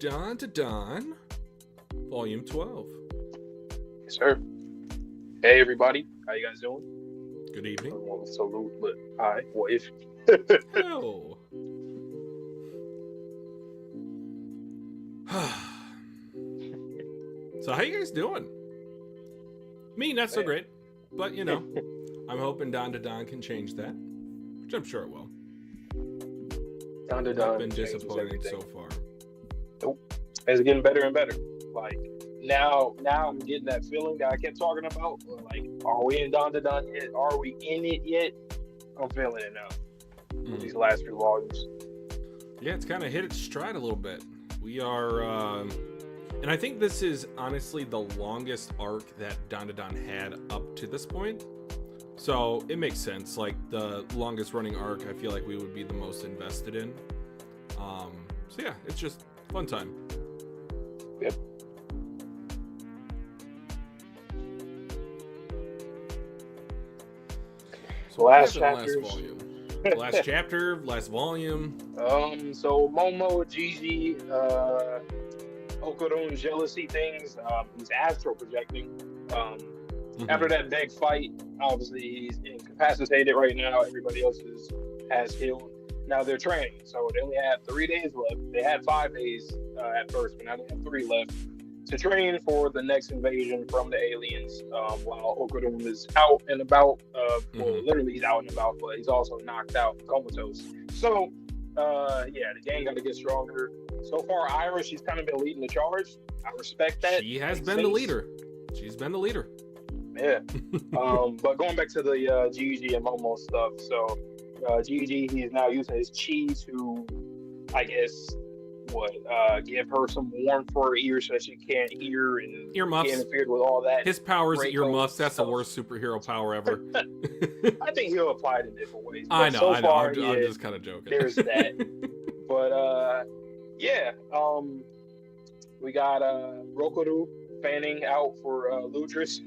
Dandadan, Volume 12. Yes, sir. Hey, everybody. How you guys doing? Good evening. Well, salute, but hi. What if? Hello. So how you guys doing? Me, not so great. But, you know, I'm hoping Dandadan can change that, which I'm sure it will. Dandadan I've been disappointed so far. Nope. It's getting better and better. Like, now I'm getting that feeling that I kept talking about. Like, are we in Dandadan yet? Are we in it yet? I'm feeling it now. With these last few volumes. Yeah, it's kind of hit its stride a little bit. We are, and I think this is honestly the longest arc that Dandadan had up to this point. So it makes sense. Like, the longest running arc, I feel like we would be the most invested in. So yeah, it's just fun time. Yep. So last volume. Last chapter, last volume. So Momo, Gigi, Okarun jealousy things. He's astral projecting. After that big fight, obviously he's incapacitated right now. Everybody else has healed. Now they're training, so they only have 3 days left. They had 5 days at first, but now they have 3 left to train for the next invasion from the aliens. While Okarun is out and about, well, literally he's out and about, but he's also knocked out, comatose. So, yeah, the gang got to get stronger. So far, Ira, she's kind of been leading the charge. I respect that. She has been the leader. She's been the leader. Yeah. But going back to the Gigi and Momo stuff, so Gigi, he's now using his chi to, I guess, give her some warmth for her ears so that she can't hear and earmuffs. Get interfered with all that. His power is earmuffs. That's the worst superhero power ever. I think he'll apply it in different ways. I know. Far, I'm just kind of joking. There's that. But yeah, we got Rokoru fanning out for Ludris.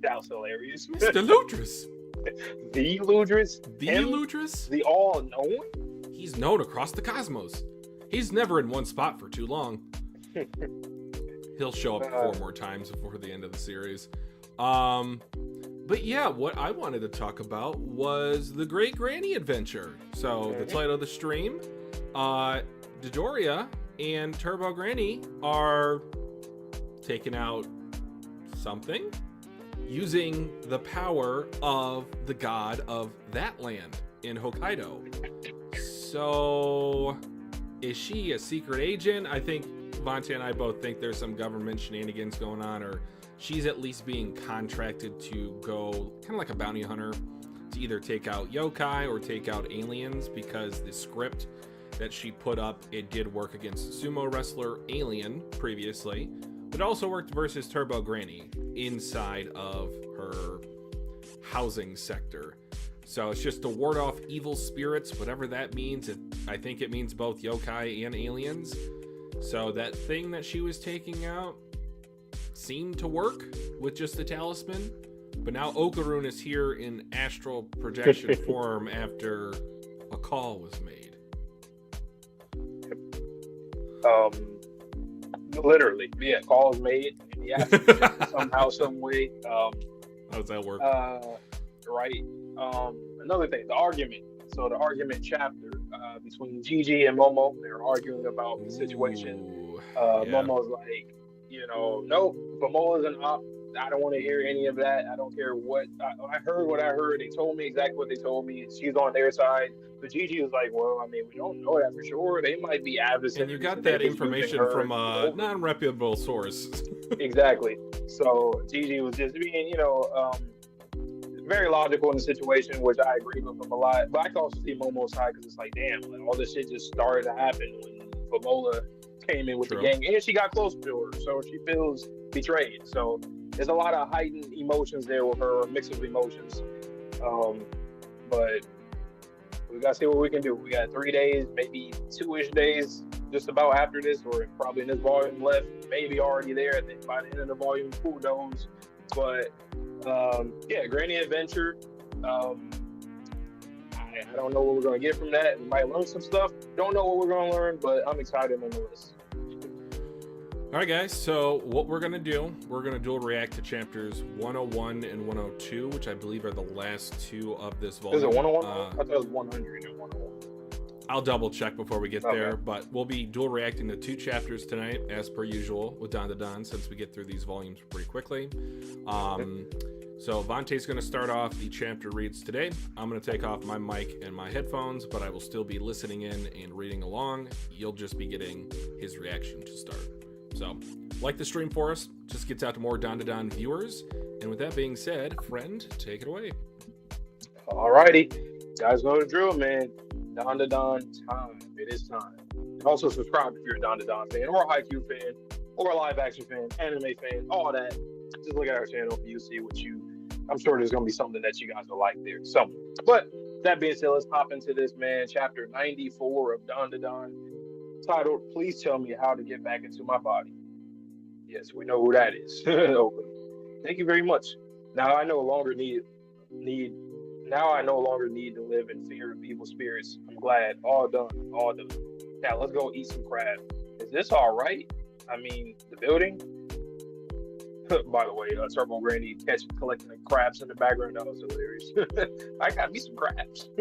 That was hilarious. Mr. Ludris. The Ludris. The Ludris. The all-knowing. He's known across the cosmos. He's never in one spot for too long. He'll show up 4 more times before the end of the series. But yeah, what I wanted to talk about was the Great Granny adventure. So the title of the stream, Dodoria and Turbo Granny are taking out something using the power of the god of that land in Hokkaido. So is she a secret agent? I think Vontae and I both think there's some government shenanigans going on, or she's at least being contracted to go kind of like a bounty hunter to either take out yokai or take out aliens, because the script that she put up, it did work against sumo wrestler Alien previously, but also worked versus Turbo Granny inside of her housing sector. So it's just to ward off evil spirits, whatever that means. I think it means both yokai and aliens. So that thing that she was taking out seemed to work with just the talisman. But now Okarun is here in astral projection form after a call was made. Literally, yeah, call was made. Yeah, somehow, some way. How does that work? Right. Another thing, the argument. So the argument chapter between Gigi and Momo, they're arguing about the situation. Momo's like, no, Vamola's an op. I don't want to hear any of that. I don't care what. I heard what I heard. They told me exactly what they told me. She's on their side. But Gigi was like, well, I mean, we don't know that for sure. They might be adversaries. And you got that information from a non-reputable source. Exactly. So Gigi was just being, very logical in the situation, which I agree with him a lot. But I can also see Momo's side, because it's like, damn, like, all this shit just started to happen when Vamola came in with the gang, and she got close to her, so she feels betrayed. So there's a lot of heightened emotions there with her, a mix of emotions. But we gotta see what we can do. We got 3 days, maybe 2-ish days, just about after this, or probably in this volume left, maybe already there. I think by the end of the volume, who knows? But yeah, Granny Adventure. I don't know what we're gonna get from that. We might learn some stuff. Don't know what we're gonna learn, but I'm excited nonetheless. All right, guys. So what we're gonna do, we're gonna dual react to chapters 101 and 102, which I believe are the last two of this volume. Is it 101? I thought it was 100 and 101. I'll double check before we get there, but we'll be dual reacting to 2 chapters tonight, as per usual, with Dandadan, since we get through these volumes pretty quickly. So Vante's going to start off the chapter reads today. I'm going to take off my mic and my headphones, but I will still be listening in and reading along. You'll just be getting his reaction to start. So, like the stream for us, just gets out to more Dandadan viewers. And with that being said, friend, take it away. Alrighty. You guys know the drill, man. Dandadan time. It is time. And also subscribe if you're a Dandadan fan, or a Haikyuu fan, or a live action fan, anime fan, all that. Just look at our channel if you see what you. I'm sure there's gonna be something that you guys will like there. So, but that being said, let's hop into this, man. Chapter 94 of Dandadan, titled "Please Tell Me How to Get Back Into My Body." Yes, we know who that is. Thank you very much. Now I no longer need. Now I no longer need to live in fear of evil spirits. I'm glad. All done. All done. Now let's go eat some crab. Is this all right? I mean, the building? By the way, Turbo Granny collecting the crabs in the background. That was hilarious. I got me some crabs.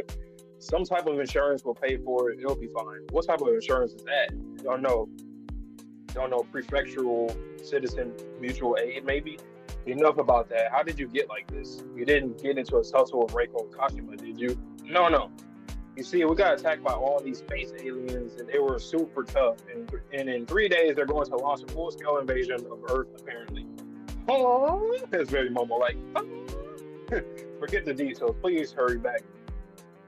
Some type of insurance will pay for it. It'll be fine. What type of insurance is that? Don't know. Prefectural citizen mutual aid, maybe? Enough about that. How did you get like this? You didn't get into a tussle with Reiko and Kashima, did you? No. You see, we got attacked by all these space aliens, and they were super tough. And in 3 days, they're going to launch a full-scale invasion of Earth, apparently. Oh, that's very Momo like. Forget the details. Please hurry back.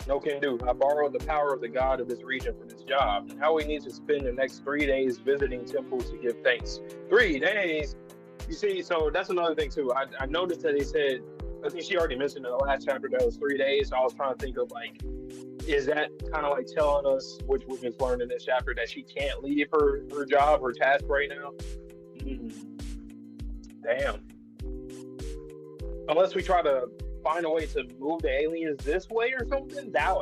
No can do. I borrowed the power of the god of this region for this job. And how we need to spend the next 3 days visiting temples to give thanks. 3 days? You see, so that's another thing too. I noticed that they said, I think she already mentioned in the last chapter that it was 3 days. So I was trying to think of like, is that kind of like telling us, which we just learned in this chapter, that she can't leave her job, her task right now? Damn. Unless we try to find a way to move the aliens this way or something, that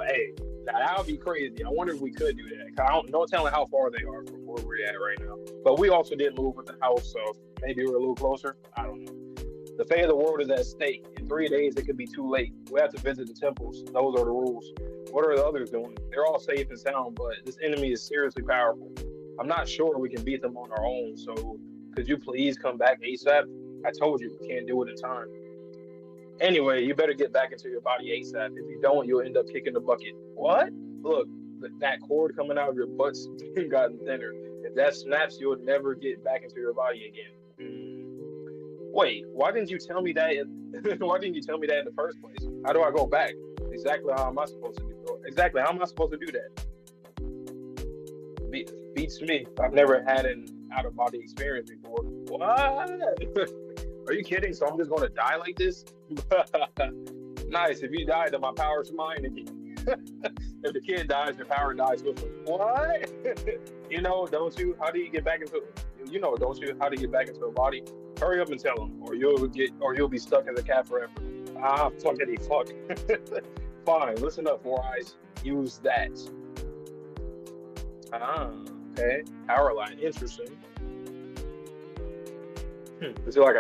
would be crazy. I wonder if we could do that. Cause no telling how far they are from where we're at right now. But we also did move with the house, so maybe we're a little closer. I don't know. The fate of the world is at stake. In 3 days, it could be too late. We have to visit the temples. Those are the rules. What are the others doing? They're all safe and sound, but this enemy is seriously powerful. I'm not sure we can beat them on our own, so could you please come back ASAP? I told you, we can't do it in time. Anyway, you better get back into your body ASAP. If you don't, you'll end up kicking the bucket. What? Look, that cord coming out of your butt's gotten thinner. If that snaps, you'll never get back into your body again. Wait, why didn't you tell me that? Why didn't you tell me that in the first place? How do I go back? Exactly how am I supposed to do that? Beats me. I've never had an out-of-body experience before. What? Are you kidding? So I'm just going to die like this? Nice. If you die, then my power's mine again. If the kid dies, your power dies with him. What? Don't you? How do you get back into? Don't you? How to get back into a body? Hurry up and tell him, or you'll be stuck as a cat forever. Fuckity fuck. Fine. Listen up, Four Eyes. Use that. Okay. Power line. Interesting. Is it like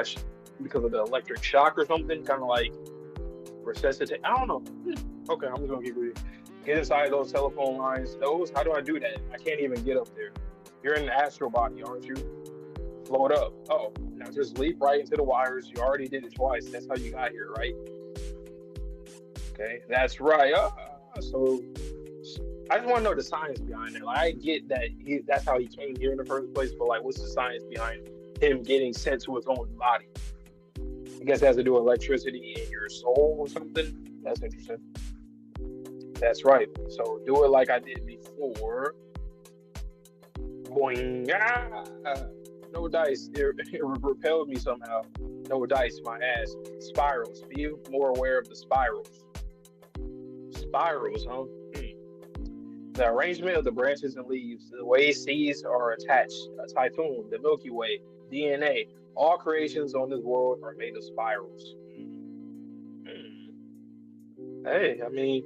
because of the electric shock or something? Kind of like resuscitate. I don't know. Okay, I'm just gonna keep reading. Get inside those telephone lines. How do I do that? I can't even get up there. You're in an astral body, aren't you? Float up. Oh, now just leap right into the wires. You already did it twice. That's how you got here, right? Okay, that's right. So I just want to know the science behind it. Like, I get that that's how he came here in the first place, but like, what's the science behind him getting sent to his own body? I guess it has to do with electricity in your soul or something. That's interesting. That's right. So do it like I did before. Boing. No dice. It repelled me somehow. No dice, my ass. Spirals. Be more aware of the spirals. Spirals, huh? The arrangement of the branches and leaves, the way seas are attached, a typhoon, the Milky Way, DNA, all creations on this world are made of spirals. Hey, I mean,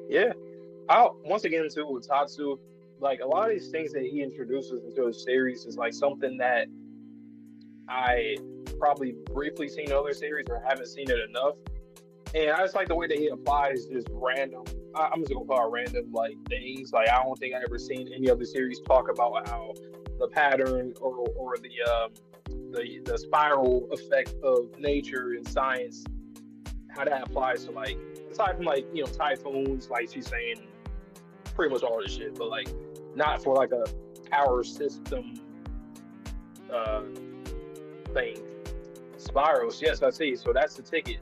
yeah. Once again, too, with Tatsu, like a lot of these things that he introduces into his series is like something that I probably briefly seen other series or haven't seen it enough. And I just like the way that he applies just random. I'm just gonna call it random like things. Like I don't think I ever seen any other series talk about how the pattern or the spiral effect of nature and science, how that applies to like aside from like typhoons, like she's saying pretty much all this shit, but like not for like a power system thing. Spirals, yes, I see. So that's the ticket.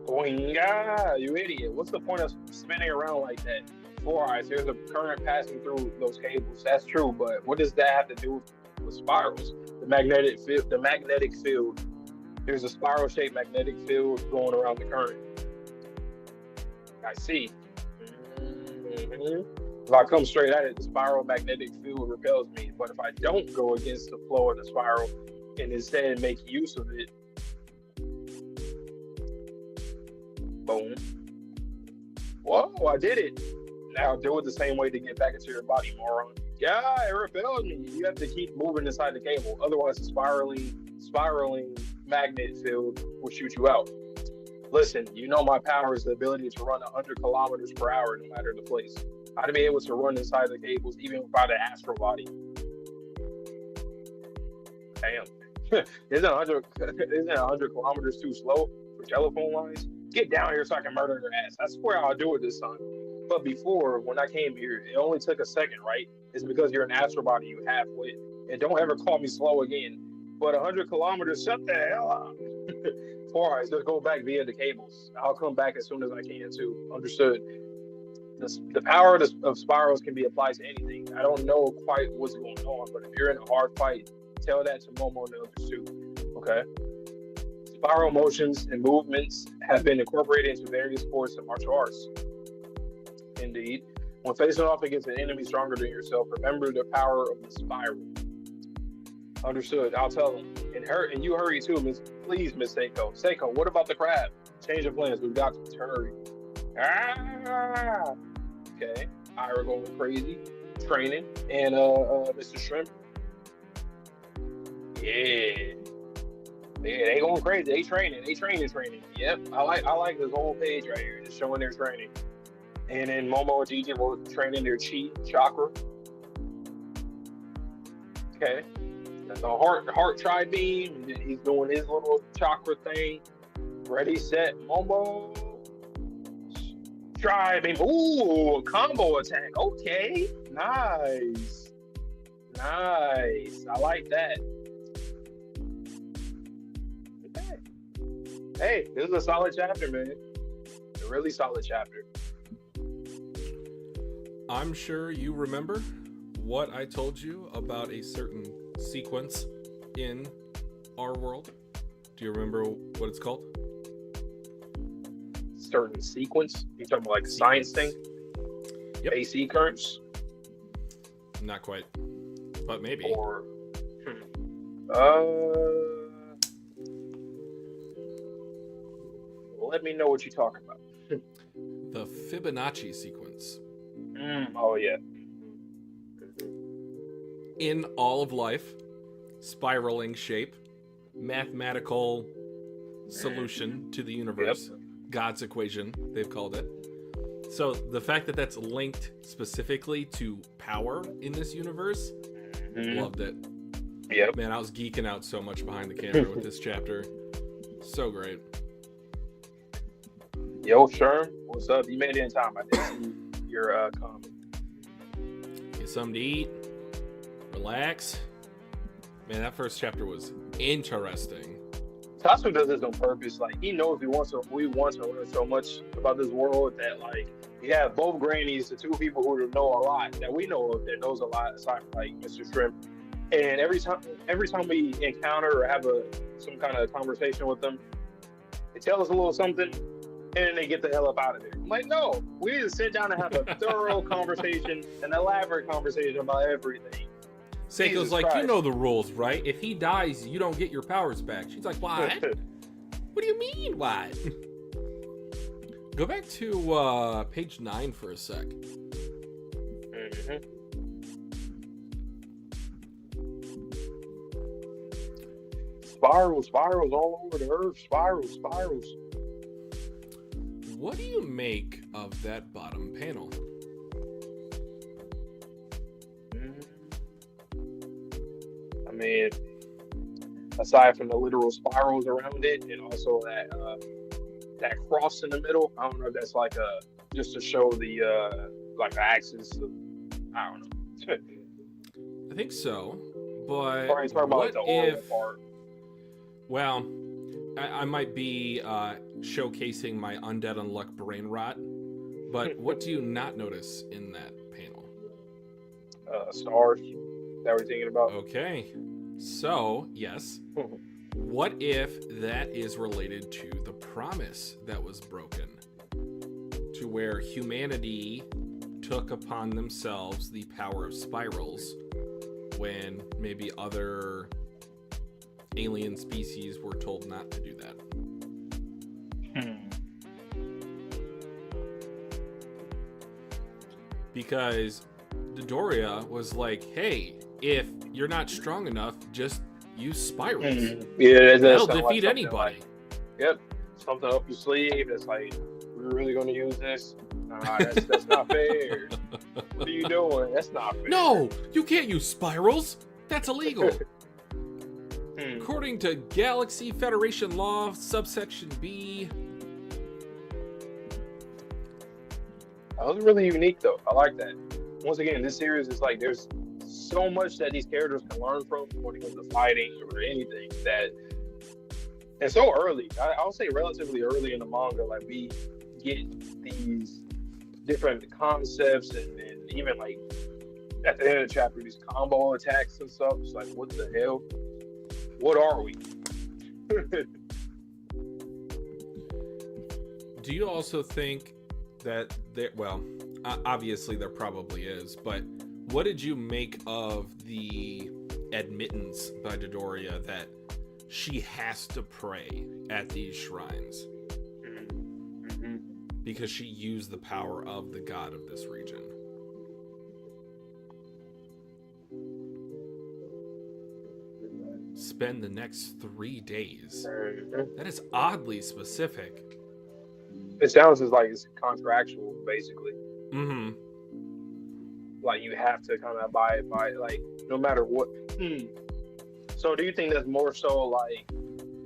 Boinga, you idiot. What's the point of spinning around like that? 4 eyes, there's a current passing through those cables. That's true, but what does that have to do with spirals? The magnetic field. There's a spiral-shaped magnetic field going around the current. I see. If I come straight at it, the spiral magnetic field repels me. But if I don't go against the flow of the spiral and instead make use of it, boom. Whoa, I did it. Now do it the same way to get back into your body, moron. Yeah, it repelled me. You have to keep moving inside the cable. Otherwise, the spiraling magnet field will shoot you out. Listen, you know my power is the ability to run 100 kilometers per hour no matter the place. I'd be able to run inside the cables even without an astral body. Damn. Isn't 100 kilometers too slow for telephone lines? Get down here so I can murder your ass. I swear I'll do it this time. But before, when I came here, it only took a second, right? It's because you're an astral body, you have wit. And don't ever call me slow again. But 100 kilometers, shut the hell up. 4 eyes, just go back via the cables. I'll come back as soon as I can too. Understood. The power of spirals can be applied to anything. I don't know quite what's going on, but if you're in a hard fight, tell that to Momo and the others too. Okay? Spiral motions and movements have been incorporated into various sports and martial arts. Indeed. When facing off against an enemy stronger than yourself, remember the power of the spiral. Understood. I'll tell them. And you hurry too, Please, Miss Seiko. Seiko, what about the crab? Change of plans. We've got to hurry. Ah! Okay. Ira going crazy. Training. And Mr. Shrimp. Yeah. They going crazy. They training. Yep. I like this whole page right here, just showing their training. And then Momo and Gigi were training their chi chakra. Okay. The heart tri-beam, and then he's doing his little chakra thing. Ready, set, Momo. Tri-beam. Ooh, a combo attack. Okay. Nice. I like that. Okay. Hey, this is a solid chapter, man. A really solid chapter. I'm sure you remember what I told you about a certain sequence in our world. Do you remember what it's called? Certain sequence? You talking about like science thing? Yep. AC currents? Not quite, but maybe. Or let me know what you're talking about. The Fibonacci sequence. Oh yeah. In all of life, spiraling shape, mathematical solution to the universe, God's equation, they've called it. So the fact that that's linked specifically to power in this universe, loved it. Yep. Man, I was geeking out so much behind the camera with this chapter. So great. Yo, Sherm, what's up? You made it in time. I did see your comment. Get something to eat. Relax. Man, that first chapter was interesting. Tatsu does this on purpose. Like, he knows we want to learn so much about this world that, like, you have both grannies, the two people who know a lot that we know of that knows a lot, aside from like Mr. Shrimp. And every time we encounter or have some kind of conversation with them, they tell us a little something, and then they get the hell up out of there. I'm like, no, we need to sit down and have a thorough conversation, an elaborate conversation about everything. Seiko's like, you know the rules, right? If he dies, you don't get your powers back. She's like, what? What do you mean, what? Go back to page 9 for a sec. spirals all over the earth. Spirals. What do you make of that bottom panel? I mean, aside from the literal spirals around it, and also that cross in the middle, I don't know if that's like just to show the like the axis of, I don't know. I think so, but Or are you talking about like the oral part? Well, I might be showcasing my undead unluck brain rot, but what do you not notice in that panel? Stars. That we're thinking about. Okay, so yes. What if that is related to the promise that was broken? To where humanity took upon themselves the power of spirals when maybe other alien species were told not to do that. Because Dodoria was like, hey, if you're not strong enough, just use spirals. Yeah, that'll defeat anybody. Yep, something up your sleeve that's like, we're really going to use this? Nah, that's not fair. What are you doing? That's not fair. No, you can't use spirals. That's illegal. According to Galaxy Federation Law, subsection B. That was really unique, though. I like that. Once again, this series is like, there's so much that these characters can learn from when it comes to fighting or anything, that and so early. I'll say relatively early in the manga, like we get these different concepts and even like at the end of the chapter, these combo attacks and stuff. It's like, what the hell? What are we? Do you also think that obviously there probably is, but what did you make of the admittance by Dodoria that she has to pray at these shrines because she used the power of the god of this region? Spend the next 3 days. That is oddly specific. It sounds like it's contractual, basically. Like you have to kind of abide by, like, no matter what. So do you think that's more so like,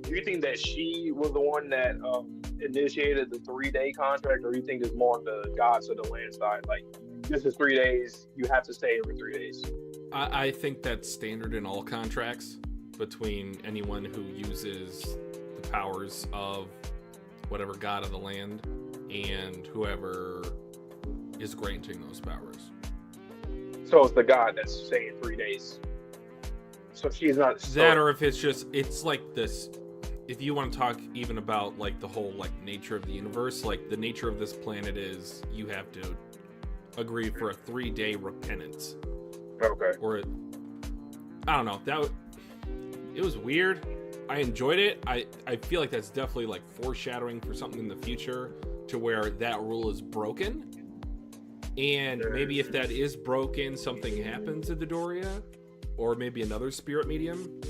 do you think that she was the one that initiated the 3-day contract, or do you think it's more on the gods of the land side? Like, this is 3 days, you have to stay every 3 days. I think that's standard in all contracts between anyone who uses the powers of whatever god of the land and whoever is granting those powers. So it's the god that's saying 3 days. So she's not that, or if it's like this. If you want to talk even about like the whole like nature of the universe, like the nature of this planet is you have to agree for a 3-day repentance. Okay. Or I don't know. It was weird. I enjoyed it. I feel like that's definitely like foreshadowing for something in the future to where that rule is broken. And maybe if that is broken, something happens to Dodoria, or maybe another spirit medium.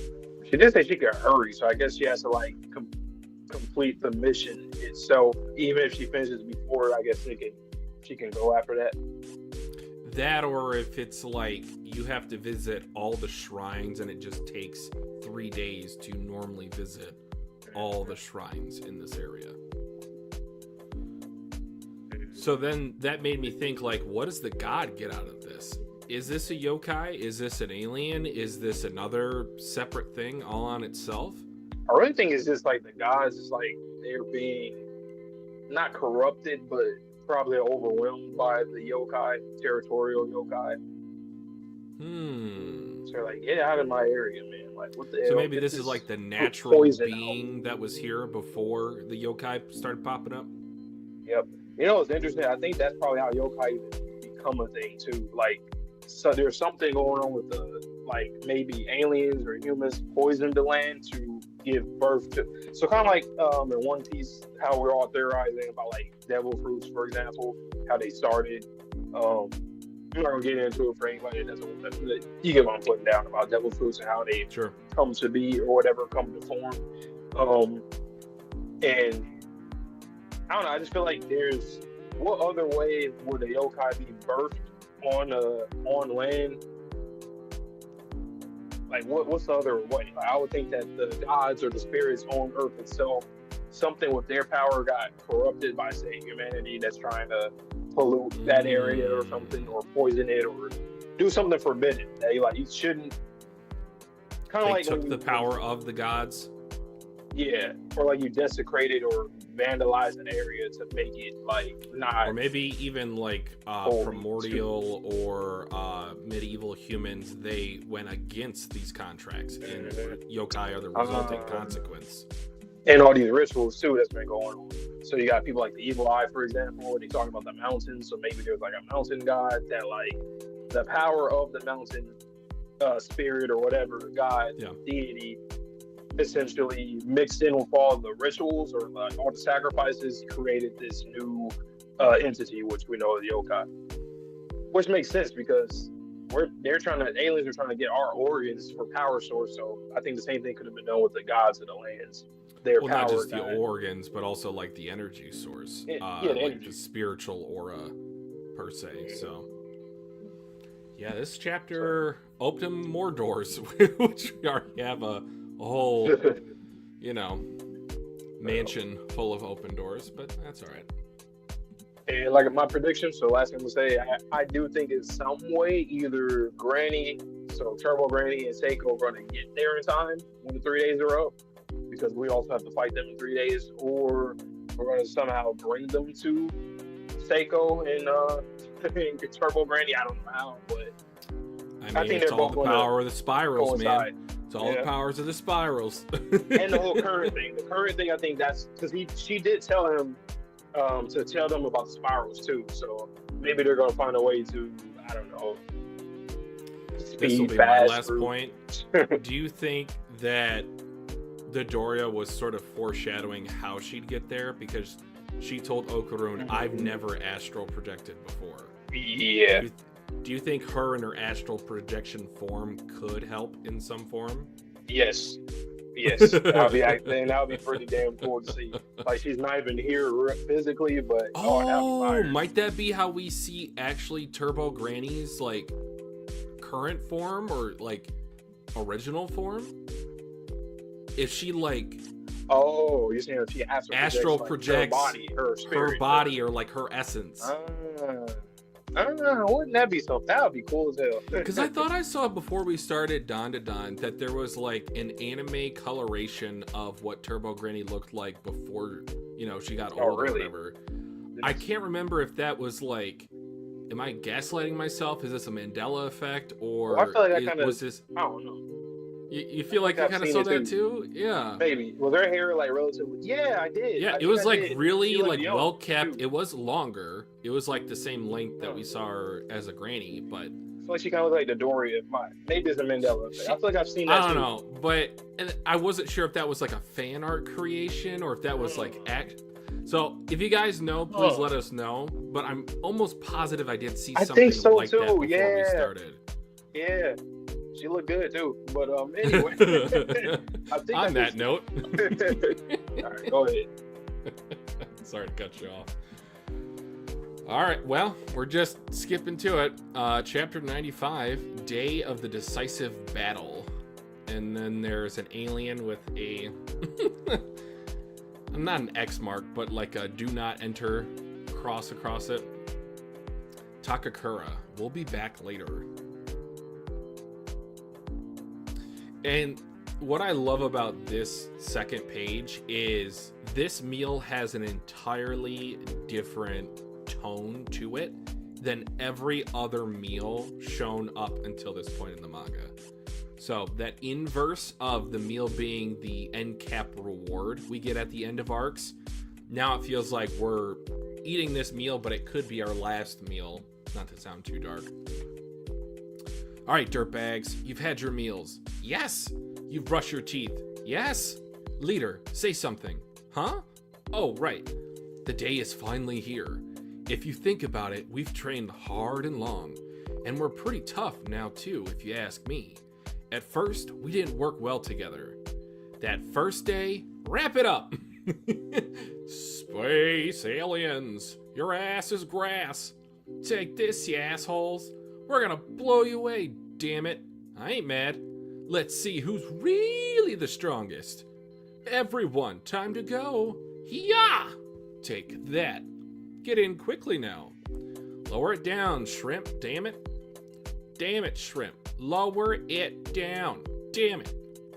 She did say she could hurry, so I guess she has to like complete the mission itself. Even if she finishes before, I guess she can go after that. That, or if it's like you have to visit all the shrines and it just takes 3 days to normally visit all the shrines in this area. So then that made me think, like, what does the god get out of this? Is this a yokai? Is this an alien? Is this another separate thing all on itself? I really think it's just like the gods is like they're being not corrupted, but probably overwhelmed by the yokai, territorial yokai. So they're like, get out of my area, man. Like, what the hell? So maybe this is like the natural being that was here before the yokai started popping up? Yep. You know what's interesting? I think that's probably how yokai even become a thing too. Like, so there's something going on with the, like, maybe aliens or humans poisoned the land to give birth to. So kind of like in One Piece, how we're all theorizing about like devil fruits, for example, how they started. I'm not gonna get into it for anybody that doesn't. You get what I'm putting down about devil fruits and how they Sure. come to be or whatever, come to form. And I don't know. I just feel like there's what other way would a yokai be birthed on land? Like what's the other way? Like, I would think that the gods or the spirits on Earth itself, something with their power got corrupted by, say, humanity that's trying to pollute that area or something, or poison it, or do something forbidden. That you shouldn't. Kind of like took the power of the gods. Yeah, or like you desecrated or vandalized an area to make it like not. Or maybe even like primordial or medieval humans, they went against these contracts, and yokai are the resulting consequence. And all these rituals too that's been going on. So you got people like the Evil Eye, for example. They talk about the mountains. So maybe there's like a mountain god that like the power of the mountain spirit or whatever god deity essentially mixed in with all the rituals or like all the sacrifices, created this new entity, which we know is the yokai. Which makes sense because aliens are trying to get our organs for power source. So I think the same thing could have been done with the gods of the lands. Their power, not just the organs, but also like the energy source, the like energy. the spiritual aura per se. So yeah, this chapter opened more doors, which we already have a whole, mansion full of open doors, but that's all right. And like my prediction, so last thing I'm gonna say, I do think in some way either Turbo Granny and Seiko are gonna get there in time when the 3 days are up, because we also have to fight them in 3 days, or we're gonna somehow bring them to Seiko and Turbo Granny. I don't know how, but I think it's all the power of the spirals, man. It's all the powers of the spirals. And the whole current thing. The current thing, I think that's because she did tell him to tell them about the spirals too. So maybe they're gonna find a way to, I don't know. This will be my last point. Do you think that the Doria was sort of foreshadowing how she'd get there? Because she told Okarun, I've never astral projected before. Yeah. Do you think her and her astral projection form could help in some form? Yes. That would be pretty damn cool to see. Like, she's not even here physically, but might that be how we see actually Turbo Granny's like current form or like original form? If she like you're saying if she astral projects her body, her spirit, her body, or like her essence. I don't know. Wouldn't that be something? That would be cool as hell. Because I thought I saw before we started Dandadan that there was like an anime coloration of what Turbo Granny looked like before, she got old or whatever. I can't remember if that was like, am I gaslighting myself? Is this a Mandela effect, or I feel like was this? I don't know. You feel like you kind of saw that too? Yeah. Maybe. Was her hair like relatively? Yeah, I did. Yeah, it was like really like well kept. It was longer. It was like the same length that we saw her as a granny, but I feel like she kind of looked like the Dory of mine. Maybe it's a Mandela effect. I feel like I've seen that. I don't know, but I wasn't sure if that was like a fan art creation or if that was like act. So if you guys know, please let us know. But I'm almost positive I did see something like that before we started. Yeah. She looked good too, but anyway. On that note, all right, go ahead. Sorry to cut you off. All right, well, we're just skipping to it. Chapter 95, Day of the Decisive Battle, and then there's an alien with a not an X mark, but like a do not enter cross across it. Takakura, we'll be back later. And what I love about this second page is this meal has an entirely different tone to it than every other meal shown up until this point in the manga. So that inverse of the meal being the end cap reward we get at the end of arcs, now it feels like we're eating this meal, but it could be our last meal. Not to sound too dark. All right, dirtbags, you've had your meals. Yes. You've brushed your teeth. Yes. Leader, say something. Huh? Oh, right. The day is finally here. If you think about it, we've trained hard and long. And we're pretty tough now too, if you ask me. At first, we didn't work well together. That first day, wrap it up. Space aliens, your ass is grass. Take this, you assholes. We're gonna blow you away, damn it. I ain't mad. Let's see who's really the strongest. Everyone, time to go. Yeah! Take that. Get in quickly now. Lower it down, shrimp, damn it. Damn it, shrimp. Lower it down. Damn it.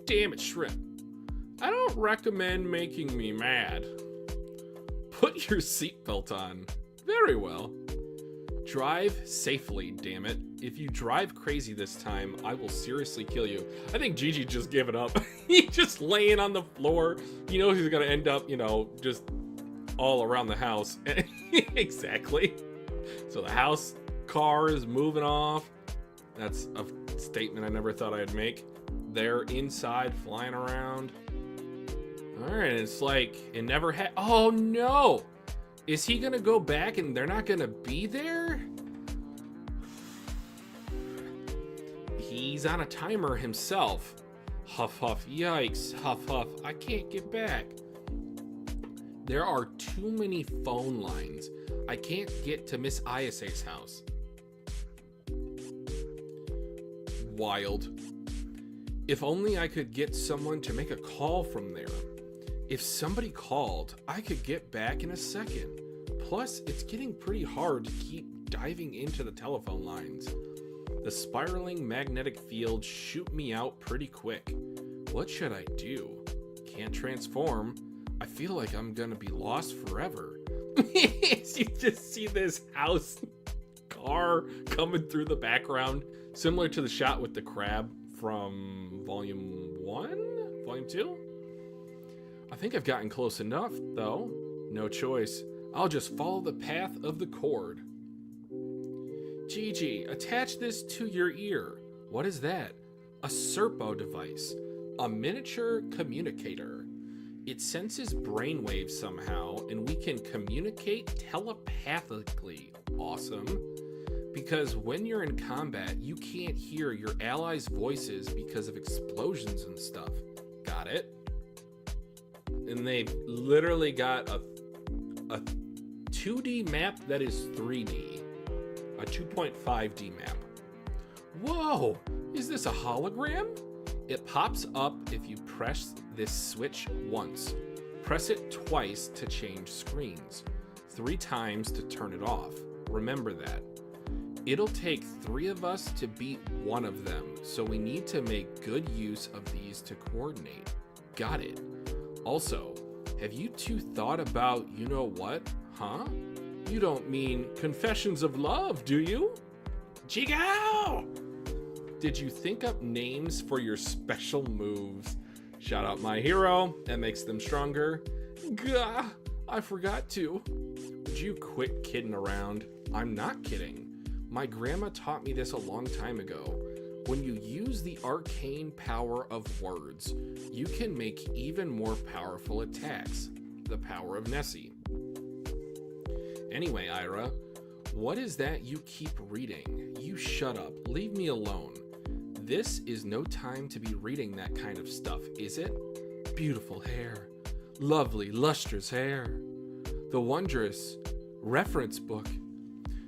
Damn it, shrimp. I don't recommend making me mad. Put your seatbelt on. Very well. Drive safely, damn it. If you drive crazy this time, I will seriously kill you. I think Gigi just gave it up. He's just laying on the floor. You know he's gonna end up, just all around the house. Exactly. So the house, car is moving off. That's a statement I never thought I'd make. They're inside, flying around. All right, it's like it never had. Oh no! Is he gonna go back and they're not gonna be there? He's on a timer himself. Huff, huff, yikes, huff, huff. I can't get back. There are too many phone lines. I can't get to Miss Isa's house. Wild. If only I could get someone to make a call from there. If somebody called, I could get back in a second. Plus, it's getting pretty hard to keep diving into the telephone lines. The spiraling magnetic fields shoot me out pretty quick. What should I do? Can't transform. I feel like I'm gonna be lost forever. You just see this house car coming through the background, similar to the shot with the crab from volume 1? Volume 2? I think I've gotten close enough, though. No choice. I'll just follow the path of the cord. Gigi, attach this to your ear. What is that? A Serpo device. A miniature communicator. It senses brainwaves somehow, and we can communicate telepathically. Awesome. Because when you're in combat, you can't hear your allies' voices because of explosions and stuff. Got it? And they've literally got a 2D map that is 3D. A 2.5D map. Whoa! Is this a hologram? It pops up if you press this switch once. Press it twice to change screens. 3 times to turn it off. Remember that. It'll take 3 of us to beat one of them, so we need to make good use of these to coordinate. Got it. Also, have you 2 thought about you know what, huh? You don't mean Confessions of Love, do you? Chico! Did you think up names for your special moves? Shout out my hero, that makes them stronger. Gah, I forgot to. Would you quit kidding around? I'm not kidding. My grandma taught me this a long time ago. When you use the arcane power of words, you can make even more powerful attacks. The power of Nessie. Anyway, Ira, what is that you keep reading? You shut up. Leave me alone. This is no time to be reading that kind of stuff, is it? Beautiful hair. Lovely, lustrous hair. The wondrous reference book.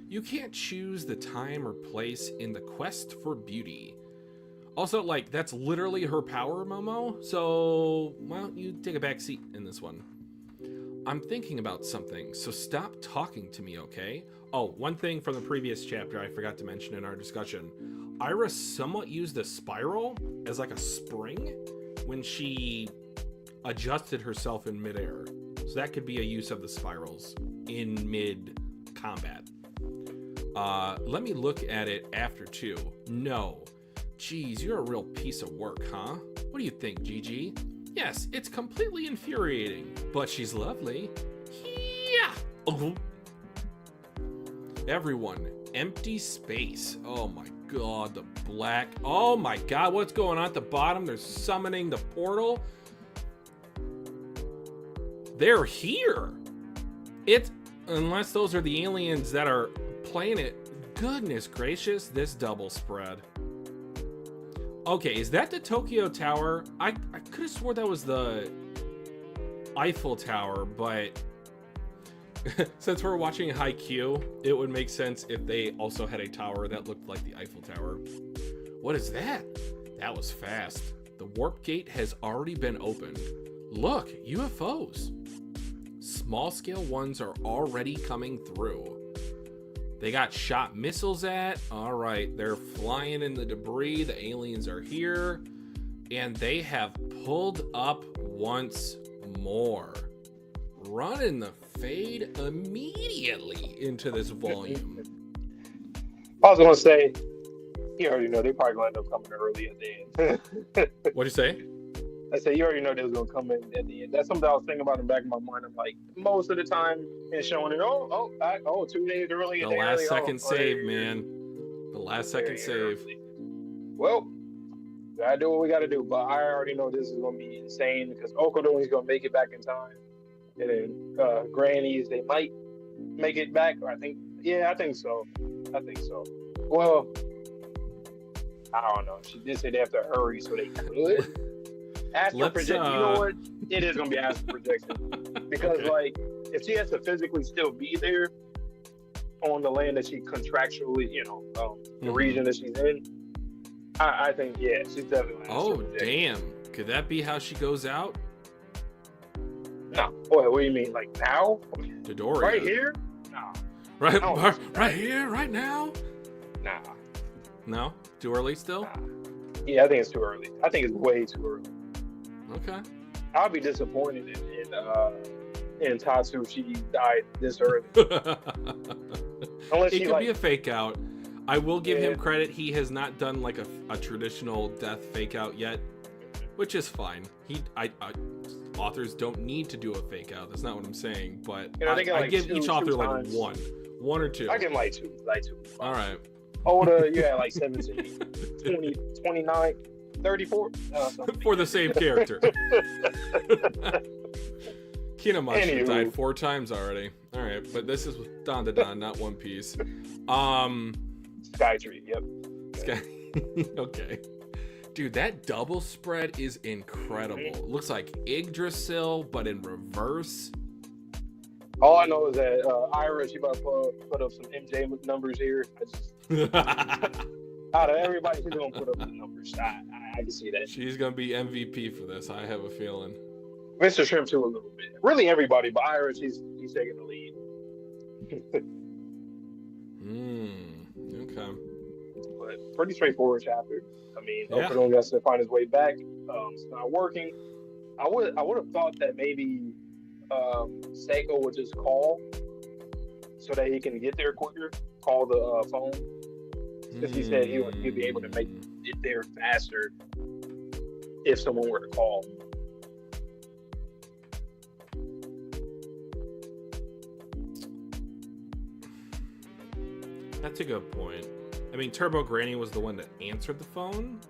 You can't choose the time or place in the quest for beauty. Also, that's literally her power, Momo. So, why don't you take a back seat in this one? I'm thinking about something, so stop talking to me, okay? Oh, one thing from the previous chapter I forgot to mention in our discussion. Ira somewhat used a spiral as a spring when she adjusted herself in midair. So that could be a use of the spirals in mid-combat. Let me look at it after too. No. Geez, you're a real piece of work, huh? What do you think, Gigi? Yes, it's completely infuriating, but she's lovely. Yeah. Oh. Everyone, empty space. Oh my god, the black. Oh my god, what's going on at the bottom? They're summoning the portal. They're here. Unless those are the aliens that are playing it. Goodness gracious, this double spread. Okay, is that the Tokyo Tower? I could have swore that was the Eiffel Tower, but since we're watching Haikyuu, it would make sense if they also had a tower that looked like the Eiffel Tower. What is that? That was fast. The warp gate has already been opened. Look, UFOs. Small scale ones are already coming through. They got shot missiles at. All right, they're flying in the debris. The aliens are here. And they have pulled up once more. Running the fade immediately into this volume. I was going to say, you already know they probably going to end up coming early at the end. What'd you say? I said, you already know they was going to come in at the end. That's something I was thinking about in the back of my mind. I'm like, most of the time, it's showing it, 2 days early. The last second save, man. The last second save. Early. Well, gotta do what we gotta do. But I already know this is going to be insane because Okarun is going to make it back in time. And then Grannies, they might make it back. I think so. Well, I don't know. She did say they have to hurry so they could. Astral projection. You know what? It is gonna be astral projection because, like, if she has to physically still be there on the land that she contractually, the region that she's in, I think she's definitely. Oh damn! Could that be how she goes out? No. What do you mean? Like now? Dodoria. Right here? No. Right here, right now? Nah. No? Too early still? Nah. Yeah, I think it's too early. I think it's way too early. Okay. I'll be disappointed in Tatsu if she died this early. Unless it could be a fake out. I will give him credit. He has not done like a traditional death fake out yet, which is fine. Authors don't need to do a fake out. That's not what I'm saying. But I give each author like one or two. I give him like two. All right. Older, you had like 17, 20, 29, 34. For the same character. Kinamashi died 4 times already. All right, but this is Dandadan, not One Piece. Skytree, yep. Okay. Dude, that double spread is incredible. It looks like Yggdrasil, but in reverse. All I know is that Ira, she about to put up some MJ numbers here. Out of everybody, she's going to put up the numbers. I can see that. She's going to be MVP for this, I have a feeling. Mr. Shrimp, too, a little bit. Really everybody, but Ira, he's taking the lead. Okay. But pretty straightforward chapter. I mean, Okarun has to find his way back. It's not working. I would have thought that maybe Seiko would just call so that he can get there quicker. Call the phone. Because he said he'd be able to make it there faster if someone were to call. That's a good point. I mean, Turbo Granny was the one that answered the phone.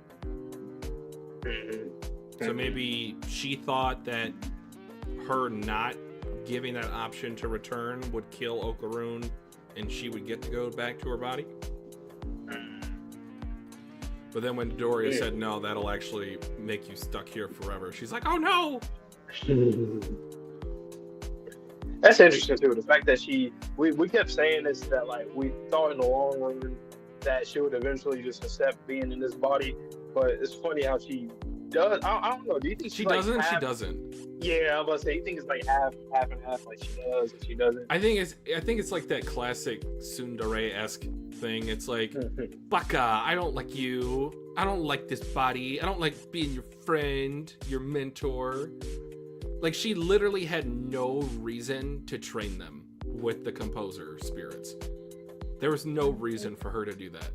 So maybe she thought that her not giving that option to return would kill Okarun and she would get to go back to her body. But then when Dodoria said no, that'll actually make you stuck here forever, she's like, oh no! That's interesting too. The fact that we kept saying this, that like we thought in the long run that she would eventually just accept being in this body, but it's funny how she does. I don't know. Do you think she doesn't? She doesn't. Yeah, I'm about to say. You think it's like half and half, like she does and she doesn't? I think it's like that classic tsundere-esque thing. It's like, Baka, I don't like you. I don't like this body. I don't like being your friend, your mentor. Like, she literally had no reason to train them with the composer spirits. There was no reason for her to do that.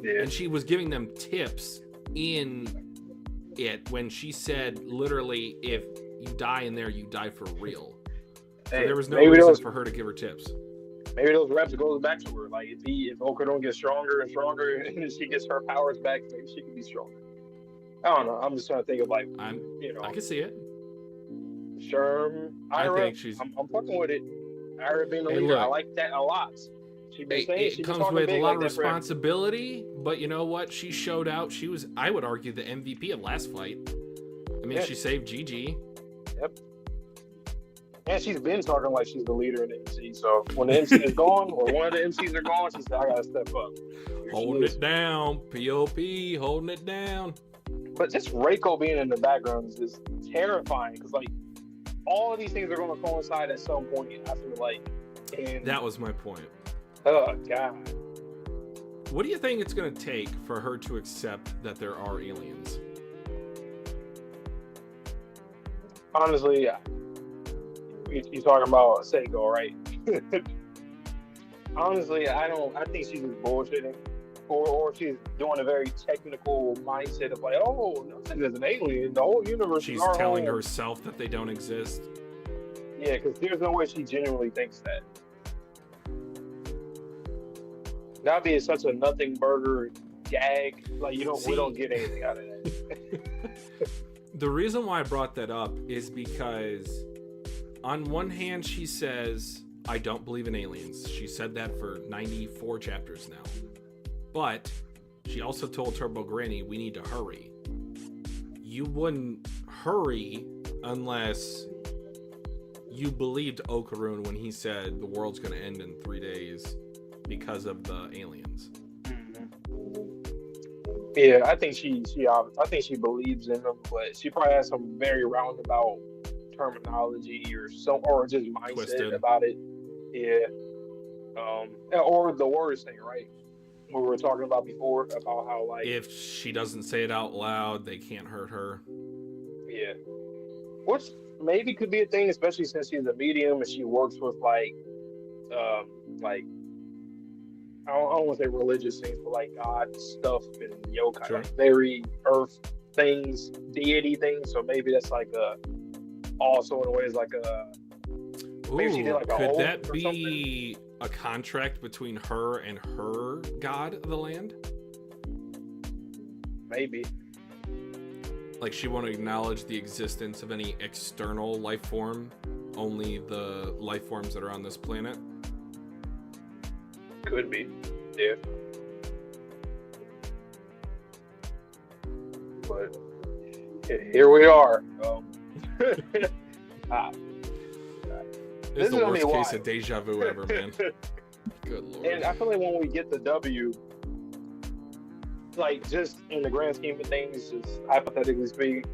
Yeah. And she was giving them tips in it when she said, literally, if you die in there, you die for real. So there was no reason for her to give her tips. Maybe those reps goes back to her. Like, if Okarun gets stronger and stronger and she gets her powers back, maybe she can be stronger. I don't know. I'm just trying to think of, like, I can see it. Sherm, Ira, I'm fucking with it. Ira being the leader, I like that a lot. She been saying it comes with a lot of responsibility, but you know what? She showed out. She was, I would argue, the MVP of last fight. I mean, she saved Gigi. Yep. And she's been talking like she's the leader in the MC. So when the MC is gone, or one of the MCs are gone, she said, I gotta step up. Holding it down. POP, holding it down. But just Reiko being in the background is just terrifying, because like all of these things are going to coincide at some point, I feel like. And that was my point. Oh, God. What do you think it's going to take for her to accept that there are aliens? Honestly, you're talking about Seiko, right? Honestly, I think she's just bullshitting. Or she's doing a very technical mindset of like, oh, nothing is an alien. The whole universe she's is our telling home. herself that they don't exist. Yeah, because there's no way she genuinely thinks that. That'd be such a nothing burger gag. Like, we don't get anything out of that. The reason why I brought that up is because on one hand, she says, I don't believe in aliens. She said that for 94 chapters now. But she also told Turbo Granny, we need to hurry. You wouldn't hurry unless you believed Okarun when he said the world's going to end in 3 days because of the aliens. Yeah, I think she believes in them, but she probably has some very roundabout terminology or just mindset Twisted about it. Yeah. Or the worst thing, right? We were talking about before about how, like, if she doesn't say it out loud, they can't hurt her. Yeah. Which maybe could be a thing, especially since she's a medium and she works with like I don't want to say religious things, but like God stuff and yokai, sure. Like very earth things, deity things. So maybe that's like also in a way is like a. Maybe she did like a could oath that or be something? A contract between her and her god of the land? Maybe. Like she won't acknowledge the existence of any external life form, only the life forms that are on this planet. Could be, yeah. But here we are. It's the worst case of deja vu ever, man. Good lord. And I feel like when we get the W, like just in the grand scheme of things, just hypothetically speaking,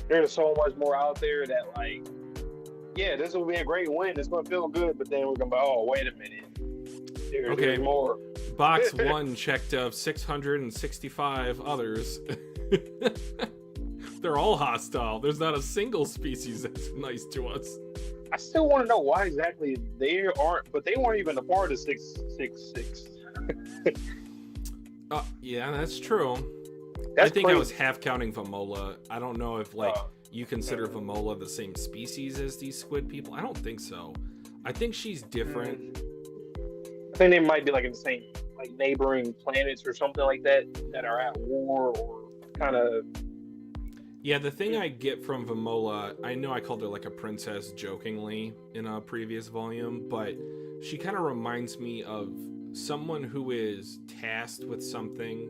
there's so much more out there that, like, yeah, this will be a great win. It's going to feel good, but then we're going to be, oh, wait a minute. There's more. Box 1 checked of 665 others. They're all hostile. There's not a single species that's nice to us. I still want to know why exactly they aren't, but they weren't even a part of 666. Yeah, that's true. That's I think crazy. I was half counting Vamola. I don't know if you consider Vamola the same species as these squid people. I don't think so. I think she's different. I think they might be like in the same, like, neighboring planets or something like that are at war or kind of. Yeah, the thing I get from Vamola, I know I called her like a princess jokingly in a previous volume, but she kind of reminds me of someone who is tasked with something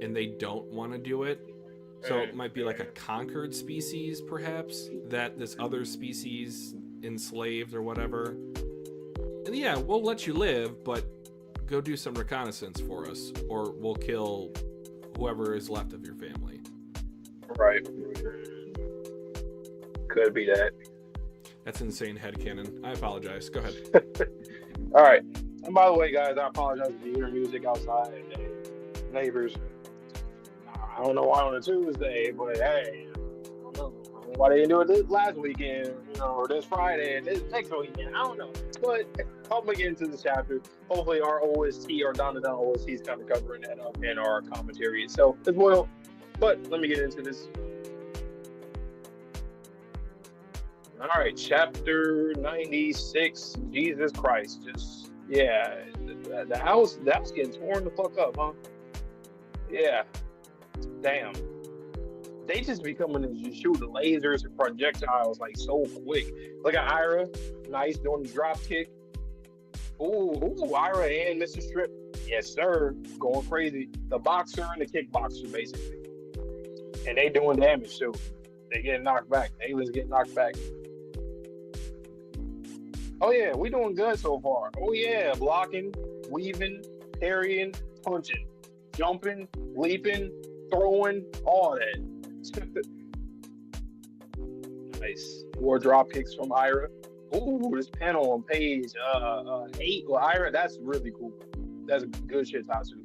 and they don't want to do it. So it might be like a conquered species, perhaps, that this other species enslaved or whatever. And yeah, we'll let you live, but go do some reconnaissance for us, or we'll kill whoever is left of your family. Right. Could be that. That's insane headcanon. I apologize. Go ahead. All right. And by the way, guys, I apologize if you hear music outside. Neighbors. I don't know why on a Tuesday, but hey, I don't know why they didn't do it this last weekend, or this Friday and this next weekend. I don't know. But I'll get into the chapter. Hopefully our OST or Dandadan OST is kind of covering that up in our commentary itself as well. But let me get into this. All right, chapter 96, Jesus Christ. Just, yeah, the house, that's getting torn the fuck up, huh? Yeah. Damn. They just be coming and just shooting lasers and projectiles like so quick. Look at Ira, nice doing the drop kick. Ooh, Ira and Mr. Strip. Yes, sir. Going crazy. The boxer and the kickboxer, basically. And they doing damage, too. They getting knocked back. The aliens getting knocked back. Oh, yeah. We doing good so far. Oh, yeah. Blocking, weaving, parrying, punching, jumping, leaping, throwing, all that. Nice. More drop kicks from Ira. Ooh, this panel on page 8 with Ira, that's really cool. That's good shit, Tatsu.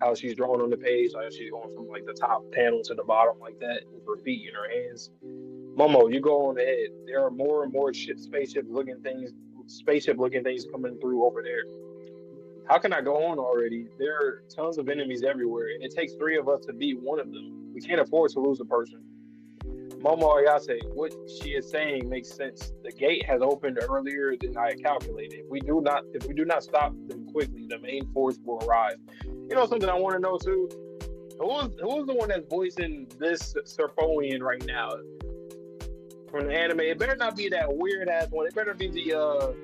How she's drawn on the page, like she's going from like the top panel to the bottom like that with her feet in her hands. Momo, you go on ahead. There are more and more spaceship looking things coming through over there. How can I go on already? There are tons of enemies everywhere, and it takes 3 of us to beat one of them. We can't afford to lose a person. Momo Ayase, what she is saying makes sense. The gate has opened earlier than I had calculated. If we do not stop them quickly, the main force will arrive. You know something I want to know too? Who's the one that's voicing this Serponian right now from the anime? It better not be that weird ass one. It better be the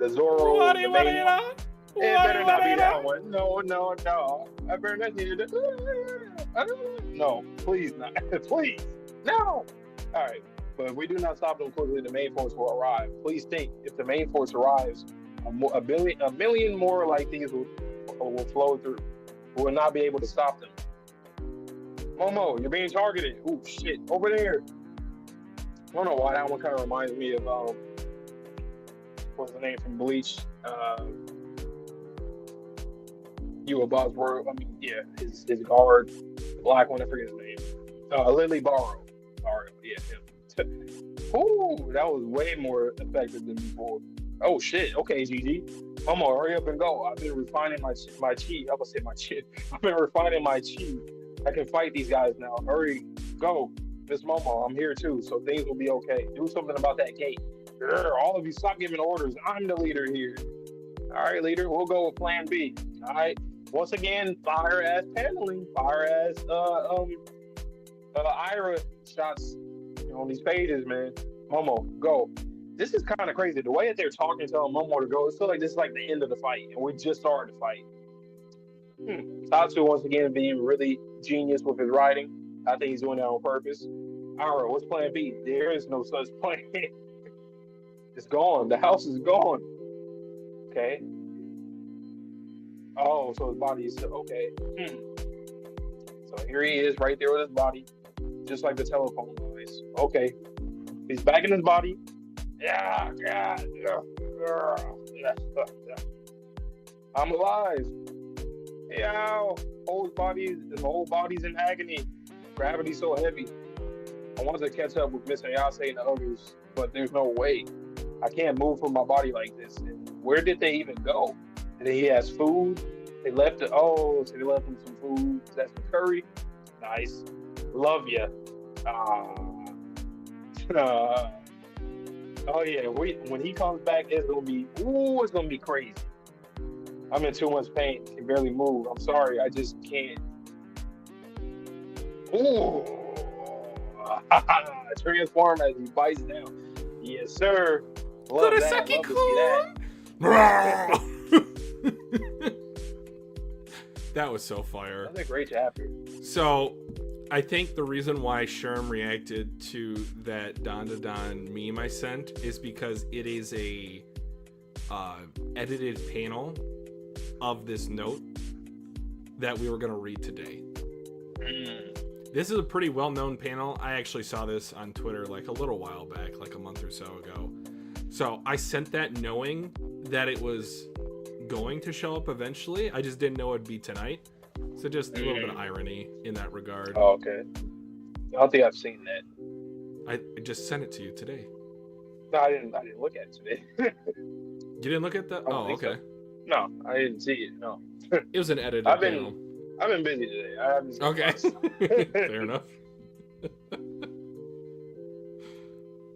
Zoro. It better not be that one. No. I better not need it. No, please not. Please. No. All right. But if we do not stop them quickly, the main force will arrive. Please think, if the main force arrives, a million more like these will flow through. We will not be able to stop them. Momo, you're being targeted. Ooh, shit. Over there. I don't know why that one kind of reminds me of, what's the name from Bleach? You above world. I mean, yeah, his guard, the black one. I forget his name. Lily Barrow. Yeah, him. Ooh, that was way more effective than before. Oh shit. Okay, GG. Momo, hurry up and go. I've been refining my chi. I was say my chi. I've been refining my chi. I can fight these guys now. Hurry, go, Miss Momo. I'm here too, so things will be okay. Do something about that gate. All of you, stop giving orders. I'm the leader here. All right, leader. We'll go with Plan B. All right. Once again, fire ass paneling, fire ass Ira shots on these pages, man. Momo, go. This is kind of crazy. The way that they're talking, telling Momo to go, it feels like this is like the end of the fight, and we just started the fight. Tatsu once again being really genius with his writing. I think he's doing that on purpose. Ira, what's Plan B? There is no such plan. It's gone. The house is gone. Okay. Oh, so his body is still okay. So here he is, right there with his body, just like the telephone noise. Okay, he's back in his body. Yeah. I'm alive. Yeah, whole body's in agony. Gravity's so heavy. I wanted to catch up with Miss Ayase and the others, but there's no way. I can't move from my body like this. And where did they even go? And then he has food. They left it. Oh, so they left him some food. That's some curry. Nice. Love ya. Oh yeah. When he comes back, it's gonna be crazy. I'm in too much pain. Can barely move. I'm sorry. I just can't. Ooh. Transform as he bites down. Yes, sir. Love that. Love to see that. That was so fire. That's a great chapter. So, I think the reason why Sherm reacted to that Dandadan meme I sent is because it is a edited panel of this note that we were going to read today. This is a pretty well-known panel. I actually saw this on Twitter like a little while back, like a month or so ago. So I sent that knowing that it was going to show up eventually. I just didn't know it'd be tonight. So just a little bit of irony in that regard. Oh, okay. I don't think I've seen that. I just sent it to you today. No, I didn't look at it today. You didn't look at that? Oh, okay. So. No, I didn't see it. No. It was an edited panel. I've been busy today. I haven't seen Okay. Fair enough.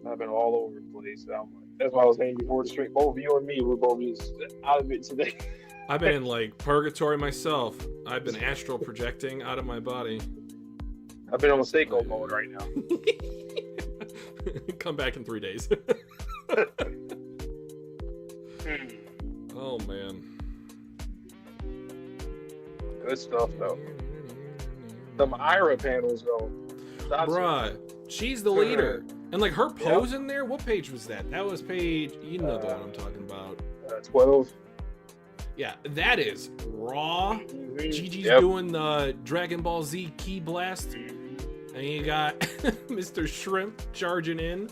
I've been all over the place. That's why I was saying before the stream. Both you and me, we're both just out of it today. I've been in like purgatory myself. I've been astral projecting out of my body. I've been on Seiko mode right now. Come back in 3 days. Oh man. Good stuff though. Some Ira panels though. Bruh, she's the leader. And like her pose in there, what page was that? That was page, you know the one I'm talking about. 12. Yeah, that is raw. Gigi's doing the Dragon Ball Z key blast. And you got Mr. Shrimp charging in.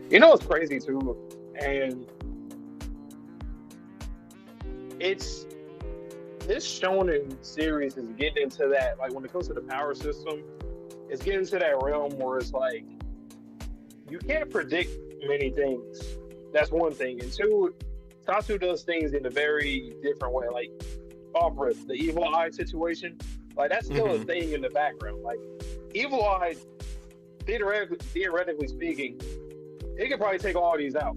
You know what's crazy too? And it's this shonen series is getting into that, like when it comes to the power system, it's getting into that realm where it's like you can't predict many things. That's one thing. And two, Tatsu does things in a very different way. Like off rip, the evil eye situation, like that's still a thing in the background. Like evil eye, theoretically speaking, it could probably take all these out.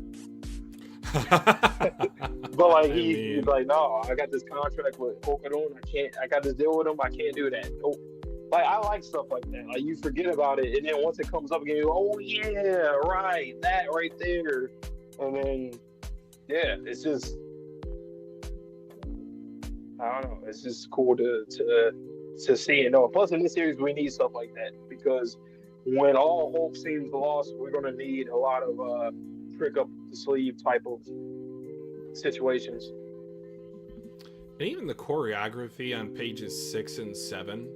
But like he's like, no, I got this contract with Okarun. I got this deal with him. I can't do that. Oh, like I like stuff like that. Like you forget about it, and then once it comes up again, you go, oh yeah, right, that right there, and then yeah, it's just I don't know. It's just cool to see it. No, plus in this series we need stuff like that because when all hope seems lost, we're gonna need a lot of trick up the sleeve type of situations. And even the choreography on pages 6 and 7,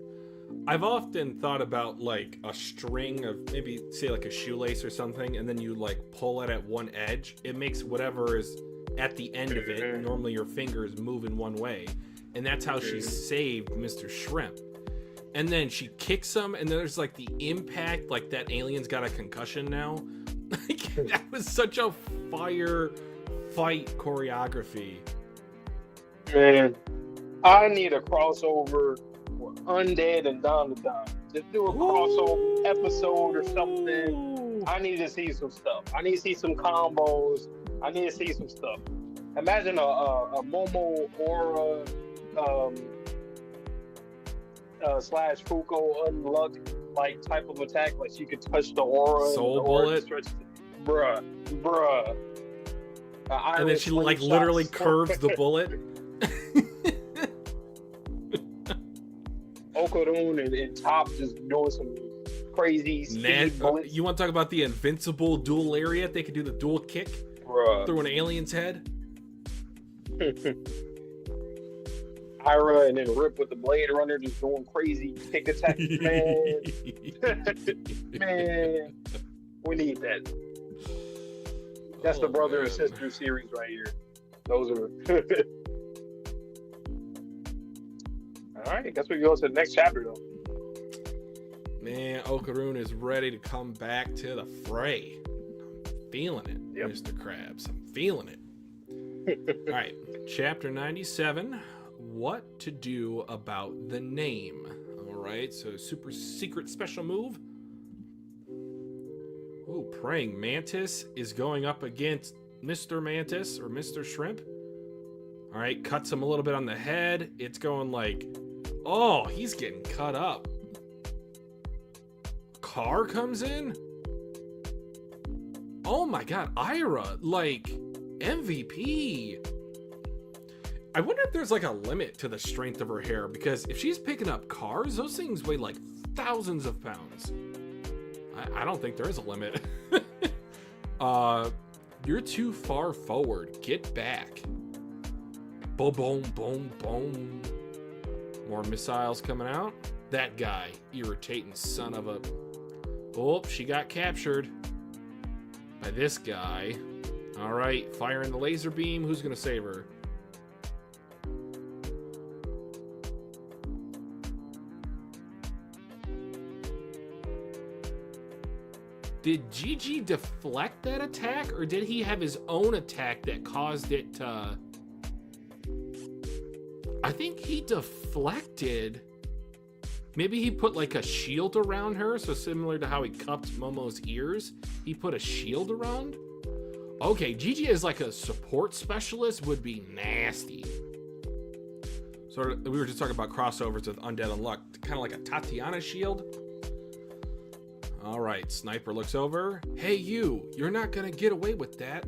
I've often thought about like a string of maybe say like a shoelace or something, and then you like pull it at one edge. It makes whatever is at the end of it, normally your fingers move in one way, and that's how she saved Mr. Shrimp. And then she kicks him, and there's like the impact, like that alien's got a concussion now. Like that was such a fire fight choreography. Man, I need a crossover with Undead and Dandadan. Just do a crossover episode or something. I need to see some stuff. I need to see some combos. I need to see some stuff. Imagine a Momo aura slash Fuko unluck like type of attack. Like she could touch the aura. Soul bullet. Bruh. And then she like literally curves the bullet. Okarun and Top just doing some crazy speed bullets. You want to talk about the invincible dual lariat? They could do the dual kick through an alien's head. Ira and then Rip with the Blade Runner just doing crazy kick attacks. Man, man, we need that. That's the brother and sister series right here. Those are. All right, I guess we can go to the next chapter though. Man, Okarun is ready to come back to the fray. I'm feeling it, Mr. Krabs. I'm feeling it. All right, chapter 97. What to do about the name. All right, so super secret special move. Oh, Praying Mantis is going up against Mr. Mantis or Mr. Shrimp. All right, cuts him a little bit on the head. It's going like, oh, he's getting cut up. Car comes in. Oh my God, Ira, like MVP. I wonder if there's like a limit to the strength of her hair, because if she's picking up cars, those things weigh like thousands of pounds. I don't think there is a limit. You're too far forward. Get back. Boom, boom, boom, boom. More missiles coming out. That guy, irritating son of a... Oh, she got captured by this guy. All right, firing the laser beam. Who's gonna save her? Did Gigi deflect that attack, or did he have his own attack that caused it to... I think he deflected. Maybe he put like a shield around her, so similar to how he cupped Momo's ears, he put a shield around? Okay, Gigi as like a support specialist would be nasty. So we were just talking about crossovers with Undead Unluck, kind of like a Tatiana shield. All right, Sniper looks over. Hey, you're not gonna get away with that.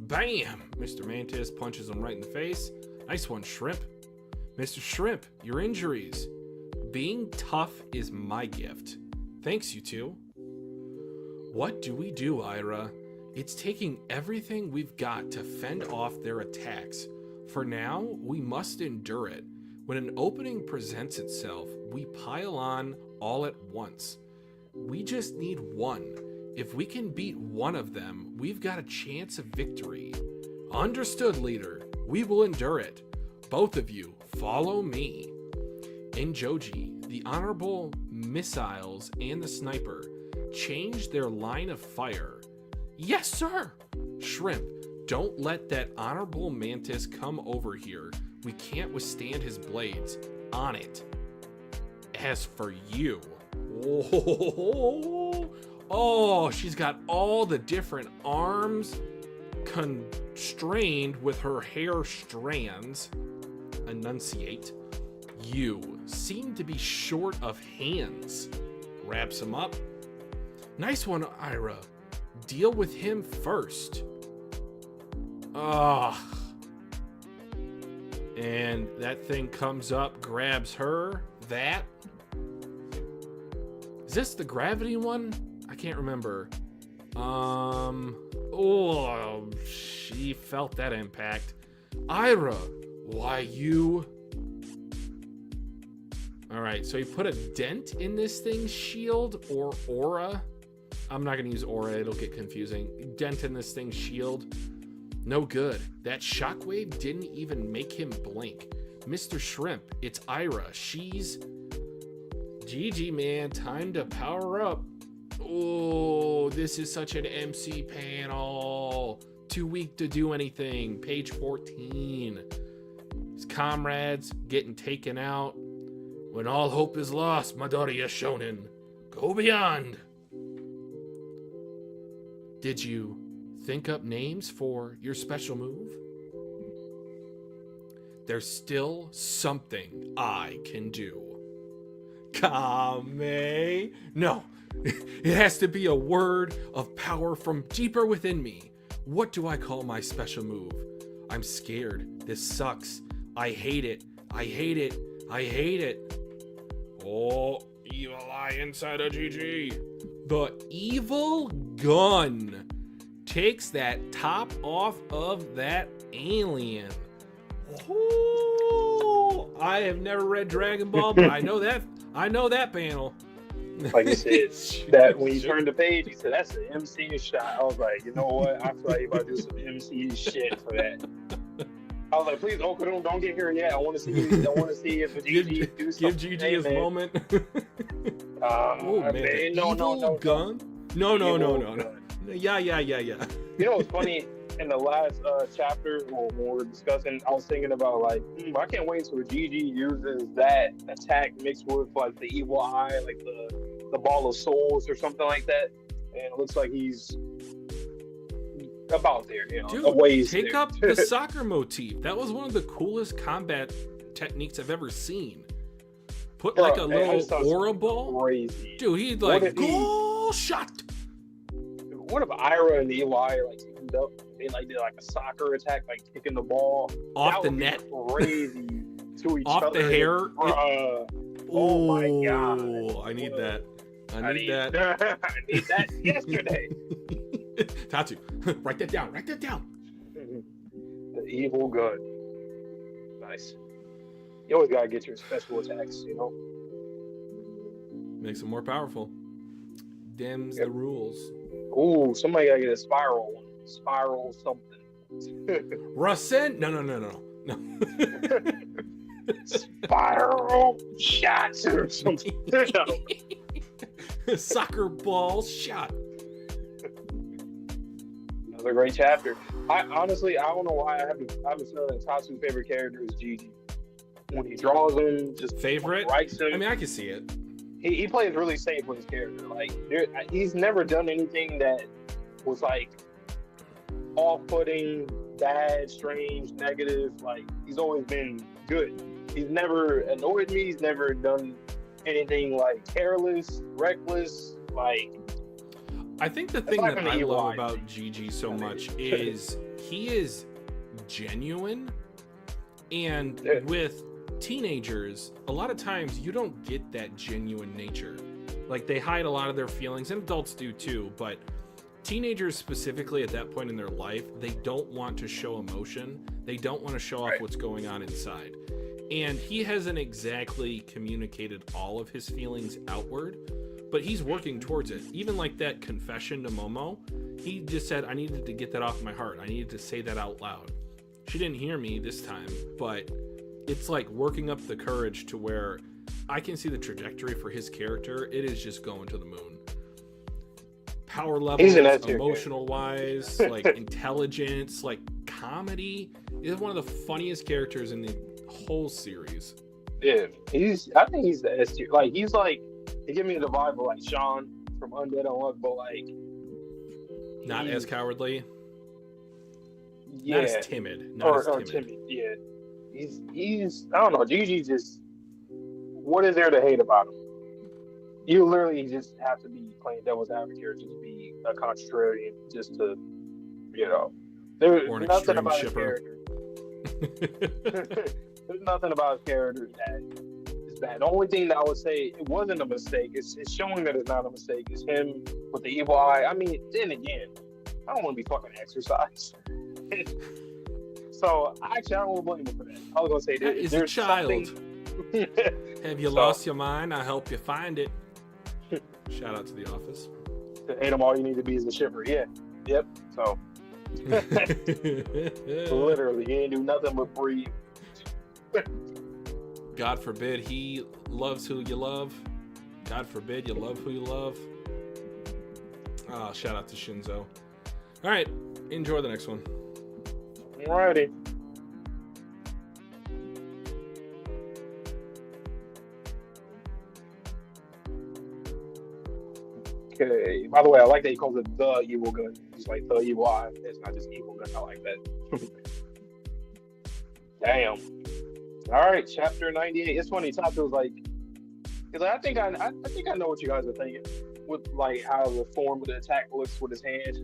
Bam! Mr. Mantis punches him right in the face. Nice one, Shrimp. Mr. Shrimp, your injuries. Being tough is my gift. Thanks, you two. What do we do, Ira? It's taking everything we've got to fend off their attacks. For now, we must endure it. When an opening presents itself, we pile on all at once. We just need one. If we can beat one of them, we've got a chance of victory. Understood, leader. We will endure it. Both of you, follow me. In Joji, the honorable missiles and the sniper change their line of fire. Yes, sir! Shrimp, don't let that honorable mantis come over here. We can't withstand his blades. On it. As for you... Oh, she's got all the different arms constrained with her hair strands. Enunciate. You seem to be short of hands. Wraps him up. Nice one, Ira. Deal with him first. Ugh. And that thing comes up, grabs her. That. Is this the gravity one? I can't remember. Oh, she felt that impact. Ira, why you? All right, so he put a dent in this thing's shield or aura. I'm not gonna use aura, it'll get confusing. Dent in this thing's shield. No good. That shockwave didn't even make him blink. Mr. Shrimp, it's Ira. She's... GG, man. Time to power up. Oh, this is such an MC panel. Too weak to do anything. Page 14. His comrades getting taken out. When all hope is lost, Midoriya Shonen. Go beyond. Did you think up names for your special move? There's still something I can do. Kame? No, it has to be a word of power from deeper within me. What do I call my special move? I'm scared. This sucks. I hate it. I hate it. I hate it. Oh, evil eye inside of GG. The evil gun takes that top off of that alien. Oh, I have never read Dragon Ball, but I know that panel. Like you said, that when you turned the page, he said, that's an MC shot. I was like, you know what? I feel like you about to do some MC shit for that. I was like, please, Okarun, don't get here yet. I want to see if GG do something. Give GG his moment. Oh, man. No. Gun? No. Yeah. You know what's funny? In the last chapter, when we were discussing, I was thinking about, like, I can't wait until GG uses that attack mixed with, like, the evil eye, like the ball of souls or something like that. And it looks like he's about there, you know. Dude, a ways take there. up the soccer motif. That was one of the coolest combat techniques I've ever seen. Put like a little aura ball. Crazy. Dude, he'd like goal shot. What if Ira and the evil eye like teamed up? They like did like a soccer attack, like kicking the ball off the net. Crazy to each off other. The hair. Oh my god! I need that. I need that. I need that yesterday. Tatsu, write that down. Write that down. The evil gun. Nice. You always gotta get your special attacks, you know. Makes them more powerful. Dims the rules. Ooh, somebody gotta get a spiral one. Spiral something. Rasen? No. Spiral shots or something. Soccer ball shot. Another great chapter. I honestly don't know why I have a feeling Tatsu's favorite character is Gigi. When he draws him, just favorite. Writes him. I mean, I can see it. He plays really safe with his character. Like he's never done anything that was like off-putting, bad, strange, negative. Like he's always been good. He's never annoyed me. He's never done anything like careless, reckless. Like I think the thing that I love about Gigi so much is he is genuine, and with teenagers, a lot of times you don't get that genuine nature. Like, they hide a lot of their feelings, and adults do too, but teenagers specifically at that point in their life, they don't want to show emotion. They don't want to show off what's going on inside. And he hasn't exactly communicated all of his feelings outward, but he's working towards it. Even like that confession to Momo, he just said, I needed to get that off my heart. I needed to say that out loud. She didn't hear me this time, but it's like working up the courage to where I can see the trajectory for his character. It is just going to the moon. Power levels, emotional wise, like intelligence, like comedy. He's one of the funniest characters in the whole series. Yeah, I think he's the S tier. Like, he gives me the vibe of like Sean from Undead Unluck, but like not as cowardly. Yeah, not as timid. Not as timid. Yeah, he's I don't know. Gigi just, what is there to hate about him? You literally just have to be playing devil's advocate, just be a contrarian, just to, there's nothing about his character. There's nothing about his character that is bad. The only thing that I would say it wasn't a mistake, it's showing that it's not a mistake, is him with the evil eye. I mean, then again, I don't want to be fucking exercised. So I don't blame him for that. I was gonna say there's a child. Have you lost your mind? I'll help you find it. Shout out to The Office. To hate him, all you need to be is a shiver. Yeah. Yep. So literally, he ain't do nothing but breathe. God forbid he loves who you love. God forbid you love who you love. Shout out to Shinzo. All right, enjoy the next one. Alrighty. Okay. By the way, I like that he calls it the evil gun. Just like the evil eye. It's not just evil gun. I like that. Damn. All right, chapter 98. It's funny. Tato was like, because I think I know what you guys are thinking with like how the form of the attack looks with his hand.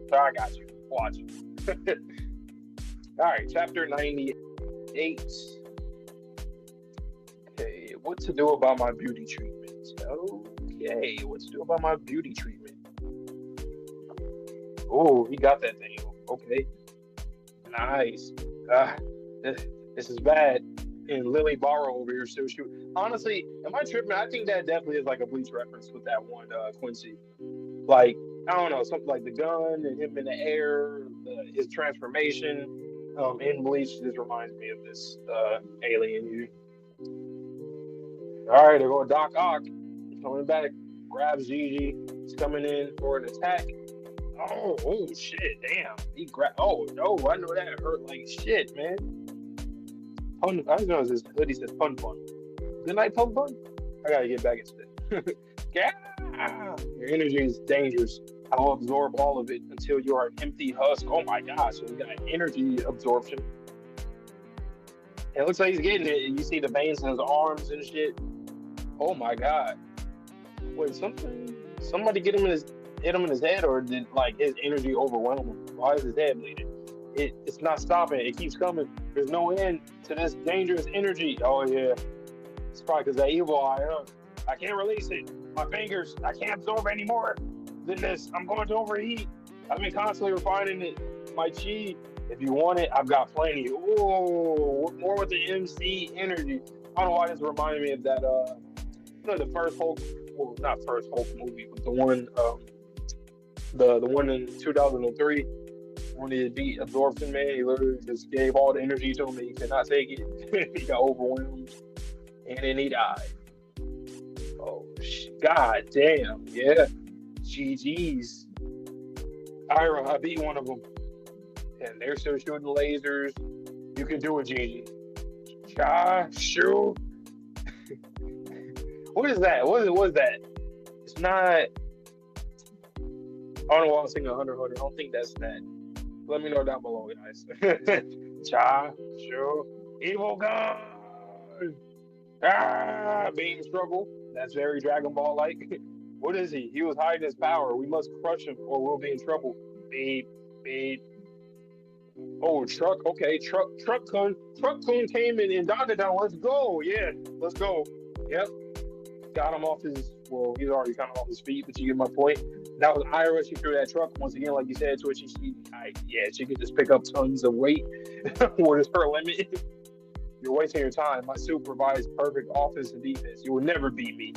So I got you. Watch. All right, chapter 98. Okay, what to do about my beauty treatment? Okay, what to do about my beauty treatment? Oh, he got that thing. Okay, nice. This is bad. And Lily Barrow over here still shooting. Honestly, am I tripping? I think that definitely is like a Bleach reference with that one Quincy. Like, I don't know, something like the gun and him in the air, his transformation in Bleach just reminds me of this alien you. All right, they're going Doc Ock. Coming back, grabs Gigi. He's coming in for an attack. Oh shit, damn. He grabbed. Oh, no, I know that hurt like shit, man. I don't know if this hoodie says Fun Fun. Good night, Fun Fun? I gotta get back into it. Yeah! Your energy is dangerous. I will absorb all of it until you are an empty husk. Oh my gosh, so we got energy absorption. It looks like he's getting it. You see the veins in his arms and shit. Oh my god. Wait, somebody hit him in his head, or did like his energy overwhelm him? Why is his head bleeding? It's not stopping. It keeps coming. There's no end to this dangerous energy. Oh yeah. It's probably because that evil eye, huh? I can't release it. My fingers, I can't absorb any more than this. I'm going to overheat. I've been constantly refining it. My chi. If you want it, I've got plenty. Oh, more with the MC energy. I don't know why this reminded me of that. The first Hulk. Well, not first Hulk movie, but the one, the one in 2003. When he beat Absorption Man, he literally just gave all the energy to him and he could not take it. He got overwhelmed. And then he died. Oh, god damn. Yeah. GG's. Ira, I beat one of them. And they're still shooting lasers. You can do it, Gigi. Shoot. What is that? What is that? It's not. I don't know why I was thinking HunterxHunter. I don't think that's that. Let me know down below, guys. Shoot. Evil gun. Beam struggle. That's very Dragon Ball like. What is he? He was hiding his power. We must crush him or we'll be in trouble. Beep, beep. Oh, truck. Okay, truck kun came in Dandadan. Let's go. Yeah, let's go. Yep. Got him off his. Well, he's already kind of off his feet, but you get my point. That was Ira. She threw that truck once again, like you said, to it. She could just pick up tons of weight. What is her limit? You're wasting your time. My suit provides perfect offense and defense. You will never beat me.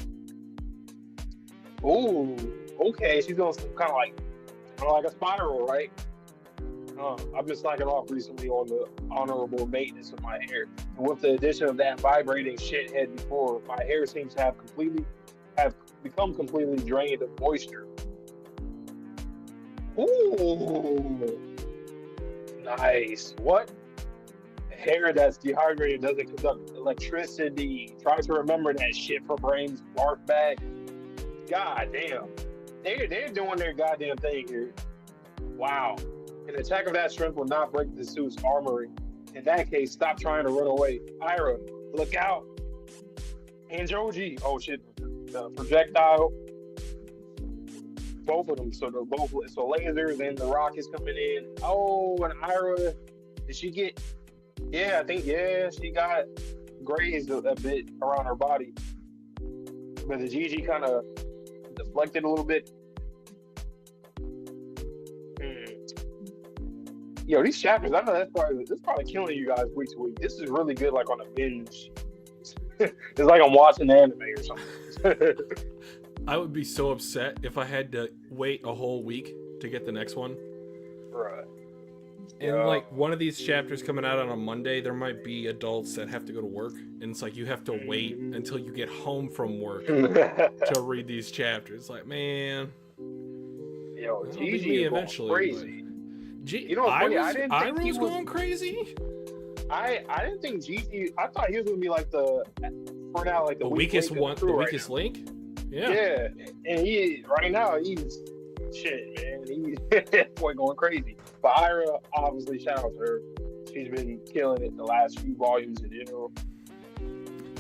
Ooh, okay. She's doing some kind of like a spiral, right? I've been slacking off recently on the honorable maintenance of my hair, and with the addition of that vibrating shithead before, my hair seems to have become completely drained of moisture. Ooh, nice. What? Hair that's dehydrated doesn't conduct electricity. Try to remember that shit for brains barf bag. God damn. They're doing their goddamn thing here. Wow. An attack of that strength will not break the suit's armory. In that case, stop trying to run away. Ira, look out. And Joji. Oh shit. The projectile. Both of them. So lasers and the rockets coming in. Oh, and Ira, did she get... Yeah, she got grazed a bit around her body. But the GG kind of deflected a little bit. Yo, these chapters, I know that's probably killing you guys week to week. This is really good, like on a binge. It's like I'm watching anime or something. I would be so upset if I had to wait a whole week to get the next one. Right. And like one of these chapters coming out on a Monday, there might be adults that have to go to work, and it's like you have to wait until you get home from work to read these chapters. Like, man, yo, GG eventually. Crazy. You know, I didn't think he was going crazy. I didn't think GG. I thought he was gonna be like the weakest link the weakest link. Yeah. Yeah, and right now he's shit, man. He's boy going crazy. But Ira, obviously, shout out to her. She's been killing it the last few volumes in general.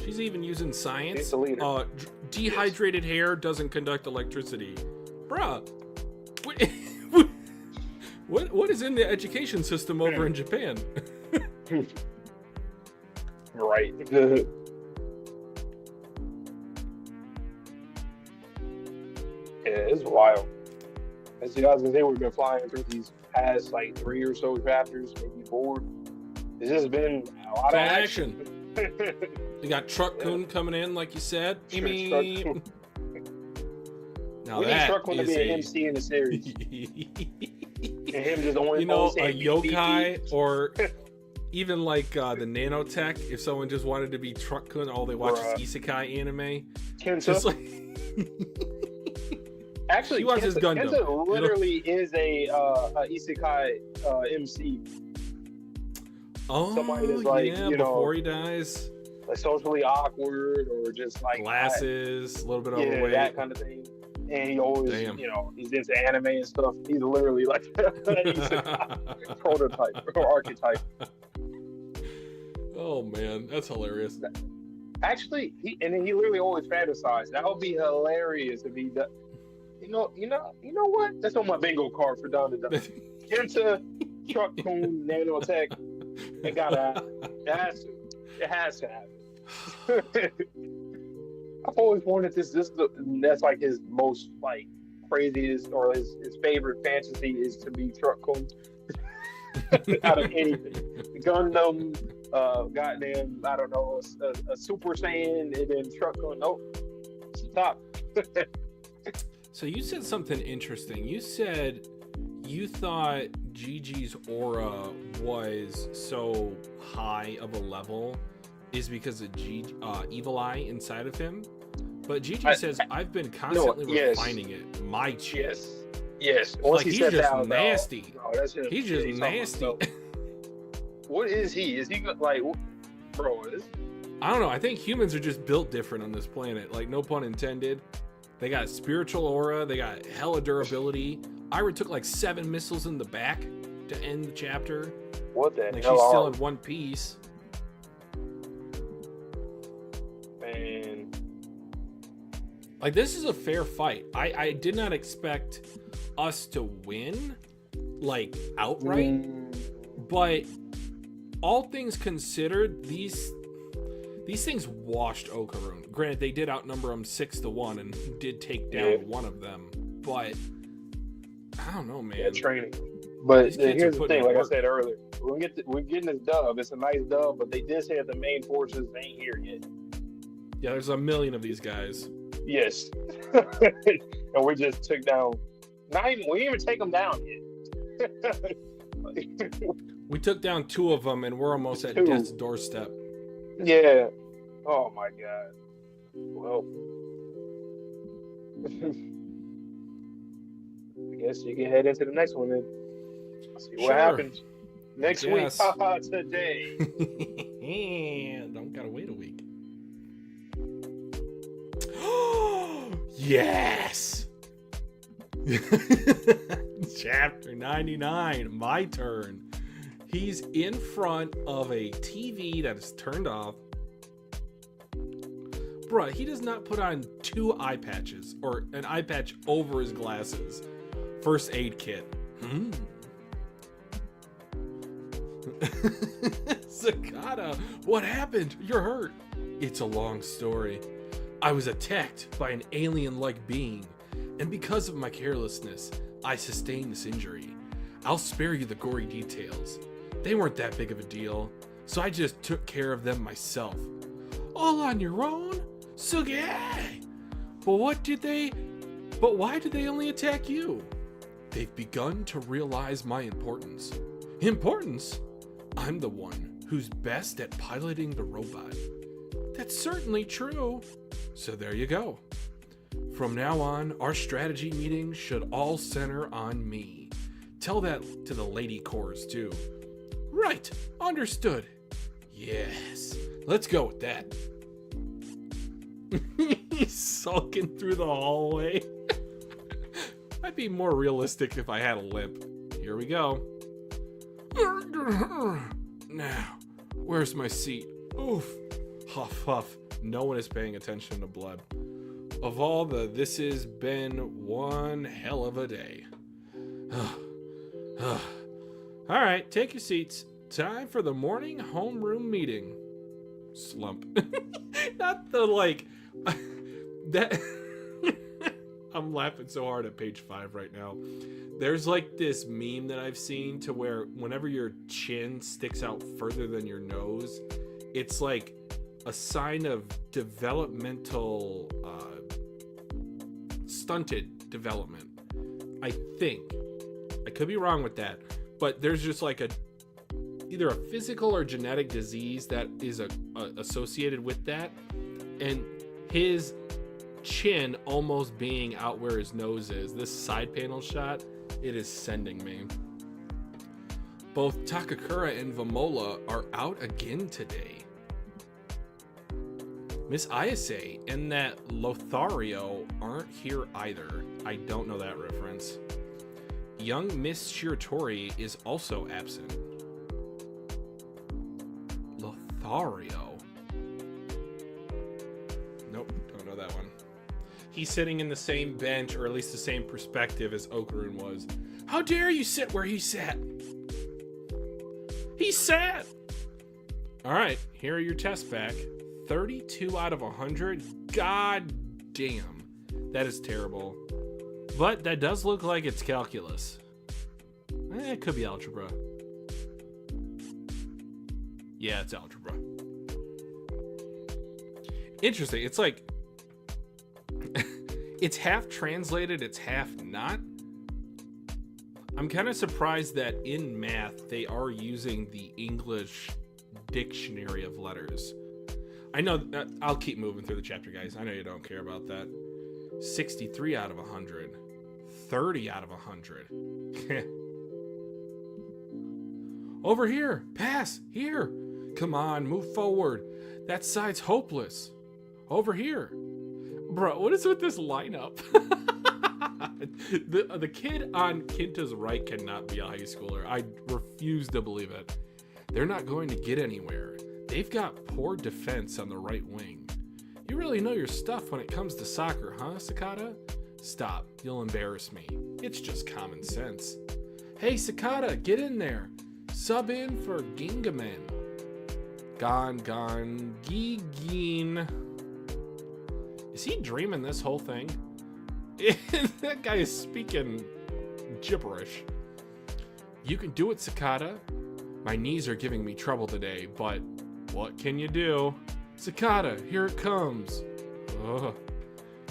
She's even using science. She's the leader. Dehydrated hair doesn't conduct electricity, bruh. What is in the education system over in Japan? Right. Yeah, it's wild. As you guys can see, we've been flying through these past like 3 or so chapters, maybe 4. It's just been a lot of action. You got Truck Kun coming in, like you said. Now we need Truck Kun to be an MC in the series. And him just only, a yokai or even like the nanotech. If someone just wanted to be Truck Kun, all they watch is isekai anime. Just like actually, he wants his Gundam. Kenta literally is a isekai MC. Oh, somebody that's like, before he dies, like socially awkward or just like glasses, a little bit overweight, that kind of thing. And he always, he's into anime and stuff. He's literally like an isekai prototype or archetype. Oh man, that's hilarious. Actually, he literally always fantasized. That would be hilarious if he does. You know what? That's on my bingo card for Dandadan. Kenta, Truck Kun, Nanotech. It has to happen. I've always wanted this. That's like his most like craziest or his favorite fantasy is to be Truck Kun. Out of anything, Gundam, goddamn, I don't know, a Super Saiyan, and then Truck Kun. Nope, it's the top. So you said something interesting. You said you thought Gigi's aura was so high of a level is because of Evil Eye inside of him. But Gigi says, I've been constantly refining it. My chip. Yes. Like, he's just nasty. He's just nasty. What is he? Is he like, bro? I don't know. I think humans are just built different on this planet. Like, no pun intended. They got spiritual aura. They got hella durability. Ira took like 7 missiles in the back to end the chapter. What the hell? She's still in one piece. Man. Like, this is a fair fight. I did not expect us to win, like, outright. But all things considered, these things washed Okarun. Granted, they did outnumber them 6-1 and did take down one of them. But I don't know, man. Yeah, training. But here's the thing, like I said earlier, we're getting this dub. It's a nice dub, but they did say that the main forces ain't here yet. Yeah, there's a million of these guys. Yes. And we just took down. We didn't even take them down yet. We took down 2 of them, and we're almost at death's doorstep. Yeah. Oh my god. Well, I guess you can head into the next one then. See what happens next week. Haha, today. Don't gotta wait a week. Yes. Chapter 99. My turn. He's in front of a TV that is turned off. Bruh, he does not put on 2 eye patches or an eye patch over his glasses. First aid kit. Sakata, what happened? You're hurt. It's a long story. I was attacked by an alien-like being, and because of my carelessness, I sustained this injury. I'll spare you the gory details. They weren't that big of a deal, so I just took care of them myself. All on your own? Suge! But why did they only attack you? They've begun to realize my importance. Importance? I'm the one who's best at piloting the robot. That's certainly true. So there you go. From now on, our strategy meetings should all center on me. Tell that to the lady cores too. Right, understood. Yes, let's go with that. He's sulking through the hallway. I'd be more realistic if I had a limp. Here we go. Now, where's my seat? Oof. Huff, huff. No one is paying attention to blood. Of all this has been one hell of a day. All right, take your seats. Time for the morning homeroom meeting. Slump. Not the like that. I'm laughing so hard at page 5 right now. There's like this meme that I've seen to where whenever your chin sticks out further than your nose, it's like a sign of developmental stunted development. I think. I could be wrong with that, but there's just like either a physical or genetic disease that is associated with that, and his chin almost being out where his nose is. This side panel shot, it is sending me. Both Takakura and Vamola are out again today. Miss Ayase and that Lothario aren't here either. I don't know that reference. Young Miss Shiratori is also absent. Lothario? Nope, don't know that one. He's sitting in the same bench, or at least the same perspective as Okarun was. How dare you sit where he sat? He sat! Alright, here are your tests back. 32 out of 100? God damn. That is terrible. But that does look like it's calculus. It could be algebra. Yeah, it's algebra. Interesting. It's like it's half translated, it's half not. I'm kind of surprised that in math they are using the English dictionary of letters. I know that I'll keep moving through the chapter, guys. I know you don't care about that. 63 out of 100. 30 out of 100. Over here. Pass. Here. Come on, move forward. That side's hopeless. Over here. Bro, what is with this lineup? The kid on Kinta's right cannot be a high schooler. I refuse to believe it. They're not going to get anywhere. They've got poor defense on the right wing. You really know your stuff when it comes to soccer, huh, Cicada? Stop, you'll embarrass me. It's just common sense. Hey, Cicada, get in there. Sub in for Gingaman. Gigin. Is he dreaming this whole thing? That guy is speaking gibberish. You can do it, Cicada. My knees are giving me trouble today, but what can you do? Cicada, here it comes. Ugh.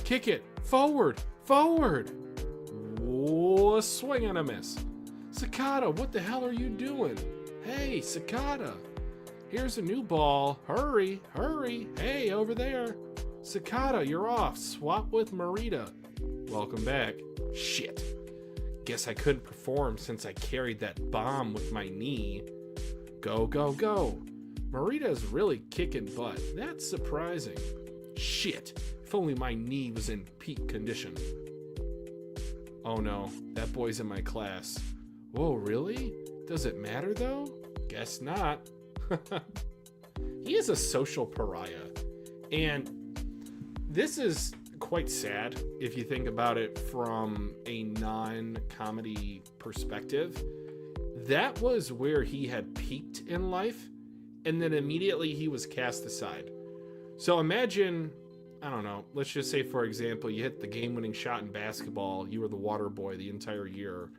Kick it. Forward. Forward. Whoa, swing and a miss. Cicada, what the hell are you doing? Hey, Cicada. Here's a new ball. Hurry, hurry. Hey, over there. Cicada, you're off. Swap with Marita. Welcome back. Shit. Guess I couldn't perform since I carried that bomb with my knee. Go, go, go. Marita's really kicking butt. That's surprising. Shit. If only my knee was in peak condition. Oh no, that boy's in my class. Whoa, really? Does it matter though? Guess not. He is a social pariah. And this is quite sad if you think about it from a non-comedy perspective. That was where he had peaked in life, and then immediately he was cast aside. So imagine, I don't know, let's just say, for example, you hit the game-winning shot in basketball, you were the water boy the entire year,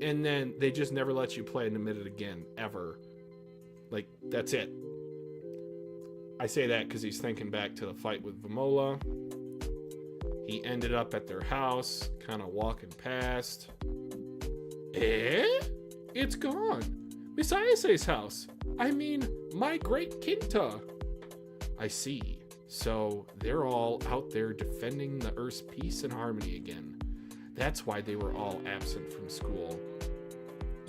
and then they just never let you play in a minute again, ever. Like, that's it. I say that because he's thinking back to the fight with Vamola. He ended up at their house, kind of walking past. It's gone. Miss Ayase's house. I mean, my great Kinta. I see. So they're all out there defending the Earth's peace and harmony again. That's why they were all absent from school.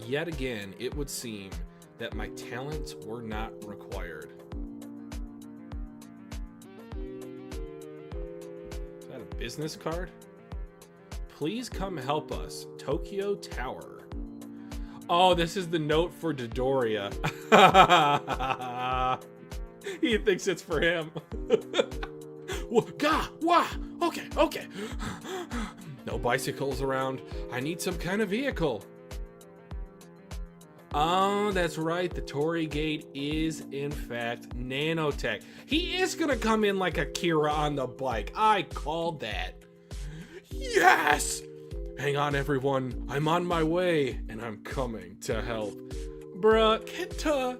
Yet again, it would seem that my talents were not required. Is that a business card? Please come help us. Tokyo Tower. Oh, this is the note for Dodoria. He thinks it's for him. Okay. No bicycles around. I need some kind of vehicle. Oh, that's right. The Torii Gate is, in fact, nanotech. He is going to come in like Akira on the bike. I called that. Yes! Hang on, everyone. I'm on my way, and I'm coming to help. Bruh, Kenta.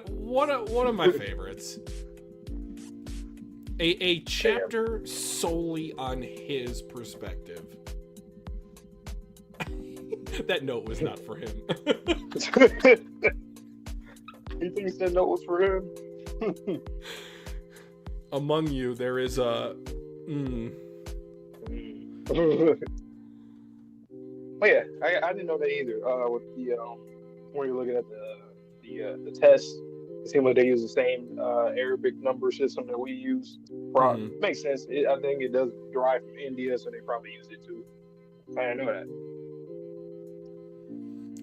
One of my favorites. A chapter solely on his perspective. That note was not for him. You think that note was for him? Among you, there is a... Oh yeah, I didn't know that either. With the when you're looking at the test, it seems like they use the same Arabic number system that we use. Makes sense. I think it does derive from India, so they probably use it too. I didn't know that.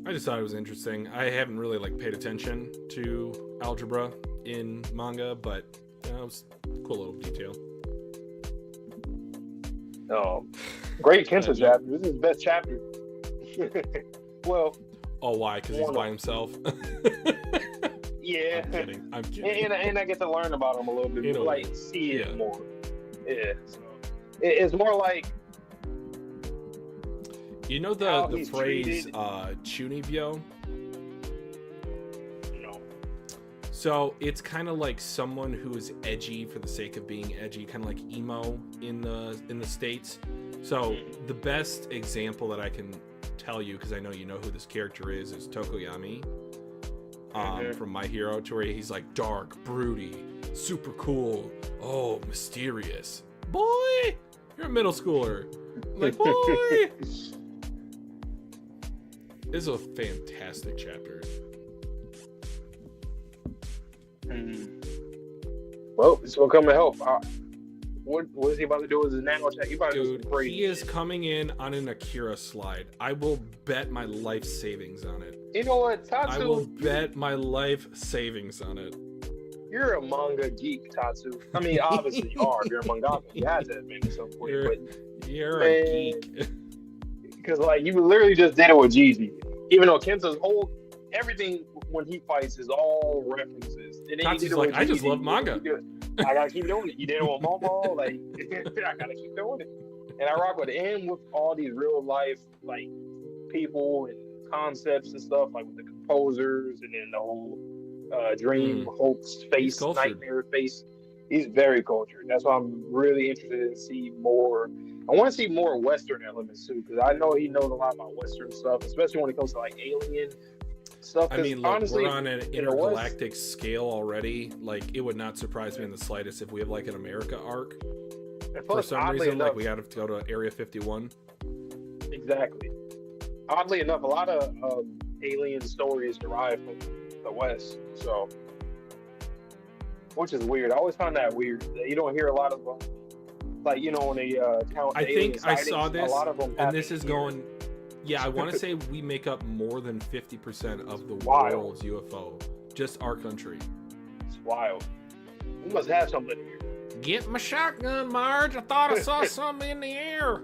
I just thought it was interesting. I haven't really paid attention to algebra in manga, but it was a cool little detail. Great Kenta chapter. This is his best chapter. Well. Oh, why? Because he's by himself. Yeah. I'm kidding. And I get to learn about him a little bit, see it more. Yeah. So it's more like. You know the phrase chunibyo? No. So it's kind of like someone who is edgy for the sake of being edgy, kind of like emo in the States. So the best example that I can tell you, because I know you know who this character is Tokoyami from My Hero, to where he's like dark, broody, super cool, mysterious. Boy, you're a middle schooler. Like, boy. This is a fantastic chapter. Well, it's gonna come and help. What is he about to do with his nanotech? He is coming in on an Akira slide. I will bet my life savings on it. You know what, Tatsu? I will bet my life savings on it. You're a manga geek, Tatsu. I mean, obviously you are. You're a mangaka. You had to admit at some point. You're a geek. Because like you literally just did it with Gigi. Even though Kenta's whole everything when he fights is all references. And then Tatsu's like, I just love manga. I gotta keep doing it. You did it with Momo, like I gotta keep doing it. And I rock with it. And with all these real life like people and concepts and stuff, like with the composers and then the whole dream, hope, space, nightmare face. He's very cultured. That's why I'm really interested in see more. I want to see more Western elements too, because I know he knows a lot about Western stuff, especially when it comes to like alien stuff. I mean, look, honestly, we're on an intergalactic scale already. Like, it would not surprise me in the slightest if we have like an America arc. For some reason, like we have to go to Area 51. Exactly. Oddly enough, a lot of alien stories derive from the West, so which is weird. I always found that weird. You don't hear a lot of them, like when they count. I think I saw this, a lot of them, and this is going. Yeah, I want to say we make up more than 50% of the world's UFO, just our country. It's wild. We must have something here. Get my shotgun, Marge. I thought I saw something in the air.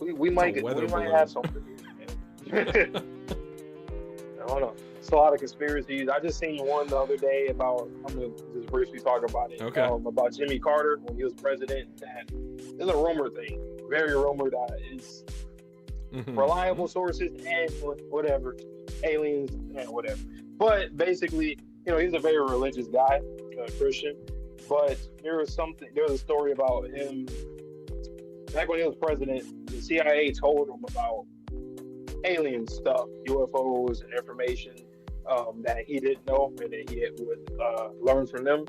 We might have something here. I don't know. It's a lot of conspiracies. I just seen one the other day about. I'm gonna just briefly talk about it. Okay. About Jimmy Carter when he was president. That is a rumor thing. Very rumored that is reliable sources and whatever aliens and whatever. But basically, he's a very religious guy, Christian. But there was a story about him back when he was president. The CIA told him about alien stuff, UFOs and information that he didn't know and that he would learn from them.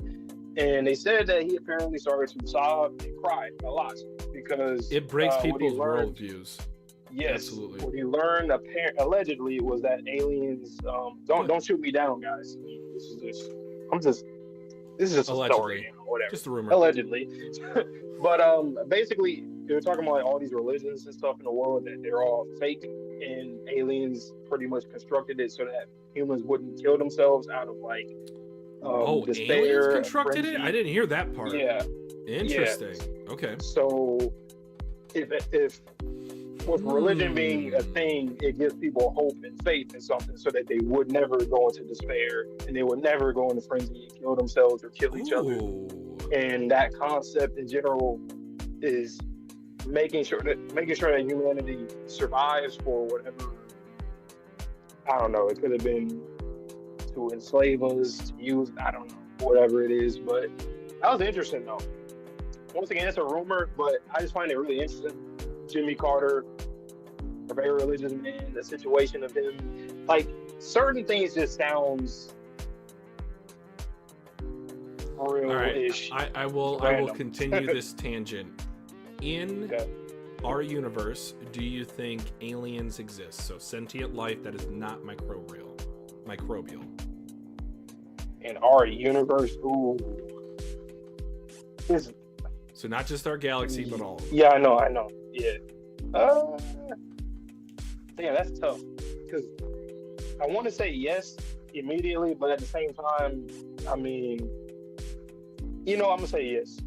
And they said that he apparently started to sob and cry a lot because it breaks people's worldviews. Yes, absolutely. What he learned allegedly was that aliens. Don't shoot me down, guys. This is just a story, whatever. Just a rumor. Allegedly, but basically they were talking about like all these religions and stuff in the world that they're all fake, and aliens pretty much constructed it so that humans wouldn't kill themselves out of like despair. Aliens constructed it? I didn't hear that part. Yeah. Interesting. Yeah. Okay. So if with religion being a thing, it gives people hope and faith in something so that they would never go into despair and they would never go into frenzy and kill themselves or kill each other. And that concept in general is making sure that humanity survives for whatever. I don't know. It could have been to enslave us, to use. I don't know, whatever it is. But that was interesting, though. Once again, it's a rumor, but I just find it really interesting. Jimmy Carter, a very religious man, the situation of him, like certain things just sounds real-ish. All right. I will continue this tangent. In our universe, do you think aliens exist? So sentient life that is not microbial. In our universe, so not just our galaxy, but all of them. Yeah, I know. Yeah. Damn, that's tough. Because I want to say yes immediately, but at the same time, I mean, I'm going to say yes.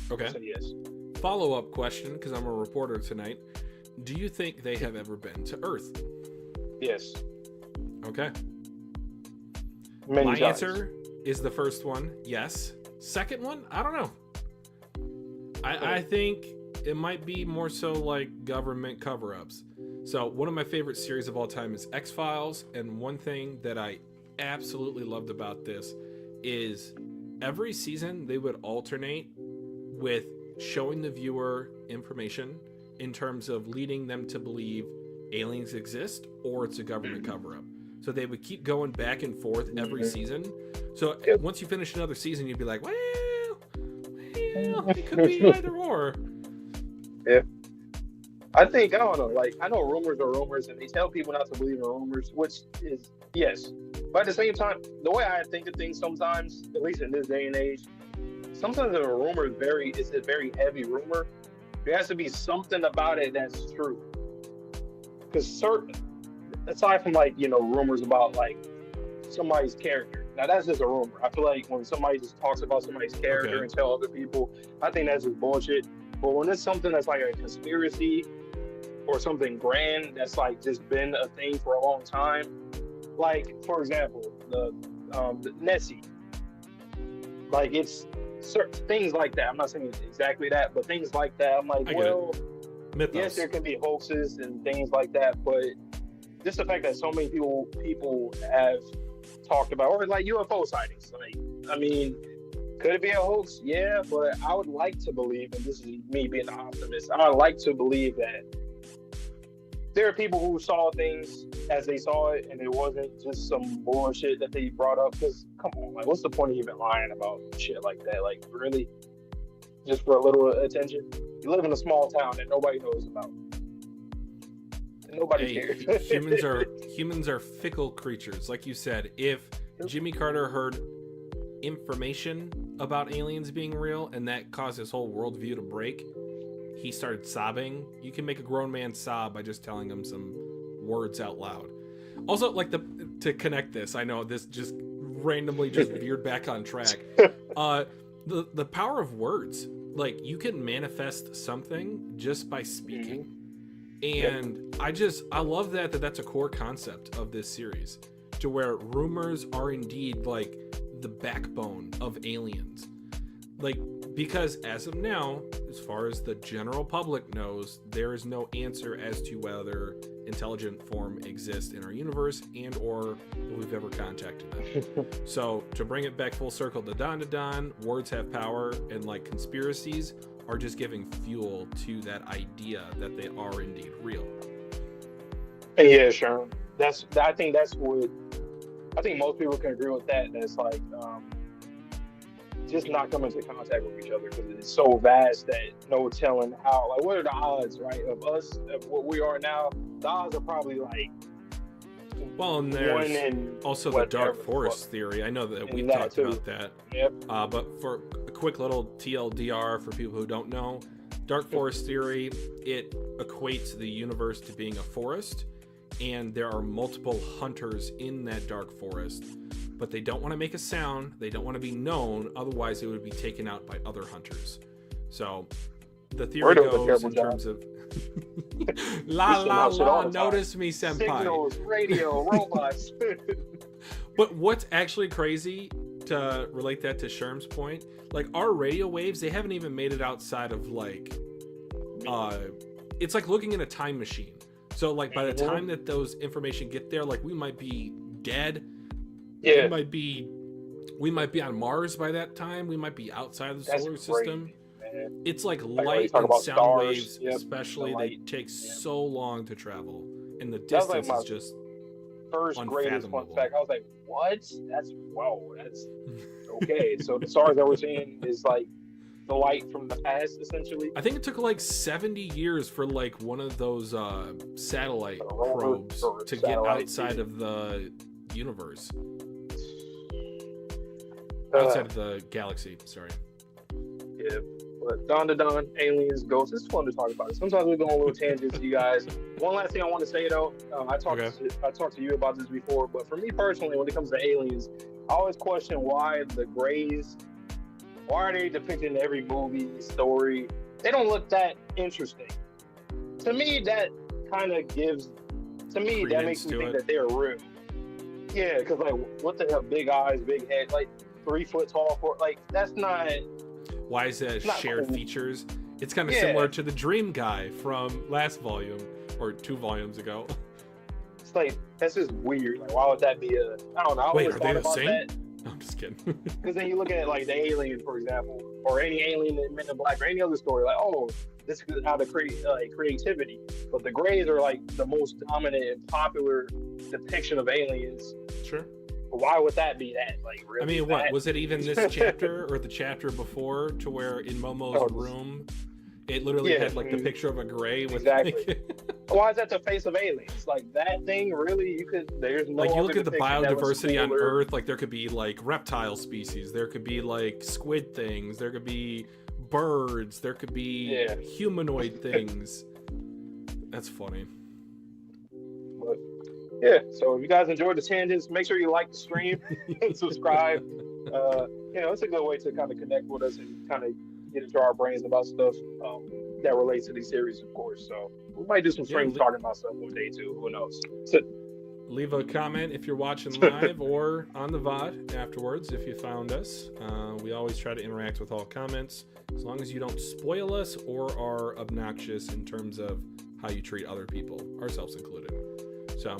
Okay. Say yes. Follow-up question, because I'm a reporter tonight. Do you think they have ever been to Earth? Yes. Okay. Many My times. answer is the first one, yes. Second one, I don't know. I think it might be more so like government cover-ups. So one of my favorite series of all time is X-Files, and one thing that I absolutely loved about this is every season they would alternate with showing the viewer information in terms of leading them to believe aliens exist or it's a government cover-up. So they would keep going back and forth every season. So once you finish another season, you'd be like, well, it could be either or. Yeah. I don't know. Like, I know rumors are rumors, and they tell people not to believe in rumors, which is, yes. But at the same time, the way I think of things sometimes, at least in this day and age, sometimes a rumor is a very heavy rumor. There has to be something about it that's true. Because aside from like, rumors about like somebody's character, Now that's just a rumor. I feel like when somebody just talks about somebody's character Okay. and tell other people, I think that's just bullshit. But when it's something that's like a conspiracy or something grand that's like just been a thing for a long time, like for example, the Nessie, like it's certain things like that. I'm not saying exactly that, but things like that. I'm like, well, Mythos. yes, there can be hoaxes and things like that, but just the fact that so many people have talked about, or like UFO sightings. Like, I mean, could it be a hoax? Yeah, but I would like to believe, and this is me being an optimist, I would like to believe that there are people who saw things as they saw it, and it wasn't just some bullshit that they brought up. Because, come on, like, what's the point of even lying about shit like that? Like, really? Just for a little attention? You live in a small town that nobody knows about. And nobody cares. humans are fickle creatures. Like you said, if Jimmy Carter heard information about aliens being real and that caused his whole worldview to break, he started sobbing. You can make a grown man sob by just telling him some words out loud. Also, like to connect this, I know this just randomly just veered back on track. The power of words. Like, you can manifest something just by speaking. And I love that's a core concept of this series, to where rumors are indeed like the backbone of aliens. Like, because as of now, as far as the general public knows, there is no answer as to whether intelligent form exists in our universe and or if we've ever contacted them. So to bring it back full circle to Dandadan, words have power, and like conspiracies are just giving fuel to that idea that they are indeed real. Yeah, sure. I think most people can agree with that. That's like just not coming into contact with each other because it's so vast that no telling how. Like, what are the odds, right, of us, of what we are now? The odds are probably like. Well, and there's also the dark forest theory. I know that we talked about that. Yep. But for a quick little TLDR for people who don't know, dark forest theory, it equates the universe to being a forest, and there are multiple hunters in that dark forest, but they don't want to make a sound. They don't want to be known. Otherwise, it would be taken out by other hunters. So the theory goes in terms of notice me, senpai. Signals, radio, robots. But what's actually crazy, to relate that to Sherm's point, like our radio waves, they haven't even made it outside of like it's like looking in a time machine. So like by the time that those information get there, like we might be dead. Yeah. We might be on Mars by that time. We might be outside of the solar system. It's like light and sound stars, waves, especially, they take so long to travel, and the distance is just first greatest fun fact. I was like, what? That's okay. So the stars that we're seeing is like the light from the past, essentially. I think it took like 70 years for like one of those satellite probes to get outside of the universe. Outside of the galaxy, sorry. Yeah. But Dandadan, aliens, ghosts, it's fun to talk about it. Sometimes we go on little tangents, you guys. One last thing I want to say, though, I talked to you about this before, but for me personally, when it comes to aliens, I always question why the Greys, why are they depicted in every movie, story? They don't look that interesting. To me, that kind of that makes me think that they're real. Yeah, because, like, what the hell, big eyes, big head, like 3 foot tall, like, that's not... Why is that shared features? It's kind of similar to the Dream Guy from last volume, or 2 volumes ago. It's like, that's just weird. Like, why would that be I don't know. Wait, are they the same? That. No, I'm just kidding. Because then you look at, like, the Alien, for example, or any alien in Men in Black, or any other story, like, oh, this is how to create creativity. But the Greys are, like, the most dominant and popular depiction of aliens. Sure. Why would that be that? Like, really? I mean, what was it? Even this chapter or the chapter before, to where in Momo's room, it literally had like the picture of a gray with Why is that the face of aliens? Like, that thing really? There's no. Like, you look at the biodiversity on Earth. Like, there could be like reptile species. There could be like squid things. There could be birds. There could be humanoid things. That's funny. yeah, so if you guys enjoyed the tangents, make sure you like the stream and subscribe. It's a good way to kind of connect with us and kind of get into our brains about stuff that relates to these series, of course. So we might do some streams talking about stuff one day too. Who knows? So, leave a comment if you're watching live or on the VOD afterwards if you found us. We always try to interact with all comments, as long as you don't spoil us or are obnoxious in terms of how you treat other people, ourselves included. So,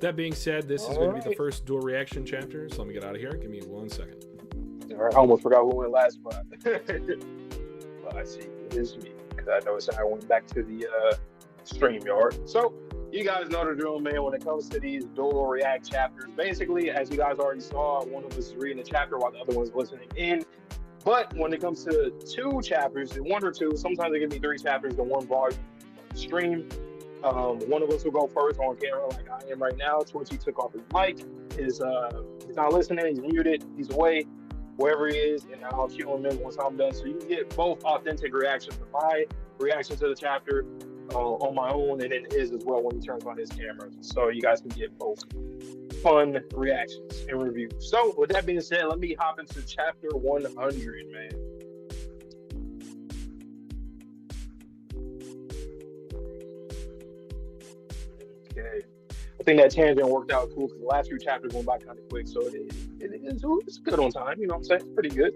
that being said, this is going to be the first dual reaction chapter, so let me get out of here. Give me 1 second. All right, I almost forgot who went last, but well, I see it is me, because I noticed I went back to the StreamYard. So, you guys know the drill, man, when it comes to these dual react chapters. Basically, as you guys already saw, one of us is reading the chapter while the other one's listening in. But when it comes to 2 chapters, 1 or 2, sometimes they give me 3 chapters in one volume stream. One of us will go first on camera, like I am right now. Twitchy took off his mic. He's not listening. He's muted. He's away, wherever he is, and I'll cue him in once I'm done. So you can get both authentic reactions to my reaction to the chapter on my own, and then his as well when he turns on his camera. So you guys can get both fun reactions and reviews. So with that being said, let me hop into chapter 100, man. Okay. I think that tangent worked out cool because the last few chapters went by kind of quick, so it's good on time. You know what I'm saying? It's pretty good.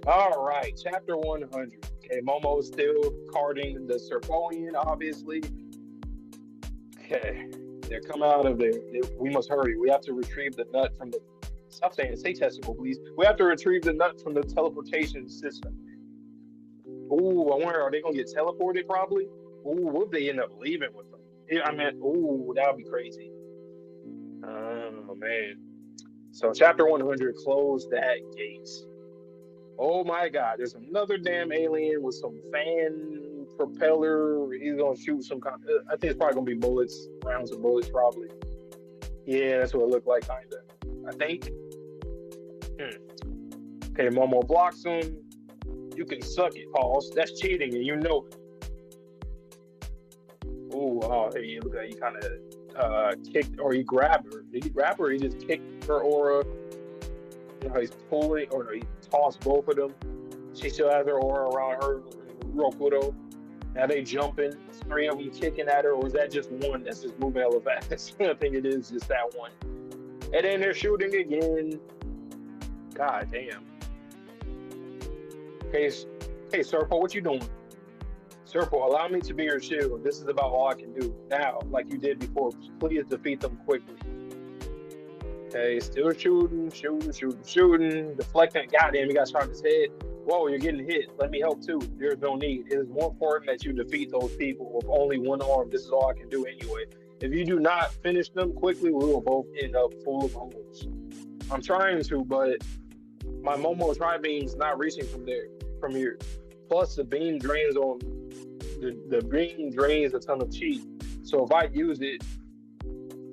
All right, chapter 100. Okay, Momo is still carding the Serpoian, obviously. Okay, they're coming out of there. We must hurry. We have to retrieve the nut from the... Stop saying it. Say testicle, please. We have to retrieve the nut from the teleportation system. Ooh, I wonder, are they going to get teleported, probably? Ooh, what if they end up leaving with them? I mean, ooh, that would be crazy. Oh, man. So, chapter 100, close that gate. Oh, my God. There's another damn alien with some fan propeller. He's going to shoot some kind of... I think it's probably going to be bullets, rounds of bullets, probably. Yeah, that's what it looked like, kind of. I think. Okay, Momo blocks him. You can suck it, Pauls. That's cheating, and you know it. Ooh, oh, hey, look at he kind of kicked, or he grabbed her. Did he grab her, or he just kicked her aura? You know, he's pulling, or no, he tossed both of them. She still has her aura around her, Rokudo. Now they jumping, 3 of them kicking at her, or is that just one that's just moving hella fast? I think it is just that one. And then they're shooting again. God damn. Hey, Serpo, what you doing? Serpo, allow me to be your shield. This is about all I can do. Now, like you did before, please defeat them quickly. Okay, still shooting. Deflecting. Goddamn, he got shot in his head. Whoa, you're getting hit. Let me help too. There's no need. It is more important that you defeat those people with only one arm. This is all I can do anyway. If you do not finish them quickly, we will both end up full of holes. I'm trying to, but my Momo tri-beam's not reaching from here. Plus, the beam drains the beam drains a ton of chi. So if I use it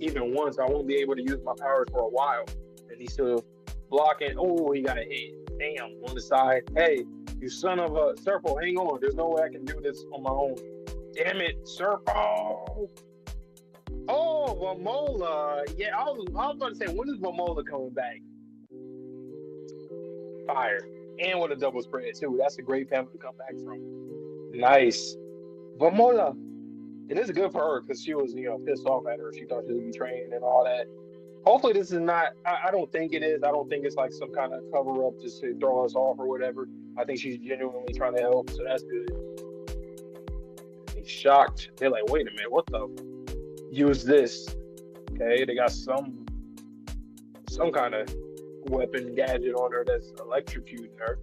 even once, I won't be able to use my powers for a while. And he's still blocking. Oh, he got a hit. Damn, on the side. Hey, you son of a Serpo, hang on. There's no way I can do this on my own. Damn it, Serpo. Oh, Vamola. Yeah, I was about to say, when is Vamola coming back? Fire. And with a double spread, too. That's a great family to come back from. Nice. Vamola. It is good for her because she was, pissed off at her. She thought she was betraying and all that. Hopefully this is not, I don't think it is. I don't think it's like some kind of cover up just to throw us off or whatever. I think she's genuinely trying to help, so that's good. He's shocked. They're like, wait a minute, what the? Use this. Okay, they got some kind of weapon gadget on her that's electrocuting her.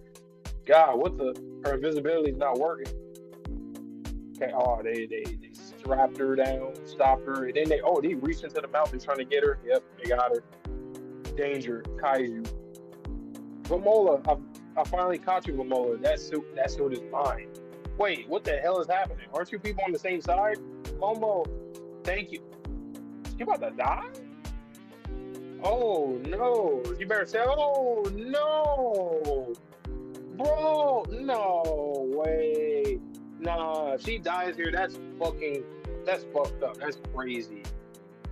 God, what the? Her invisibility's not working. Okay, oh, they strapped her down, stopped her, and then they reached into the mountain trying to get her. Yep, they got her. Danger, Kaiju. Vamola, I finally caught you, Vamola. That suit is mine. Wait, what the hell is happening? Aren't you people on the same side? Momo, thank you. You about to die? Oh no! You better say, oh no, bro, no way. Nah, if she dies here, that's fucked up. That's crazy.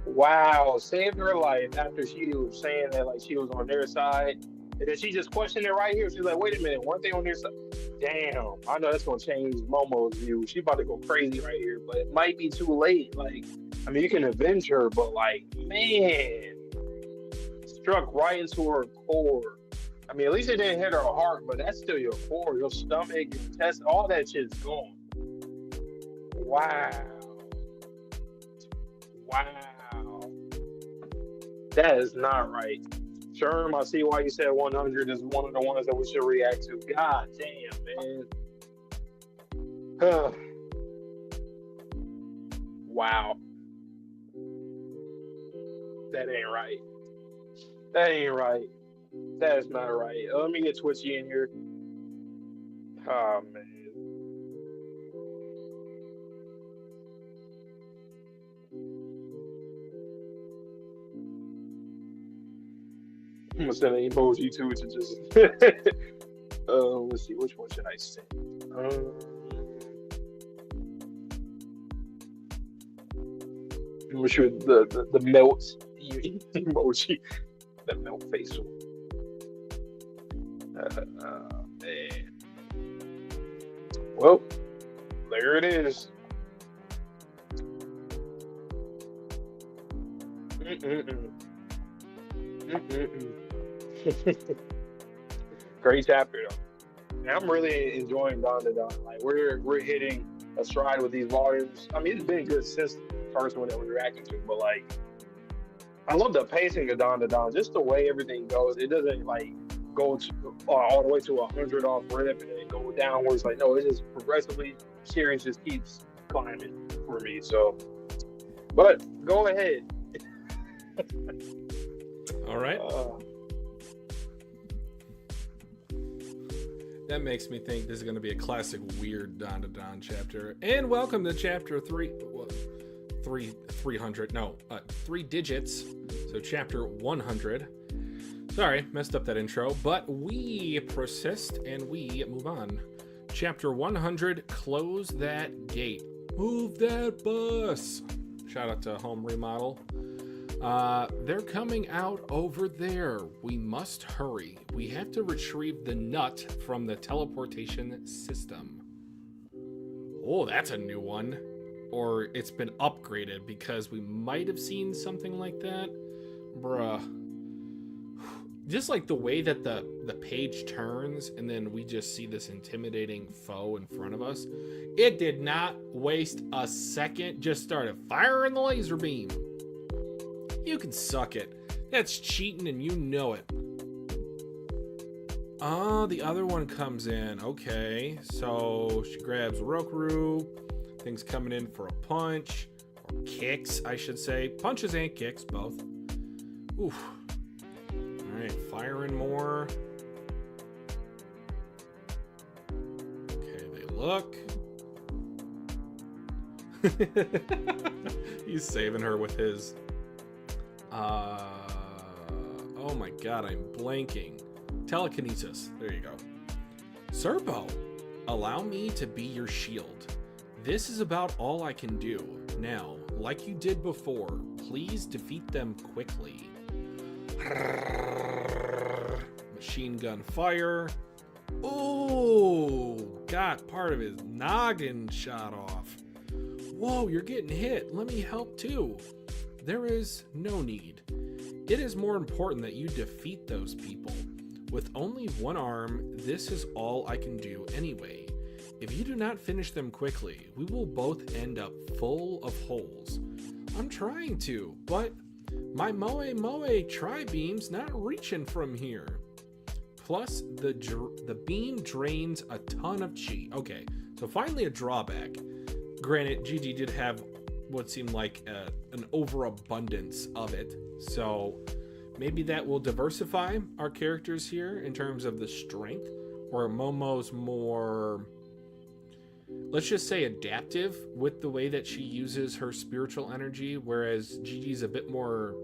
Wow, saved her life after she was saying that like she was on their side, and then she just questioned it right here. She's like, "Wait a minute, weren't they on their side?" Damn, I know that's gonna change Momo's view. She about to go crazy right here, but it might be too late. Like, I mean, you can avenge her, but like, man, struck right into her core. I mean, at least it didn't hit her heart, but that's still your core, your stomach, your intestine, all that shit's gone. Wow. Wow. That is not right. Sherm, I see why you said 100 is one of the ones that we should react to. God damn, man. Wow. That ain't right. That ain't right. That is not right. Let me get Twitchy in here. Oh, man. I'm gonna send an emoji too to just. Let's see, which one should I send? I'm sure the melt emoji, the melt face one. Man. Well, there it is. Great chapter though. And I'm really enjoying Dandadan. Like we're hitting a stride with these volumes. I mean, it's been good since the first one that we're reacting to, but like I love the pacing of Dandadan, just the way everything goes. It doesn't like go all the way to 100 off rip and then go downwards. Like no, it just progressively series just keeps climbing for me. So, but go ahead. All right. That makes me think this is going to be a classic weird Dandadan chapter. And welcome to chapter 300. No, 3 digits. So chapter 100. Sorry, messed up that intro, but we persist and we move on. Chapter 100, close that gate. Move that bus. Shout out to Home Remodel. They're coming out over there. We must hurry. We have to retrieve the nut from the teleportation system. Oh, that's a new one. Or it's been upgraded because we might have seen something like that. Bruh. Just like the way that the page turns and then we just see this intimidating foe in front of us. It did not waste a second. Just started firing the laser beam. You can suck it. That's cheating and you know it. Ah, the other one comes in. Okay, so she grabs Okarun. Thing's coming in for a punch. Or kicks, I should say. Punches and kicks, both. Oof. Alright, firing more. Okay, they look. He's saving her with his... oh my god, I'm blanking. Telekinesis. There you go. Serpo, allow me to be your shield. This is about all I can do. Now, like you did before, please defeat them quickly. Machine gun fire. Oh, got part of his noggin shot off. Whoa, you're getting hit. Let me help too. There is no need. It is more important that you defeat those people. With only one arm, this is all I can do anyway. If you do not finish them quickly, we will both end up full of holes. I'm trying to, but my Moe tri-beam's not reaching from here. Plus, the beam drains a ton of chi. Okay, so finally a drawback. Granted, Gigi did have what seemed like an overabundance of it, so maybe that will diversify our characters here in terms of the strength, where Momo's more, let's just say, adaptive with the way that she uses her spiritual energy, whereas Gigi's a bit more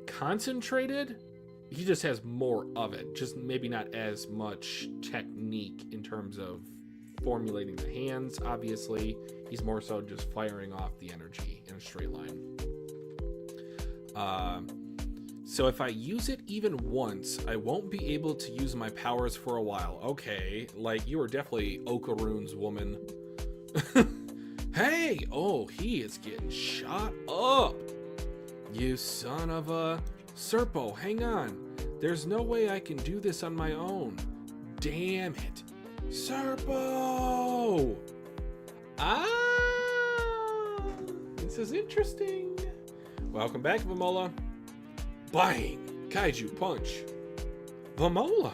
concentrated. He just has more of it, just maybe not as much technique in terms of formulating the hands. Obviously, he's more so just firing off the energy in a straight line. So if I use it even once, I won't be able to use my powers for a while. Okay, like you are definitely Okarun's woman. Hey! Oh, he is getting shot up. You son of a... Serpo, hang on. There's no way I can do this on my own. Damn it. Serpo! This is interesting. Welcome back, Vamola. Bang! Kaiju punch. Vamola.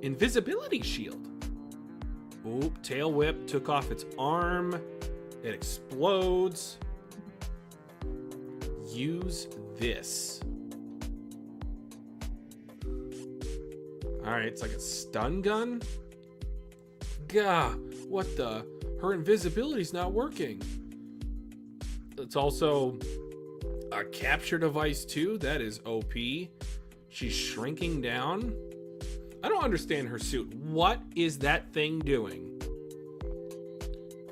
Invisibility shield. Oop, tail whip took off its arm. It explodes. Use this. Alright, it's like a stun gun. Gah, what the? Her invisibility's not working. It's also a capture device too. That is OP. She's shrinking down. I don't understand her suit. What is that thing doing?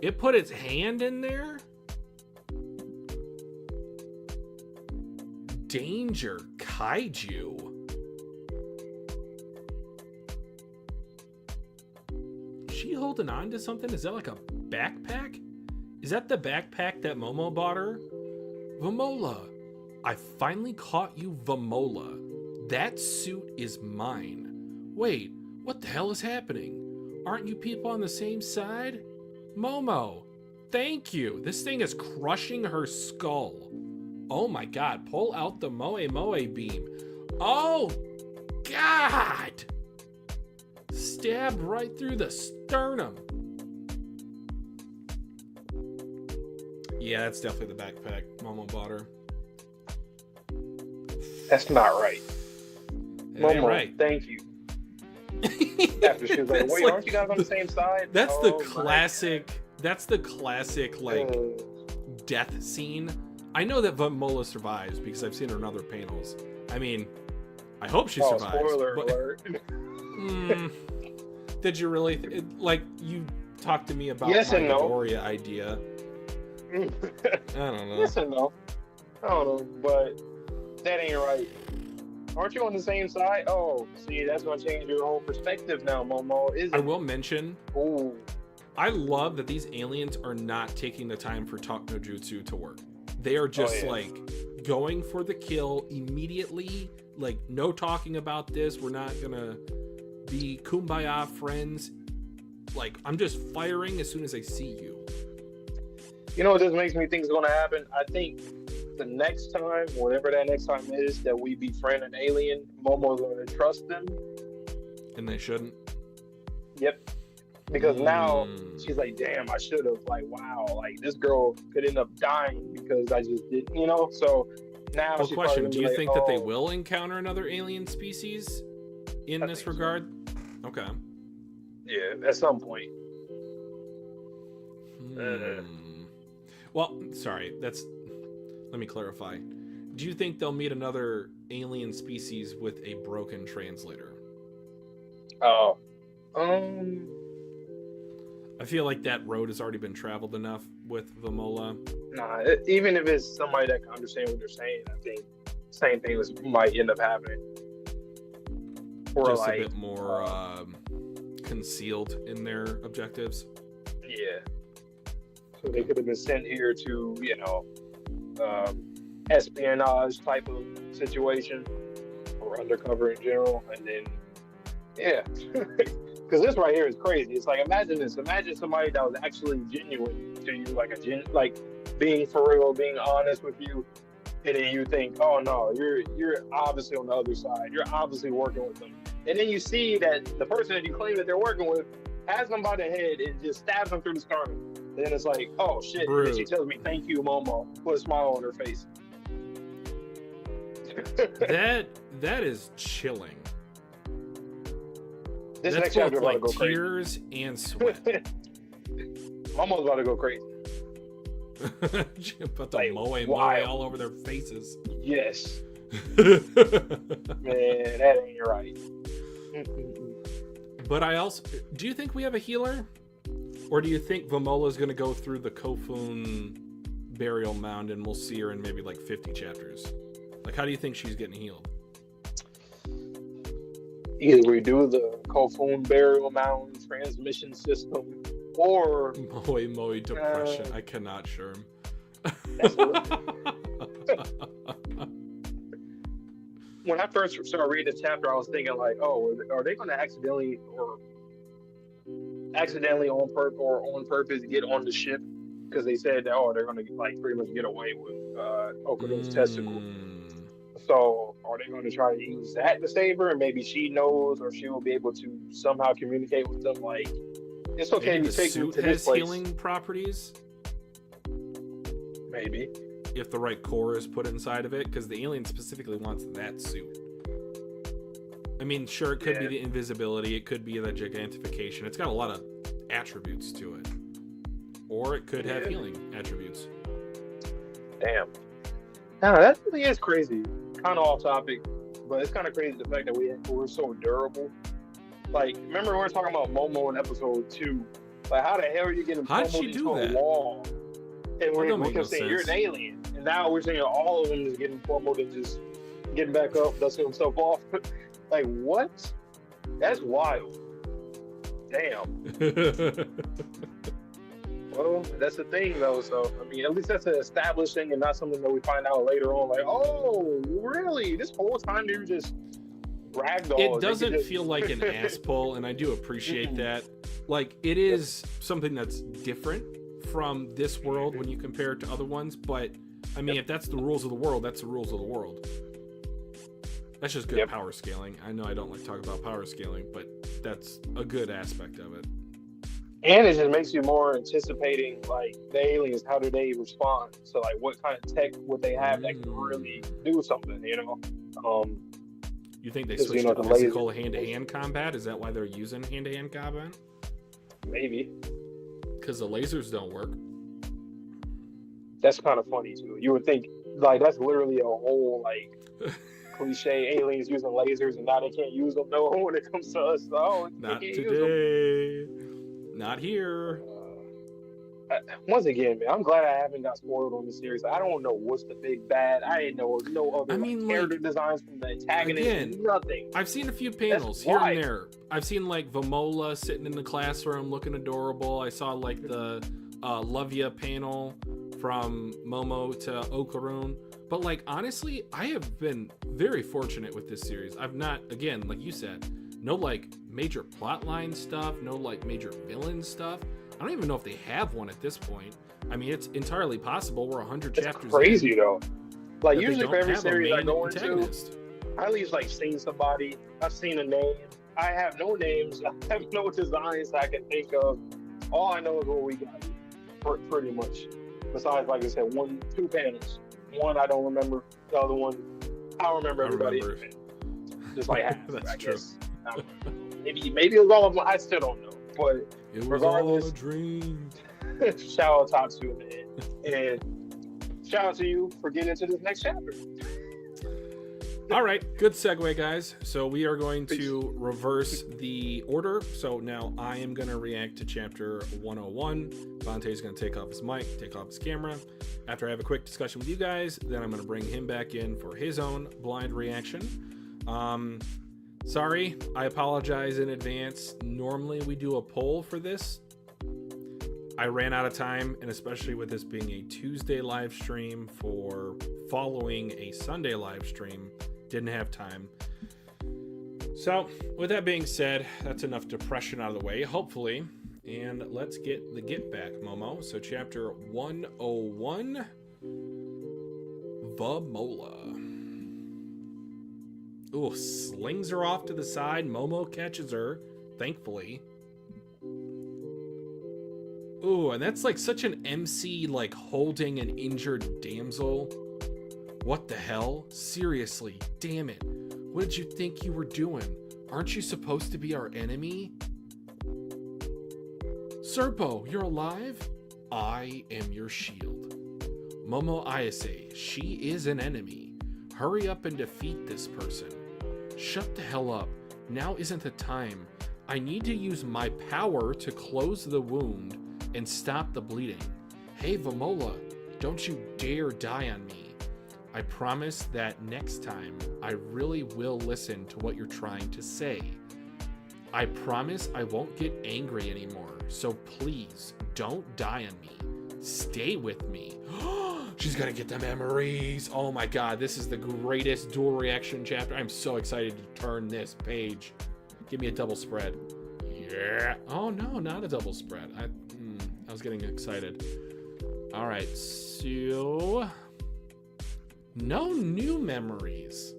It put its hand in there? Danger Kaiju. Is she holding on to something? Is that like a backpack? Is that the backpack that Momo bought her? Vamola. I finally caught you, Vamola. That suit is mine. Wait, what the hell is happening? Aren't you people on the same side? Momo, thank you. This thing is crushing her skull. Oh my god, pull out the Moe Moe beam. Oh, God! Stab right through the sternum. Yeah, that's definitely the backpack Momo bought her. That's not right. Momo, Right. thank you. After she was like, wait, aren't you guys on the same side? That's the classic. That's the classic like death scene. I know that Vamola survives because I've seen her in other panels. I mean, I hope she survives. Spoiler but, alert. Did you really like you talked to me about yes my and no. Midoriya idea? I don't know. Yes and no. I don't know, but that ain't right. Aren't you on the same side? Oh, see, that's gonna change your whole perspective now, Momo. Is it? I will mention. Ooh. I love that these aliens are not taking the time for Talk No Jutsu to work. They are just like going for the kill immediately. Like, no talking about this. We're not gonna be kumbaya friends. Like, I'm just firing as soon as I see you. You know what this makes me think is gonna happen? I think the next time, whatever that next time is, that we befriend an alien, Momo's gonna trust them. And they shouldn't. Yep. Because now she's like, damn, I should have. Like, wow, like this girl could end up dying because I just didn't, you know? So now Well, question, do you like, think that they will encounter another alien species in I this think so. regard? Okay. Yeah, at some point. Well, sorry, let me clarify. Do you think they'll meet another alien species with a broken translator? Oh. I feel like that road has already been traveled enough with Vamola. Nah, even if it's somebody that can understand what they're saying, I think same thing might end up happening. Or Just like, a bit more concealed in their objectives. Yeah. So they could have been sent here to, you know, espionage type of situation or undercover in general. And then, yeah. Because this right here is crazy. It's like, imagine this. Imagine somebody that was actually genuine to you, like like being for real, being honest with you. And then you think, oh no, you're obviously on the other side. You're obviously working with them. And then you see that the person that you claim that they're working with has them by the head and just stabs them through the sternum. Then it's like, oh shit. And then she tells me, thank you, Momo. Put a smile on her face. That is chilling. This That's next chapter both about to go like crazy. tears and sweat. Momo's about to go crazy. Put the Like, moe wild. all over their faces. Yes. Man, that ain't right. But I also, do you think we have a healer? Or do you think Vamola's going to go through the Kofun burial mound and we'll see her in maybe like 50 chapters? Like, how do you think she's getting healed? Either we do the Kofun burial mound transmission system, or Moe depression. I cannot, Sherm. That's when I first started reading the chapter, I was thinking like, oh, are they going to accidentally on purpose get on the ship? Because they said that, oh, they're going to like pretty much get away with Okarun's testicle. So are they going to try to use that to save her? And maybe she knows, or she will be able to somehow communicate with them. Like, it's okay. Maybe You the take me suit to has this place. healing properties. Maybe. If the right core is put inside of it, because the alien specifically wants that suit. I mean, sure, it could be the invisibility, it could be the gigantification. It's got a lot of attributes to it. Or it could have healing attributes. Damn. Now, that really is crazy. Kind of off topic, but it's kind of crazy the fact that we're so durable. Like, remember we were talking about Momo in episode 2. Like, how the hell are you getting pummeled into a wall? And we kept saying, you're an alien. And now we're saying all of them is getting pummeled and just getting back up, dusting himself off. Like, what? That's wild. Damn. Well, that's the thing, though. So, I mean, at least that's an established thing and not something that we find out later on. Like, oh, really? This whole time you just ragdoll. It doesn't feel like an ass pull, and I do appreciate that. Like, it is something that's different from this world when you compare it to other ones, but I mean, if that's the rules of the world, that's the rules of the world. That's just good power scaling. I know I don't like talking about power scaling, but that's a good aspect of it. And it just makes you more anticipating, like, the aliens, how do they respond? So, like, what kind of tech would they have that can really do something, you know? You think they switched to physical hand-to-hand combat? Is that why they're using hand-to-hand combat? Maybe. Because the lasers don't work. That's kind of funny, too. You would think, like, that's literally a whole, like, cliche, aliens using lasers, and now they can't use them, no, when it comes to us. Oh, not today. Not here. Once again, man, I'm glad I haven't got spoiled on the series. I don't know what's the big bad. I didn't know no other character designs from the antagonist. Again, nothing. I've seen a few panels here and there. I've seen like Vamola sitting in the classroom looking adorable. I saw like the Lovia panel from Momo to Okarun. But like honestly, I have been very fortunate with this series. I've not, again, like you said, no like major plotline stuff, no like major villain stuff. I don't even know if they have one at this point. I mean, it's entirely possible. We're 100 chapters. Crazy though. Like usually for every series I go into, I at least like seen somebody. I've seen a name. I have no names. I have no designs I can think of. All I know is what we got, pretty much. Besides, like I said, 2 panels. One I don't remember. The other one I don't remember everybody. Just like half. That's I true. Guess. Maybe it was all of them. I still don't know. But it was regardless, all a dream. Shout out Tatsu, man. And shout out to you for getting into this next chapter. All right, good segue, guys. So we are going to reverse the order. So now I am going to react to chapter 101. Vontae is going to take off his mic, take off his camera. After I have a quick discussion with you guys, then I'm going to bring him back in for his own blind reaction. Sorry, I apologize in advance. Normally we do a poll for this. I ran out of time, and especially with this being a Tuesday live stream for following a Sunday live stream, didn't have time. So with that being said, that's enough depression out of the way, hopefully. And let's get the get back, Momo. So chapter 101, Vamola. Ooh, slings her off to the side. Momo catches her, thankfully. Ooh, and that's like such an MC, like holding an injured damsel. What the hell? Seriously, damn it. What did you think you were doing? Aren't you supposed to be our enemy? Serpo, you're alive? I am your shield. Momo Ayase, she is an enemy. Hurry up and defeat this person. Shut the hell up. Now isn't the time. I need to use my power to close the wound and stop the bleeding. Hey Vamola, Don't you dare die on me. I promise that next time I really will listen to what you're trying to say. I promise I won't get angry anymore, so please don't die on me. Stay with me. She's gonna get the memories. Oh my god, this is the greatest dual reaction chapter. I'm so excited to turn this page. Give me a double spread. Yeah. Oh no, not a double spread. I was getting excited. All right, so no new memories.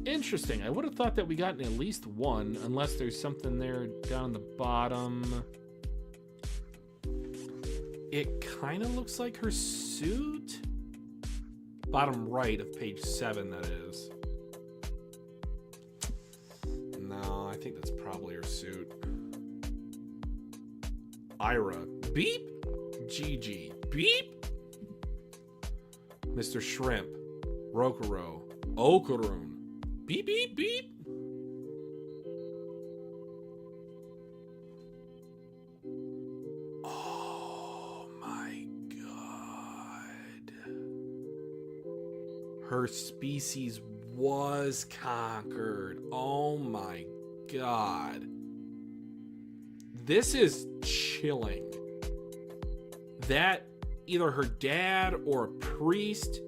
Interesting. I would have thought that we gotten at least one, unless there's something there down the bottom. It kind of looks like her suit. Bottom right of page 7, that is. No, I think that's probably her suit. Ira. Beep. Gigi. Beep. Mr. Shrimp. Rokuro. Okarun. Beep, beep, beep. Oh my god. Her species was conquered. Oh my god. This is chilling. That either her dad or a priest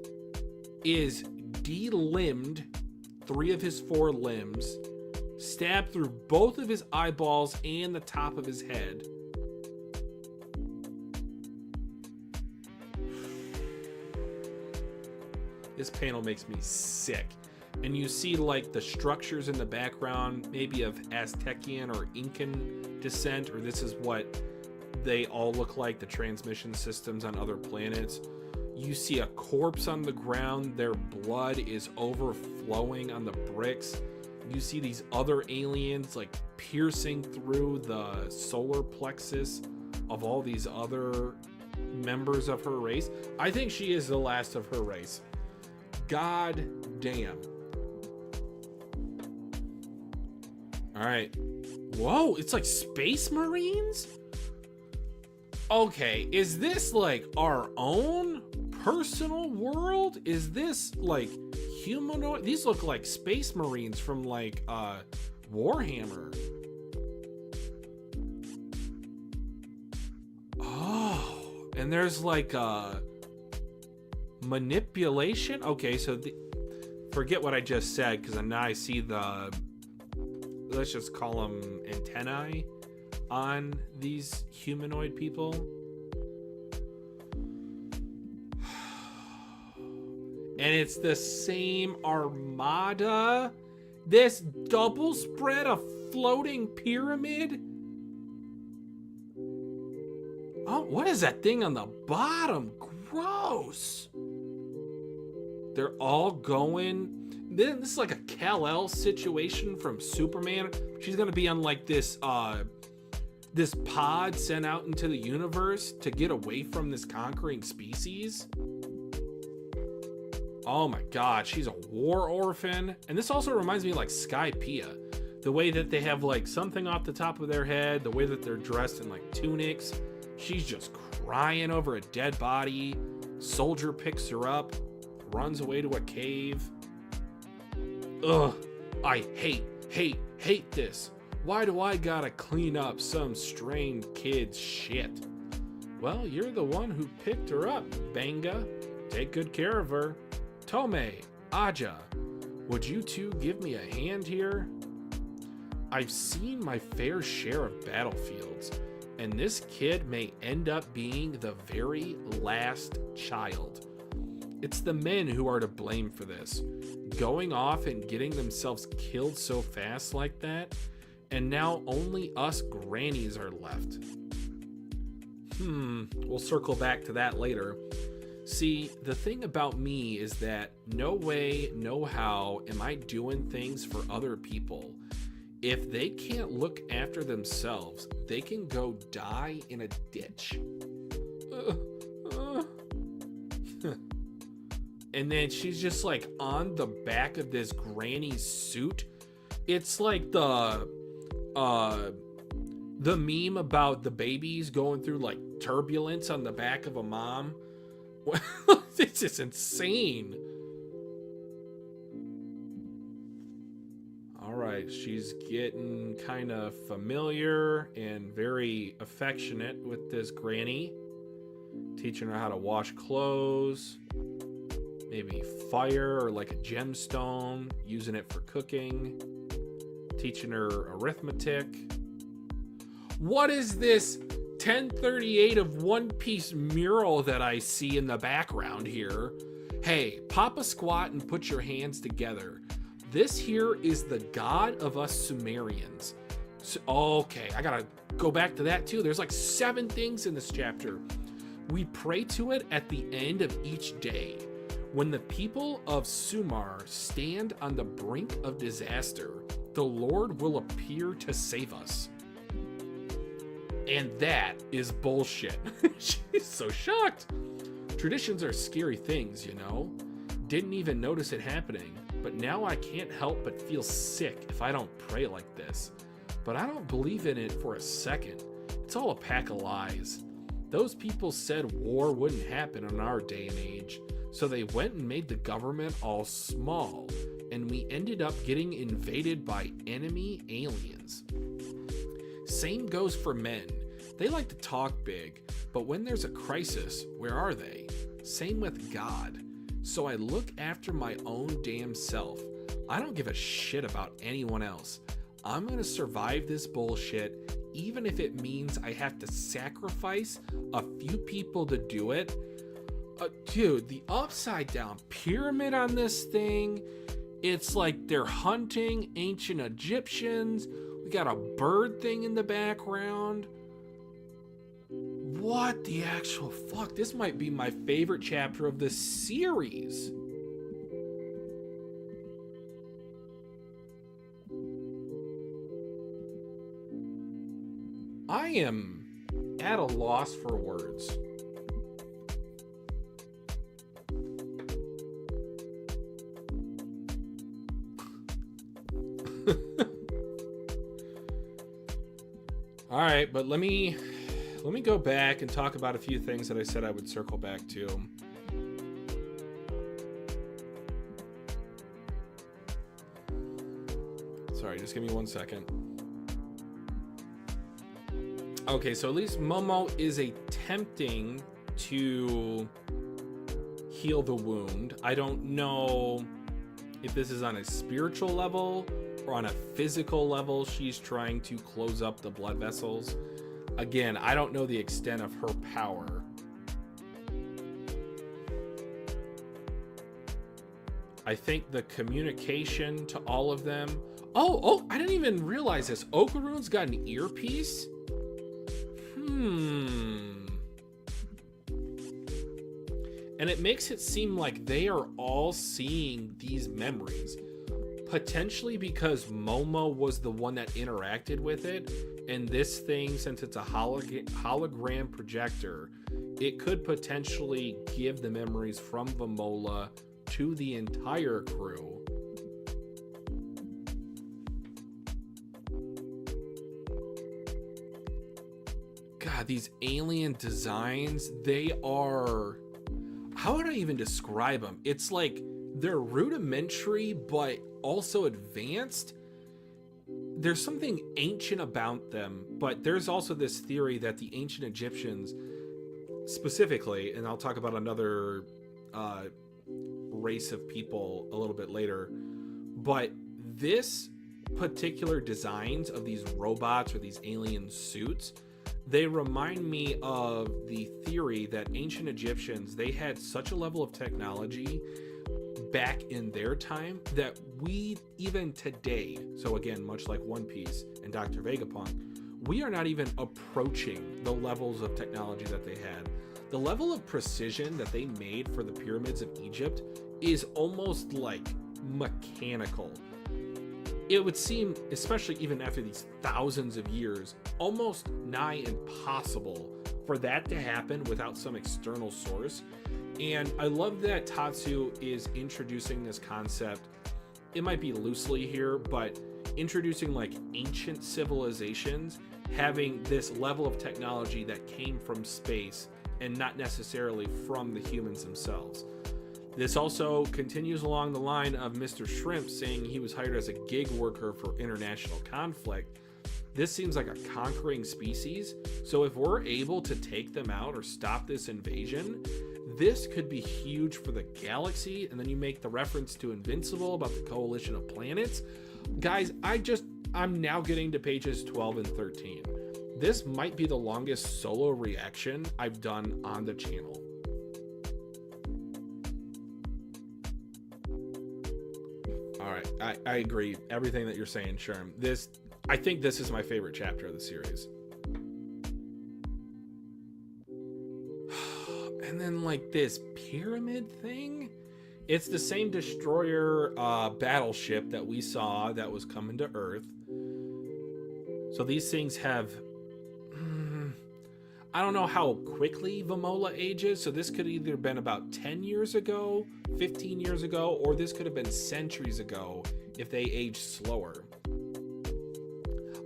is de-limbed 3 of his 4 limbs, stabbed through both of his eyeballs and the top of his head. This panel makes me sick. And you see like the structures in the background, maybe of Aztecian or Incan descent, or this is what they all look like, the transmission systems on other planets. You see a corpse on the ground, their blood is overflowing on the bricks. You see these other aliens like piercing through the solar plexus of all these other members of her race. I think she is the last of her race. God damn. All right. Whoa, it's like Space Marines? Okay, is this like our own personal world? Is this like humanoid? These look like Space Marines from like Warhammer. Oh, and there's like manipulation. Okay, so forget what I just said, because now I see the, let's just call them antennae on these humanoid people. And it's the same armada. This double spread, a floating pyramid. Oh, what is that thing on the bottom? Gross. They're all going. This is like a Kal-El situation from Superman. She's gonna be on like this this pod sent out into the universe to get away from this conquering species. Oh my god, she's a war orphan. And this also reminds me of like Skypiea. The way that they have like something off the top of their head, the way that they're dressed in like tunics. She's just crying over a dead body. Soldier picks her up, runs away to a cave. Ugh, I hate this. Why do I gotta clean up some strained kid's shit? Well, you're the one who picked her up, Banga. Take good care of her. Tome, Aja, would you two give me a hand here? I've seen my fair share of battlefields, and this kid may end up being the very last child. It's the men who are to blame for this, going off and getting themselves killed so fast like that, and now only us grannies are left. We'll circle back to that later. See, the thing about me is that no way, no how am I doing things for other people. If they can't look after themselves, they can go die in a ditch. And then she's just like on the back of this granny's suit. It's like the meme about the babies going through like turbulence on the back of a mom. This is insane. All right, she's getting kind of familiar and very affectionate with this granny, teaching her how to wash clothes, maybe fire or like a gemstone, using it for cooking, teaching her arithmetic. What is this 1038 of One Piece mural that I see in the background here? Hey, pop a squat and put your hands together. This here is the god of us Sumerians. So, okay, I gotta go back to that too. There's like 7 things in this chapter. We pray to it at the end of each day. When the people of Sumar stand on the brink of disaster, the Lord will appear to save us. And that is bullshit. She's so shocked. Traditions are scary things, you know? Didn't even notice it happening, but now I can't help but feel sick if I don't pray like this. But I don't believe in it for a second. It's all a pack of lies. Those people said war wouldn't happen in our day and age, so they went and made the government all small, and we ended up getting invaded by enemy aliens. Same goes for men. They like to talk big, but when there's a crisis, where are they? Same with God. So I look after my own damn self. I don't give a shit about anyone else. I'm gonna survive this bullshit, even if it means I have to sacrifice a few people to do it. Dude, the upside down pyramid on this thing, it's like they're hunting ancient Egyptians. We got a bird thing in the background. What the actual fuck? This might be my favorite chapter of the series. I am at a loss for words. All right, but let me go back and talk about a few things that I said I would circle back to. Sorry, just give me 1 second. Okay, so at least Momo is attempting to heal the wound. I don't know if this is on a spiritual level or on a physical level. She's trying to close up the blood vessels. Again, I don't know the extent of her power. I think the communication to all of them. Oh, I didn't even realize this. Okarun's got an earpiece. And it makes it seem like they are all seeing these memories. Potentially because Momo was the one that interacted with it. And this thing, since it's a hologram projector, it could potentially give the memories from Vamola to the entire crew. God, these alien designs, they are... How would I even describe them? It's like they're rudimentary, but also advanced. There's something ancient about them, but there's also this theory that the ancient Egyptians specifically, and I'll talk about another race of people a little bit later, but this particular designs of these robots or these alien suits, they remind me of the theory that ancient Egyptians, they had such a level of technology back in their time that we even today, so again, much like One Piece and Dr. Vegapunk, we are not even approaching the levels of technology that they had. The level of precision that they made for the pyramids of Egypt is almost like mechanical. It would seem, especially even after these thousands of years, almost nigh impossible for that to happen without some external source. And I love that Tatsu is introducing this concept. It might be loosely here, but introducing like ancient civilizations having this level of technology that came from space and not necessarily from the humans themselves. This also continues along the line of Mr. Shrimp saying he was hired as a gig worker for international conflict. This seems like a conquering species, so if we're able to take them out or stop this invasion, this could be huge for the galaxy. And then you make the reference to Invincible about the coalition of planets. Guys, I'm now getting to pages 12 and 13. This might be the longest solo reaction I've done on the channel. All right, I agree. Everything that you're saying, Sherm. I think this is my favorite chapter of the series. And then like this pyramid thing, it's the same destroyer battleship that we saw that was coming to Earth. So these things have, I don't know how quickly Vamola ages. So this could either been about 10 years ago, 15 years ago, or this could have been centuries ago if they age slower.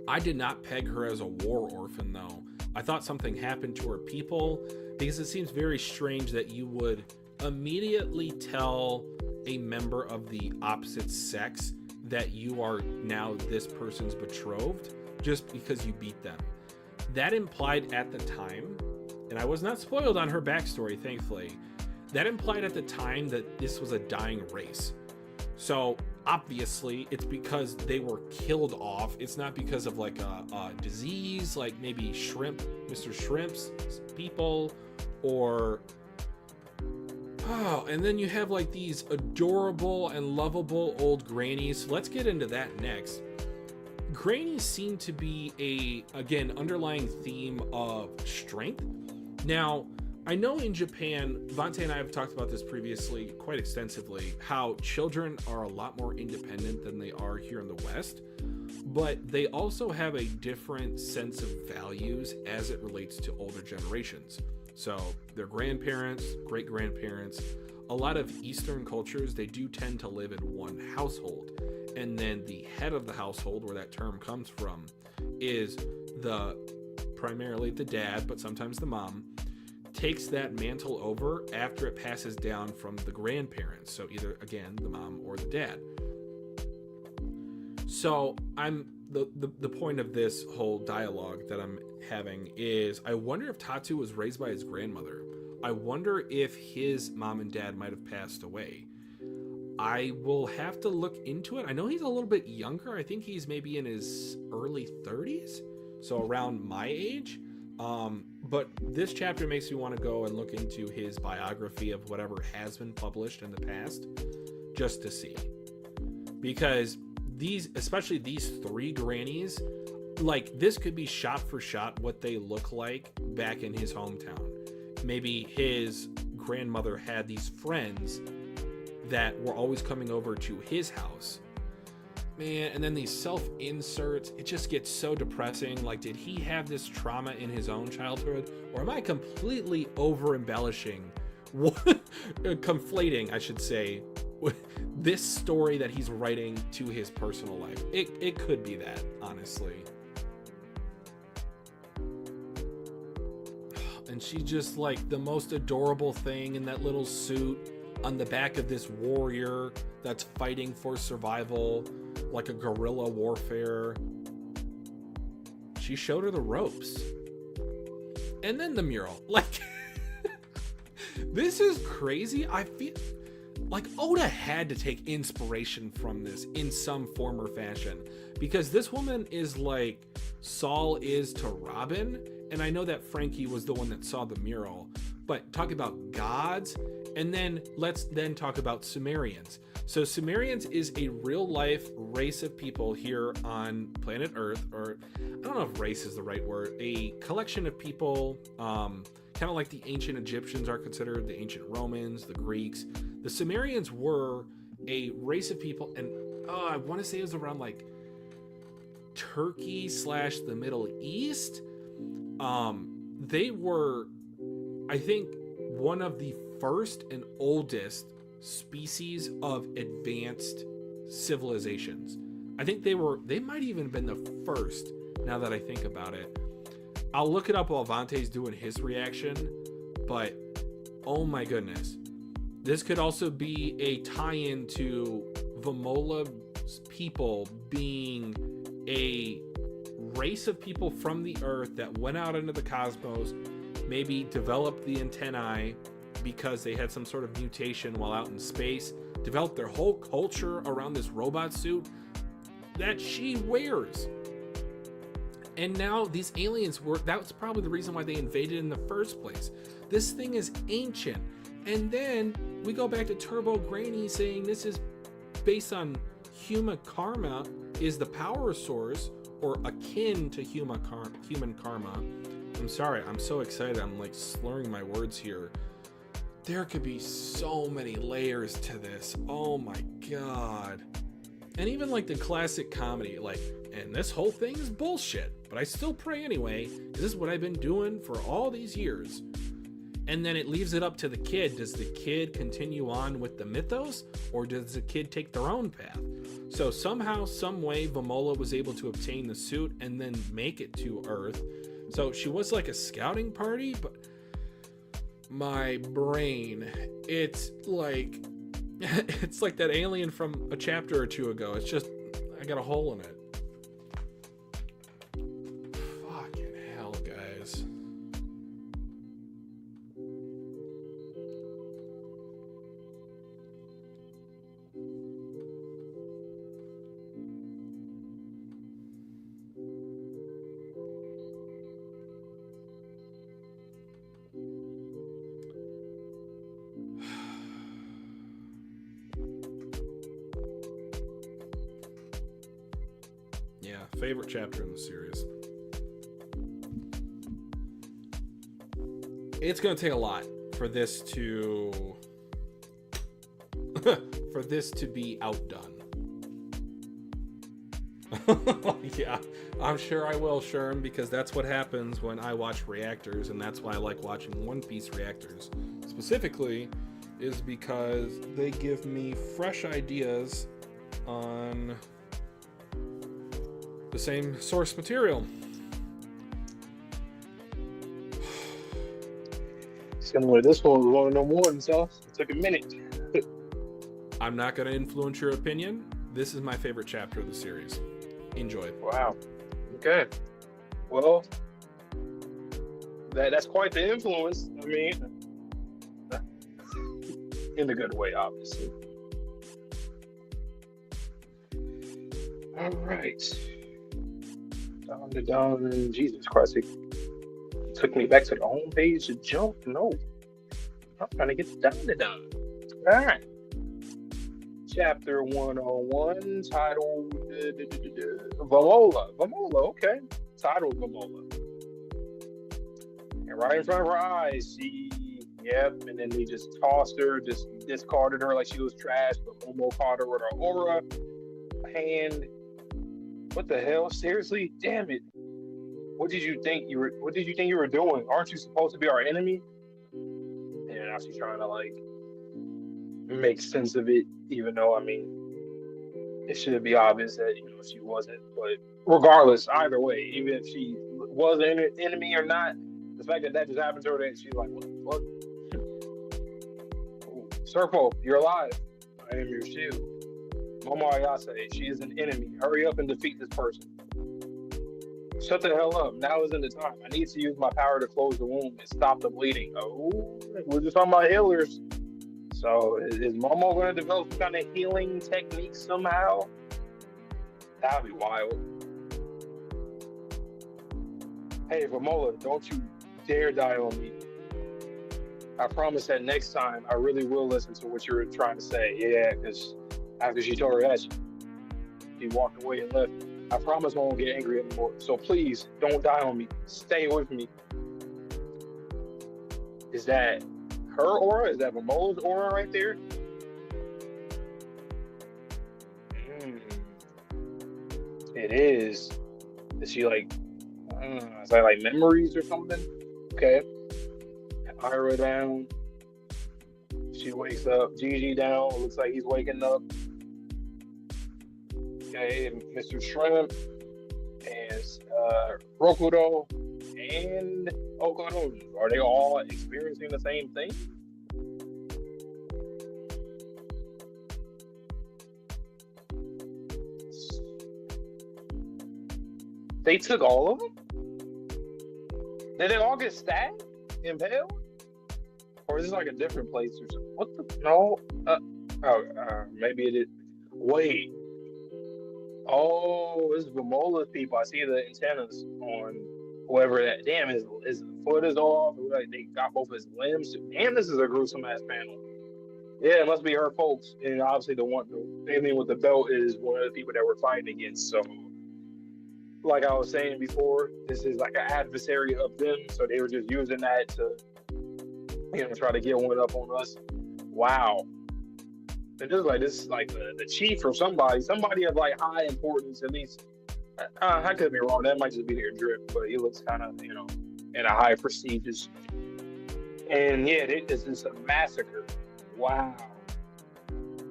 I did not peg her as a war orphan though. I thought something happened to her people, because it seems very strange that you would immediately tell a member of the opposite sex that you are now this person's betrothed just because you beat them. That implied at the time, and I was not spoiled on her backstory, thankfully, that implied at the time that this was a dying race. So obviously it's because they were killed off. It's not because of like a disease, like maybe Mr. Shrimp's people, or and then you have like these adorable and lovable old grannies. Let's get into that next. Grannies seem to be again, underlying theme of strength. Now, I know in Japan, Vante and I have talked about this previously quite extensively, how children are a lot more independent than they are here in the West, but they also have a different sense of values as it relates to older generations. So their grandparents, great-grandparents, a lot of Eastern cultures, they do tend to live in one household. And then the head of the household, where that term comes from, is primarily the dad, but sometimes the mom, takes that mantle over after it passes down from the grandparents. So either, again, the mom or the dad. So the point of this whole dialogue that I'm having is, I wonder if Tatu was raised by his grandmother. I wonder if his mom and dad might have passed away. I will have to look into it. I know he's a little bit younger. I think he's maybe in his early 30s, so around my age. But this chapter makes me want to go and look into his biography of whatever has been published in the past, just to see. Because especially these three grannies, like, this could be shot for shot what they look like back in his hometown. Maybe his grandmother had these friends that were always coming over to his house. Man, and then these self-inserts, it just gets so depressing. Like, did he have this trauma in his own childhood? Or am I completely over-embellishing, conflating, I should say, this story that he's writing to his personal life? It could be that, honestly. And she's just like the most adorable thing in that little suit on the back of this warrior that's fighting for survival, like a guerrilla warfare. She showed her the ropes. And then the mural. Like, this is crazy. I feel like Oda had to take inspiration from this in some form or fashion, because this woman is like Saul is to Robin. And I know that Frankie was the one that saw the mural, but talk about gods. And then let's then talk about Sumerians. So Sumerians is a real life race of people here on planet Earth, or I don't know if race is the right word, a collection of people, kind of like the ancient Egyptians are considered, the ancient Romans, the Greeks. The Sumerians were a race of people, and I want to say it was around like Turkey / the Middle East. They were, I think, one of the first and oldest species of advanced civilizations. I think they might even have been the first, now that I think about it. I'll look it up while Vante's doing his reaction, but oh my goodness. This could also be a tie-in to Vamola's people being a race of people from the Earth that went out into the cosmos, maybe developed the antennae because they had some sort of mutation while out in space, developed their whole culture around this robot suit that she wears. And now these aliens that's probably the reason why they invaded in the first place. This thing is ancient. And then we go back to Turbo Granny saying this is based on human karma, is the power source, or akin to human karma. I'm sorry, I'm so excited. I'm like slurring my words here. There could be so many layers to this. Oh my God. And even like the classic comedy, like, and this whole thing is bullshit, but I still pray anyway, because this is what I've been doing for all these years. And then it leaves it up to the kid. Does the kid continue on with the mythos, or does the kid take their own path? So somehow, some way, Vamola was able to obtain the suit and then make it to Earth. So she was like a scouting party, but my brain, it's like that alien from a chapter or two ago. It's just, I got a hole in it. Fucking hell, guys. Yeah, favorite chapter in the series. It's going to take a lot for this to be outdone. Yeah, I'm sure I will, Sherm, because that's what happens when I watch reactors, and that's why I like watching One Piece reactors. Specifically, is because they give me fresh ideas on the same source material. Similar to this one was one of them ones, so it took a minute. I'm not going to influence your opinion. This is my favorite chapter of the series. Enjoy. Wow. Okay. Well, that's quite the influence. I mean, in a good way, obviously. All right. Dandadan. Jesus Christ. It took me back to the home page to jump. No. I'm trying to get to Dandadan. All right. Chapter 101, titled Vamola. Vamola, okay. Titled Vamola. And right in front of her eyes, and then they just tossed her, just discarded her like she was trash, but Momo caught her with her aura hand. What the hell? Seriously? Damn it. What did you think you were doing? Aren't you supposed to be our enemy? And now she's trying to like make sense of it, even though, I mean, it should be obvious that, she wasn't. But regardless, either way, even if she was an enemy or not, the fact that just happened to her, that she's like, what the fuck? Circle, you're alive. I am your shield. Momo Ayase, she is an enemy. Hurry up and defeat this person. Shut the hell up. Now isn't the time. I need to use my power to close the wound and stop the bleeding. Oh, we're just talking about healers. So is Momo going to develop some kind of healing technique somehow? That would be wild. Hey, Vamola, don't you dare die on me. I promise that next time I really will listen to what you're trying to say. Yeah, because after she tore her ass, she walked away and left. I promise I won't get angry anymore. So please, don't die on me. Stay with me. Is that her aura? Is that Vamola's aura right there? It is. Is she like, is that like memories or something? Okay. Ira down. She wakes up. Gigi down. Looks like he's waking up. Okay, Mr. Shrimp and Rokudo and Okarun, are they all experiencing the same thing? They took all of them? Did they all get stabbed? Impaled? Or is this like a different place or something? What the? No. Maybe it is. Wait. Oh, this is Vamola's people. I see the antennas on whoever that. Damn, his foot is off. Like they got both his limbs. Damn, this is a gruesome ass panel. Yeah, it must be her folks. And obviously, the alien with the belt is one of the people that we're fighting against. So, like I was saying before, this is like an adversary of them. So they were just using that to, try to get one up on us. Wow. And this is like the chief or somebody of like high importance, at least. I could be wrong. That might just be their drip, but he looks kind of, in a high prestigious. And yeah, this is a massacre. Wow.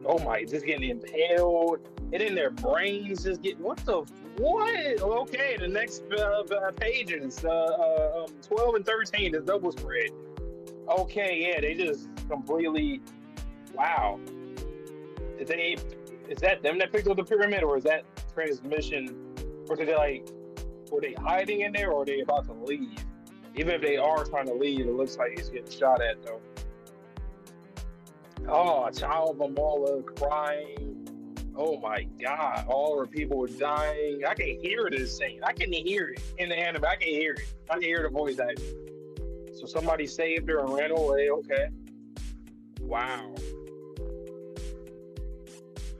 Oh my, just getting impaled. And then their brains just get, what? Okay, the next pages, 12 and 13 is double spread. Okay, yeah, they just completely, wow. Is that them that picked up the pyramid, or is that transmission, or were they hiding in there, or are they about to leave? Even if they are trying to leave, it looks like he's getting shot at, though. Oh, a child Vamola crying. Oh my God, all the people were dying. I can hear this thing. I can hear it in the anime. I can hear it. I can hear the voice acting. So somebody saved her and ran away. Okay. Wow.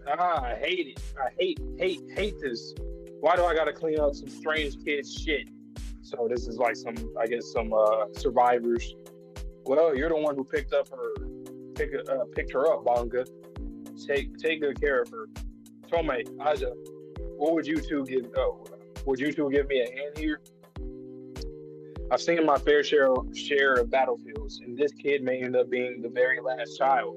I hate it. I hate this. Why do I gotta clean up some strange kid's shit? So this is like some survivors. Well, you're the one who picked her up, Manga. Take good care of her. Tome, Aja, what would you two give? Would you two give me a hand here? I've seen my fair share of battlefields, and this kid may end up being the very last child.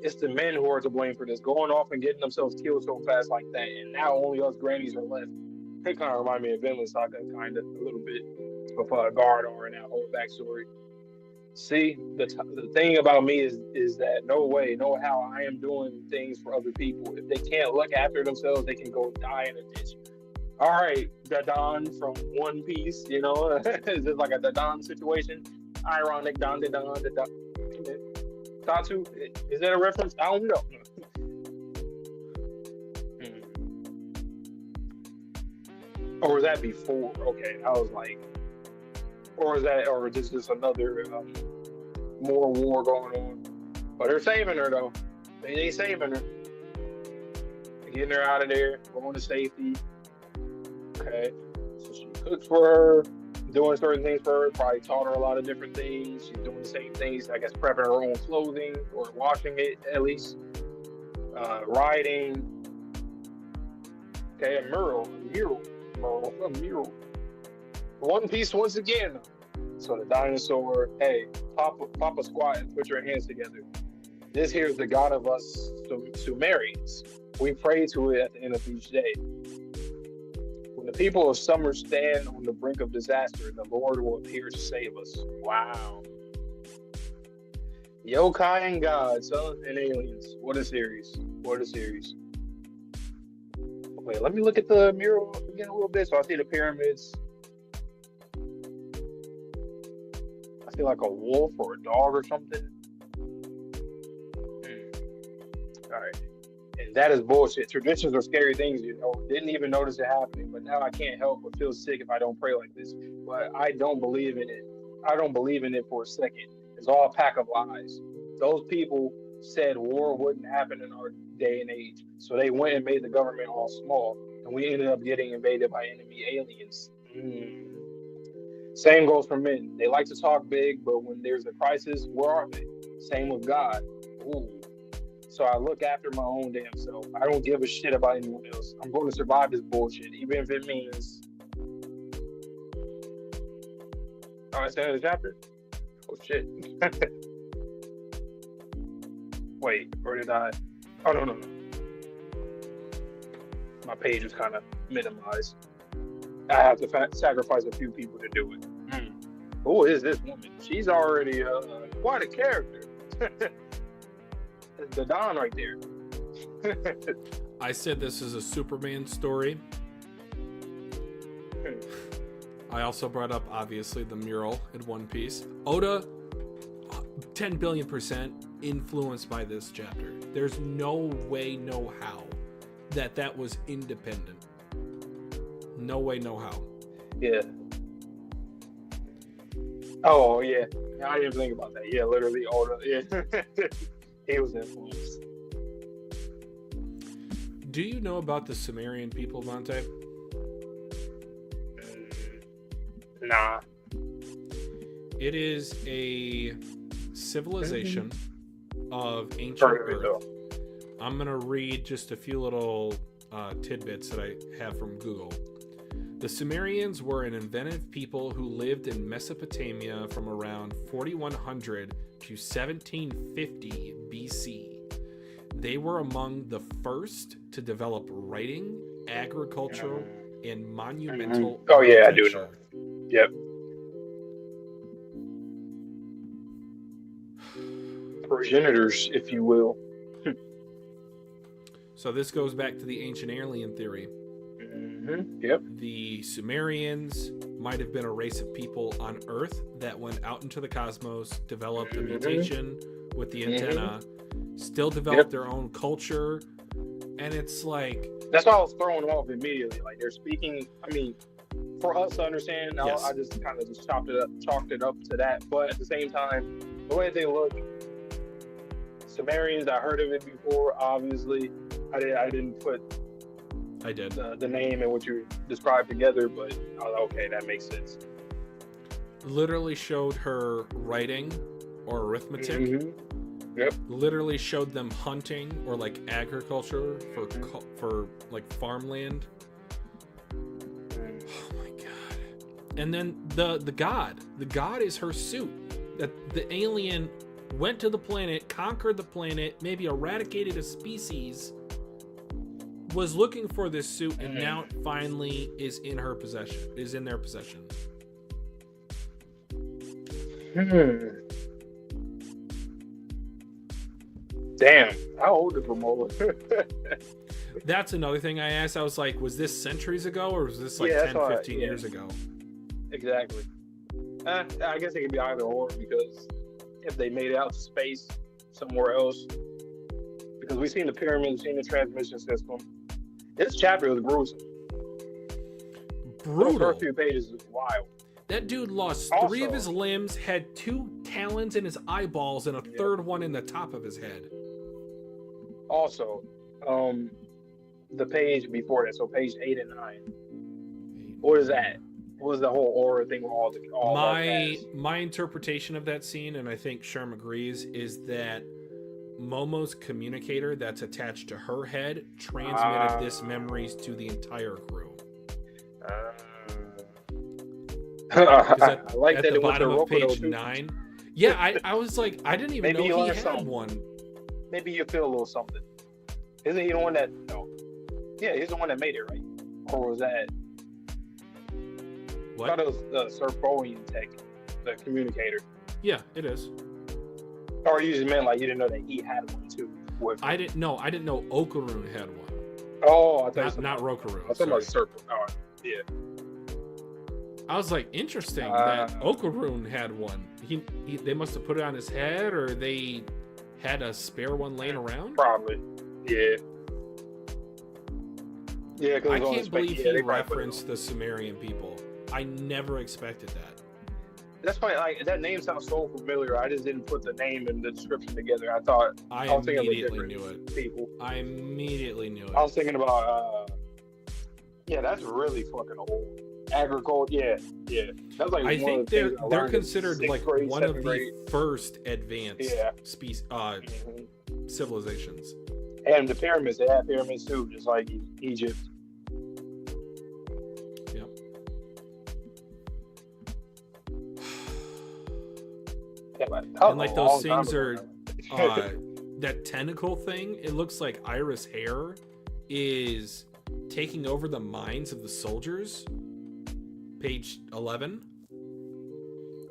It's the men who are to blame for this, going off and getting themselves killed so fast like that, and now only us grannies are left. They kind of remind me of Vinland Saga, kind of, a little bit, with Gardar and that whole backstory. See, the thing about me is that no way, no how I am doing things for other people. If they can't look after themselves, they can go die in a ditch. All right, Dandadan from One Piece, is this like a Dandadan situation? Ironic, Dandadan. Tatu, is that a reference? I don't know. Or was that before? Okay, I was like, or is this just another more war going on? But they're saving her though. They saving her. They're getting her out of there, going to safety. Okay, so she cooks for her, doing certain things for her. Probably taught her a lot of different things. She's doing the same things, I guess, prepping her own clothing or washing it at least. Riding. Okay, a mural. One Piece once again. So the dinosaur, hey, pop a squat and put your hands together. This here is the god of us Sumerians. We pray to it at the end of each day. When the people of summer stand on the brink of disaster, the Lord will appear to save us. Wow. Yokai and gods, and aliens. What a series. Wait, let me look at the mural again a little bit. So I see the pyramids. I see like a wolf or a dog or something. All right. And that is bullshit. Traditions are scary things, Didn't even notice it happening, but now I can't help but feel sick if I don't pray like this. But I don't believe in it. I don't believe in it for a second. It's all a pack of lies. Those people said war wouldn't happen in our day and age. So they went and made the government all small. And we ended up getting invaded by enemy aliens. Same goes for men. They like to talk big, but when there's a crisis, where are they? Same with God. Ooh. So I look after my own damn self. I don't give a shit about anyone else. I'm going to survive this bullshit, even if it means... Oh, that's the end of the chapter? Oh, shit. Wait, or did I... Oh, no. My page is kind of minimized. I have to sacrifice a few people to do it. Who is this woman? She's already quite a character. The Don right there. I said this is a Superman story. I also brought up, obviously, the mural in One Piece. Oda, 10 billion% influenced by this chapter. There's no way, no how that was independent. No way, no how. Yeah. Oh, yeah. I didn't think about that. Yeah, literally, Oda. Yeah. He was influenced. Do you know about the Sumerian people, Monte? Nah. It is a civilization of ancient Earth. I'm going to read just a few little tidbits that I have from Google. The Sumerians were an inventive people who lived in Mesopotamia from around 4100 to 1750 BC. They were among the first to develop writing, agricultural, and monumental Oh, yeah, I do architecture. know. Yep. Progenitors, if you will. So this goes back to the ancient alien theory. Yep. The Sumerians might have been a race of people on Earth that went out into the cosmos, developed a mutation with the antenna, still developed their own culture, and it's like... That's why I was thrown off immediately. Like, they're speaking, I mean, for us to understand, Yes. I just kind of just chalked it up to that. But at the same time, the way they look, Sumerians, I heard of it before, obviously. I didn't put I did. the name and what you described together, but I was like, okay, that makes sense. Literally showed her writing or arithmetic. Yep. Literally showed them hunting or like agriculture for like farmland. Oh my god! And then the god is her suit. That the alien went to the planet, conquered the planet, maybe eradicated a species, was looking for this suit, and now it finally is in her possession. Is in their possession. Damn, how old is Vamola? That's another thing I asked. I was like, was this centuries ago or was this like Yeah, 10, that's why, 15 years ago? Exactly. I guess it could be either or, because if they made it out to space somewhere else, because we've seen the pyramids, seen the transmission system. This chapter was gruesome. Brutal. The first few pages is wild. That dude lost Also, 3 of his limbs, had 2 talons in his eyeballs, and a third one in the top of his head. Also, the page before that, so page 8 and 9. What is that? What was the whole aura thing with all my interpretation of that scene, and I think Sherm agrees, is that Momo's communicator that's attached to her head transmitted this memories to the entire crew. I like at that the it was bottom of page too. 9. Yeah, I was like, I didn't even Maybe know you he learned had something. one. Maybe you feel a little something. Isn't he the one that? No. Yeah, he's the one that made it, right? Or was that? What? I thought it was Serpoian tech, the communicator. Yeah, it is. Or you just meant like you didn't know that he had one too. I didn't know Okarun had one. Oh, I thought Not Rokaru. I thought about Serpo. Oh, yeah. I was like, interesting that Okarun had one. They must have put it on his head, or they had a spare one laying around. Probably. Yeah. Yeah, I can't believe he referenced the Sumerian people. I never expected that. That's funny. Like, that name sounds so familiar. I just didn't put the name and the description together. I thought I was thinking of immediately knew it. People. I immediately knew it. I was thinking about. Yeah, that's really fucking old. Agriculture. Yeah. That's like. I think they're considered like grade, one of grade. the first advanced species Mm-hmm. civilizations. And the pyramids, they have pyramids too, just like Egypt. Yep. And like those things are that tentacle thing, it looks like Iris hair is taking over the minds of the soldiers. Page 11.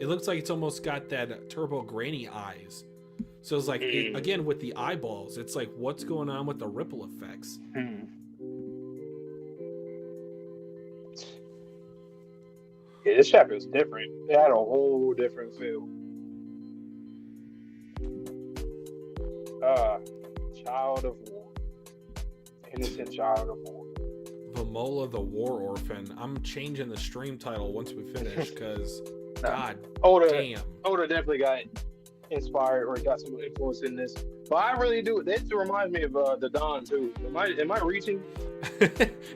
It looks like it's almost got that Turbo Granny eyes. So it's like, again, with the eyeballs, it's like, what's going on with the ripple effects? Yeah, this chapter is different. It had a whole different feel. Child of war. Innocent child of war. Vamola the War Orphan. I'm changing the stream title once we finish, because, God damn. Oda definitely got inspired or got some influence in this. But I really do. This reminds me of the Don, too. Am I reaching?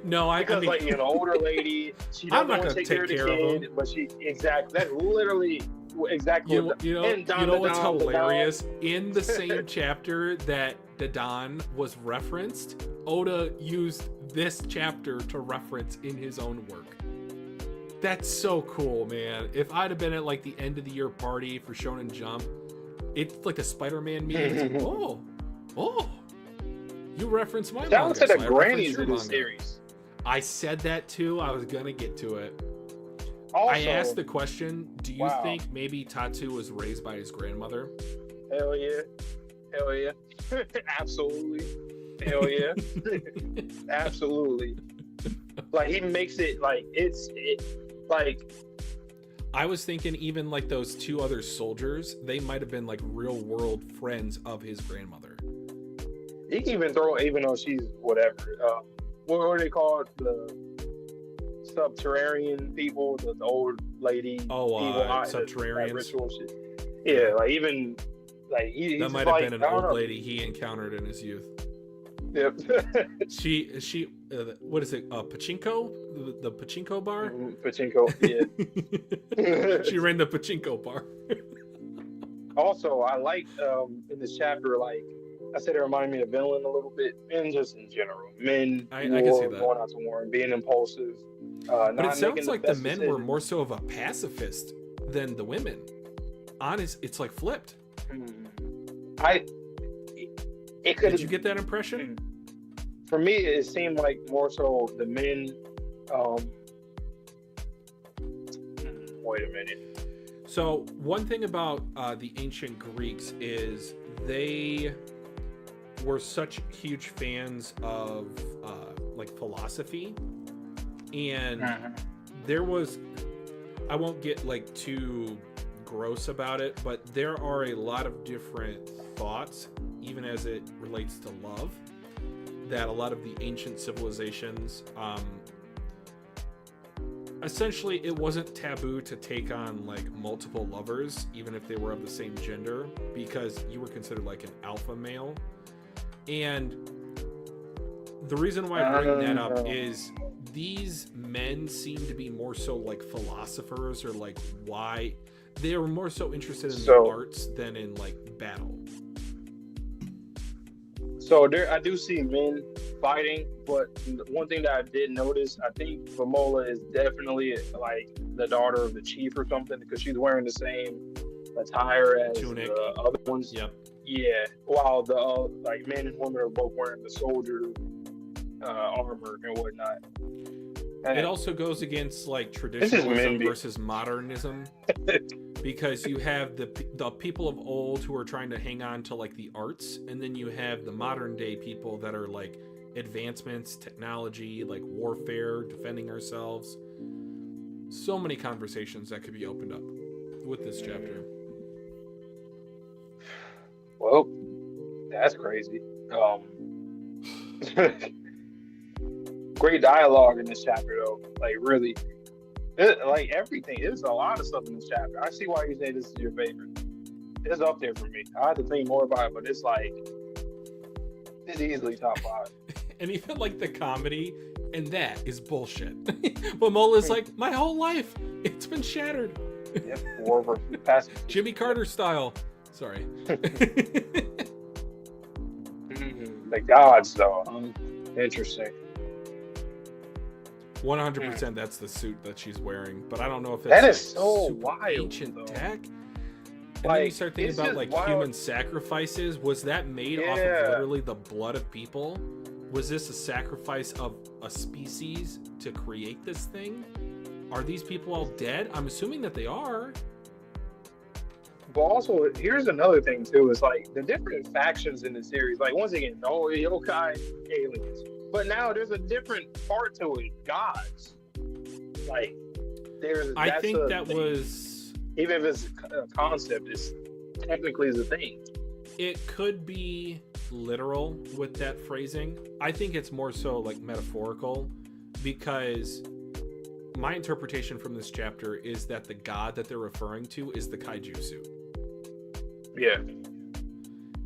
No, because, I mean, like, you know, older lady, she doesn't want to take care of the kid, but she, exactly, that's literally exactly you know what's hilarious? In the same chapter that Dadan was referenced, Oda used this chapter to reference in his own work. That's so cool, man. If I'd have been at like the end of the year party for Shonen Jump, it's like the Spider-Man meme. It's like, oh, you referenced my Shout out to the so grannies in this series. I said that too. I was gonna get to it. Also, I asked the question, do you think maybe Tatsu was raised by his grandmother? Hell yeah. Absolutely. Hell yeah. Absolutely. Like, he makes it like like, I was thinking even like those two other soldiers, they might have been like real world friends of his grandmother. You can even throw, even though she's whatever, what are they called? The subterranean people, the old lady. Subterraneans. Ritual shit. Yeah, like, even like that might have been an old lady he encountered in his youth. Yep. she what is it? Pachinko? The Pachinko bar? Pachinko, yeah. She ran the Pachinko bar. Also, I like in this chapter, like I said, it reminded me of villain a little bit, and just in general, men I can see that. Going out to war and being impulsive. But it sounds like the men were more so of a pacifist than the women. Honest, it's like flipped. It could. Did you get that impression? For me, it seemed like more so the men. Wait a minute. So one thing about the ancient Greeks is they were such huge fans of like philosophy, and there was, I won't get like too gross about it, but there are a lot of different thoughts, even as it relates to love, that a lot of the ancient civilizations, essentially it wasn't taboo to take on like multiple lovers, even if they were of the same gender, because you were considered like an alpha male. And the reason why I bring that up is these men seem to be more so like philosophers, or like why they were more so interested in the arts than in like battle. So there, I do see men fighting, but one thing that I did notice, I think Vamola is definitely like the daughter of the chief or something, because she's wearing the same attire as Tunic. The other ones. Yep. Yeah. While the like men and women are both wearing the soldier armor and whatnot. And it also goes against like traditionalism versus modernism, because you have the people of old who are trying to hang on to like the arts, and then you have the modern day people that are like advancements, technology, like warfare, defending ourselves. So many conversations that could be opened up with this chapter. Well, that's crazy. Great dialogue in this chapter, though. Like, really, like everything. There's a lot of stuff in this chapter. I see why you say this is your favorite. It's up there for me. I have to think more about it, but it's like, it's easily top 5. And even like the comedy, and that is bullshit. Mamola's like, my whole life, it's been shattered. Yep, war versus pacifist. Jimmy Carter style. Sorry. The gods, though. Interesting. 100% that's the suit that she's wearing, but I don't know if that that's is so wild, ancient though. tech. And Like, then you start thinking about like wild. human sacrifices. Was that made off of literally the blood of people? Was this a sacrifice of a species to create this thing? Are these people all dead? I'm assuming that they are. But also, here's another thing too. It's like the different factions in the series. Like once again, no yokai, aliens. But now there's a different part to it. Gods. Like I think that was, even if it's a concept, it's technically is a thing. It could be literal with that phrasing. I think it's more so like metaphorical, because my interpretation from this chapter is that the god that they're referring to is the kaiju suit. Yeah.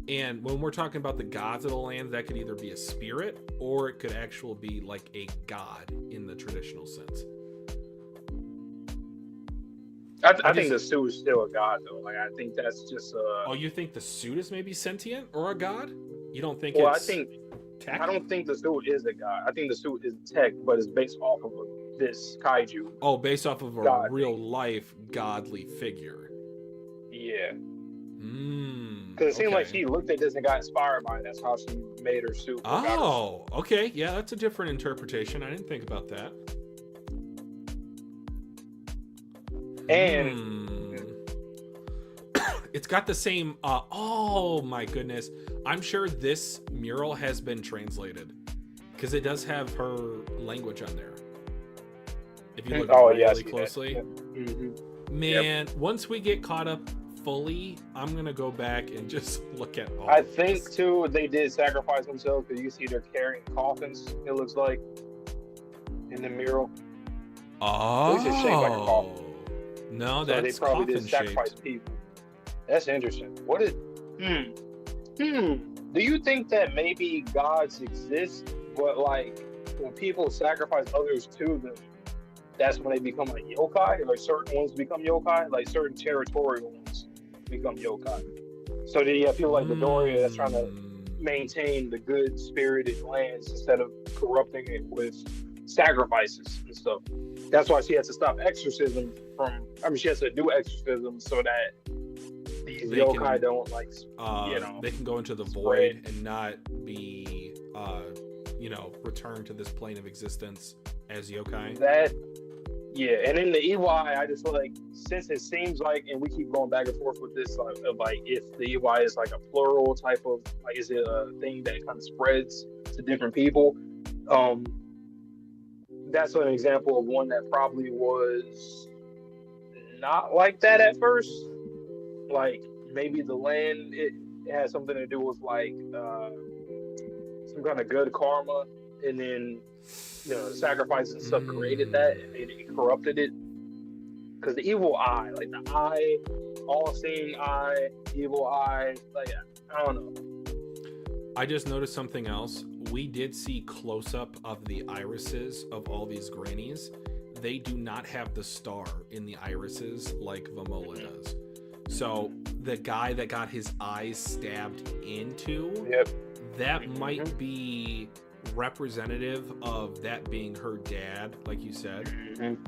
And when we're talking about the gods of the land, that could either be a spirit or it could actually be like a god in the traditional sense. I think the suit is still a god though. Like I think that's just Oh, you think the suit is maybe sentient or a god? You don't think well, it's I don't think the suit is a god. I think the suit is tech, but it's based off of this kaiju. Oh, based off of a real life godly figure. Yeah. Because it seemed like she looked at this and got inspired by it. That's how she made her suit. Oh, okay. Yeah, that's a different interpretation. I didn't think about that. And it's got the same. Oh my goodness! I'm sure this mural has been translated because it does have her language on there. If you look really closely, man. Once we get caught up fully, I'm gonna go back and just look at all I think too they did sacrifice themselves because you see they're carrying coffins, it looks like, in the mural. Oh, at least it's shaped like a coffin. No, so that's they probably coffin did sacrifice shaped. people. That's interesting. What is do you think that maybe gods exist, but like when people sacrifice others to them, that's when they become like yokai, or certain ones become yokai, like certain territorial ones become yokai. So do you have people like Midoriya that's trying to maintain the good spirited lands instead of corrupting it with sacrifices and stuff? That's why she has to stop exorcism she has to do exorcism so that these yokai don't like they can go into the void and not be returned to this plane of existence as yokai. And in the EY, I just like, since it seems like, and we keep going back and forth with this, like if the EY is like a plural type of, like, is it a thing that kind of spreads to different people? That's an example of one that probably was not like that at first. Like maybe the land, it had something to do with like some kind of good karma, and then sacrifices and stuff created that, and it corrupted it. Because the evil eye, like the eye, all-seeing eye, evil eye, like I don't know. I just noticed something else. We did see close-up of the irises of all these grannies. They do not have the star in the irises like Vamola does. So the guy that got his eyes stabbed into, that might be representative of that being her dad, like you said,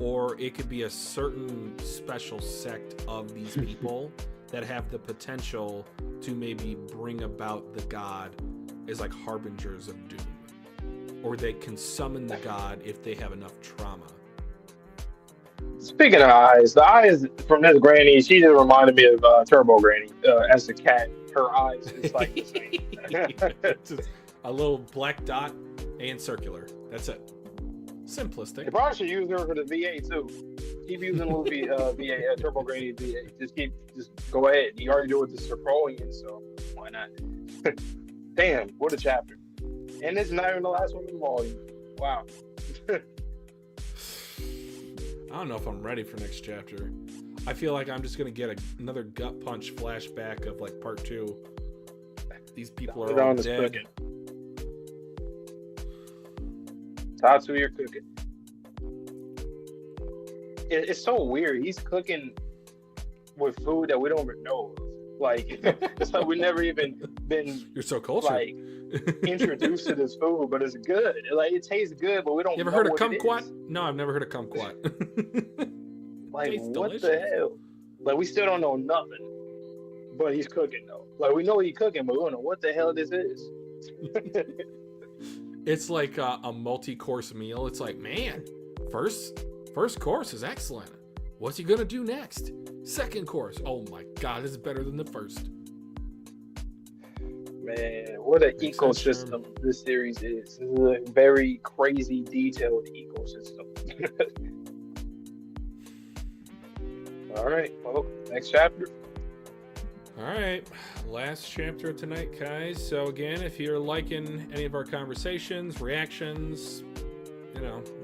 or it could be a certain special sect of these people that have the potential to maybe bring about the god as like harbingers of doom, or they can summon the god if they have enough trauma. Speaking of eyes, the eyes from this granny, she just reminded me of Turbo Granny as the cat. Her eyes is like the same. Just a little black dot and circular. That's it. Simplistic. They probably should use her for the VA too. Keep using the movie VA, Turbo Granny VA. Just go ahead. You already do it with the Serpolian, so why not? Damn, what a chapter. And it's not even the last one in the volume. Wow. I don't know if I'm ready for next chapter. I feel like I'm just going to get another gut punch flashback of like part 2. These people are all dead. Cooking. Tatsu, you're cooking. It's so weird. He's cooking with food that we don't even know of. Like, it's like we've never even been. You're so cultured. Like, introduced to this food, but it's good. Like, it tastes good, but we don't. You ever heard of kumquat? No, I've never heard of kumquat. Like, what the hell? Like, we still don't know nothing. But he's cooking though. Like, we know he's cooking, but we don't know what the hell this is. It's like a multi-course meal. It's like, man, first course is excellent. What's he gonna do next? Second course. Oh my god, this is better than the first. Man, what an ecosystem this series is. This is a very crazy, detailed ecosystem. All right, well, next chapter. All right, last chapter tonight, guys. So again, if you're liking any of our conversations, reactions,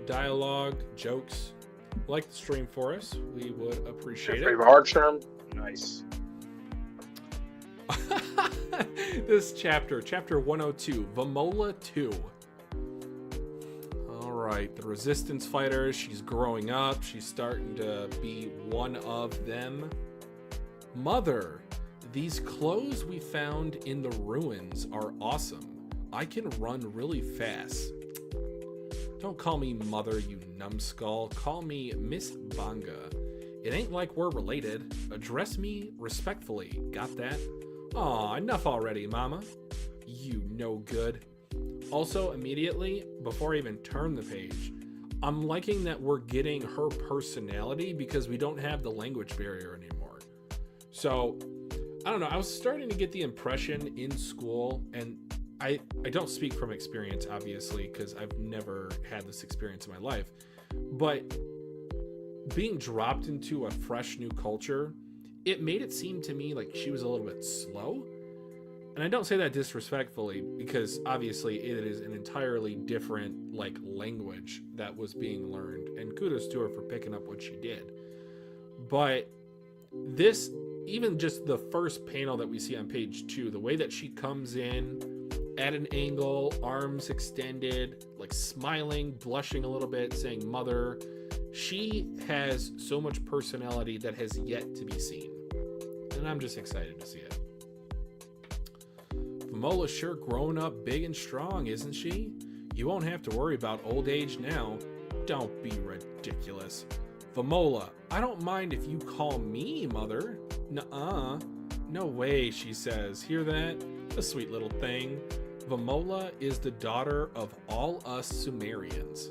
dialogue, jokes, like the stream for us, we would appreciate it. Favorite art term? Nice. This chapter 102, Vamola 2. All right, the resistance fighter, she's growing up. She's starting to be one of them. Mother, these clothes we found in the ruins are awesome. I can run really fast. Don't call me mother, you numbskull. Call me Miss Banga. It ain't like we're related. Address me respectfully. Got that? Aw, enough already, mama. You no good. Also, immediately, before I even turn the page, I'm liking that we're getting her personality because we don't have the language barrier anymore. So, I don't know, I was starting to get the impression in school, and I don't speak from experience, obviously, because I've never had this experience in my life, but being dropped into a fresh new culture, it made it seem to me like she was a little bit slow. And I don't say that disrespectfully, because obviously it is an entirely different language that was being learned, and kudos to her for picking up what she did. But this, even just the first panel that we see on page 2, the way that she comes in at an angle, arms extended, smiling, blushing a little bit, saying mother, she has so much personality that has yet to be seen. And I'm just excited to see it. Vamola's sure grown up big and strong, isn't she? You won't have to worry about old age now. Don't be ridiculous. Vamola, I don't mind if you call me mother. Nuh-uh. No way, she says. Hear that? A sweet little thing. Vamola is the daughter of all us Sumerians.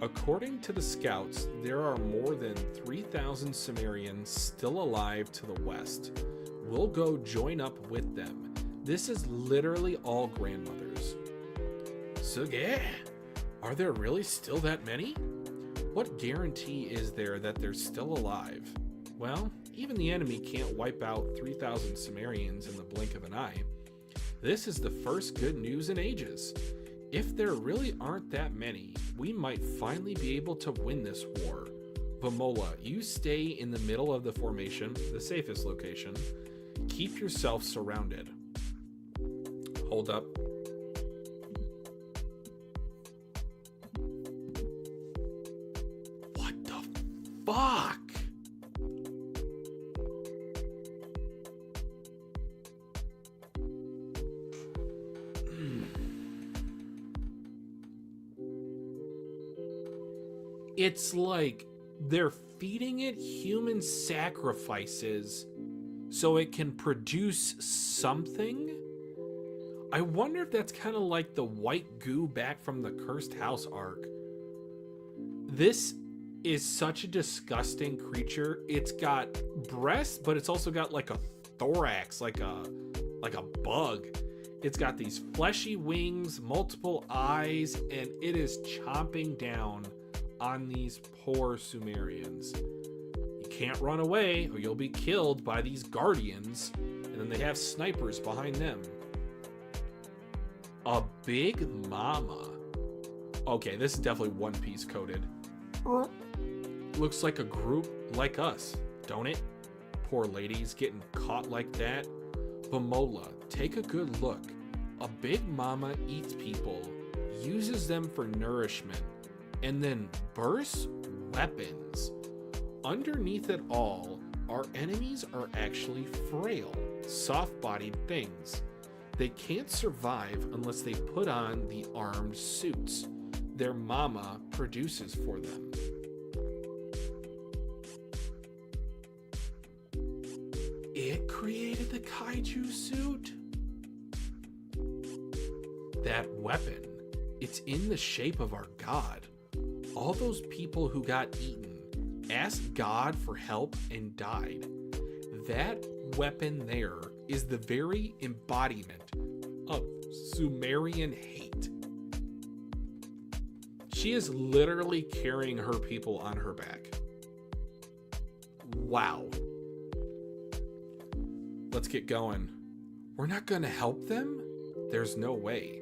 According to the scouts, there are more than 3,000 Sumerians still alive to the west. We'll go join up with them. This is literally all grandmothers. Suge, are there really still that many? What guarantee is there that they're still alive? Well, even the enemy can't wipe out 3,000 Sumerians in the blink of an eye. This is the first good news in ages. If there really aren't that many, we might finally be able to win this war. Vamola, you stay in the middle of the formation, the safest location. Keep yourself surrounded. Hold up. What the fuck? It's like they're feeding it human sacrifices so it can produce something. I wonder if that's kind of like the white goo back from the Cursed House arc. This is such a disgusting creature. It's got breasts, but it's also got like a thorax, like a bug. It's got these fleshy wings, multiple eyes, and it is chomping down on these poor Sumerians. You can't run away or you'll be killed by these guardians, and then they have snipers behind them. A big mama. Okay, this is definitely One Piece coded. Looks like a group like us, don't it? Poor ladies getting caught like that. Vamola, take a good look. A big mama eats people, uses them for nourishment, and then bursts weapons. Underneath it all, our enemies are actually frail, soft-bodied things. They can't survive unless they put on the armed suits their mama produces for them. It created the kaiju suit? That weapon, it's in the shape of our god. all those people who got eaten asked God for help and died. That weapon there is the very embodiment of Sumerian hate. She is literally carrying her people on her back. Wow. Let's get going. We're not gonna help them? There's no way.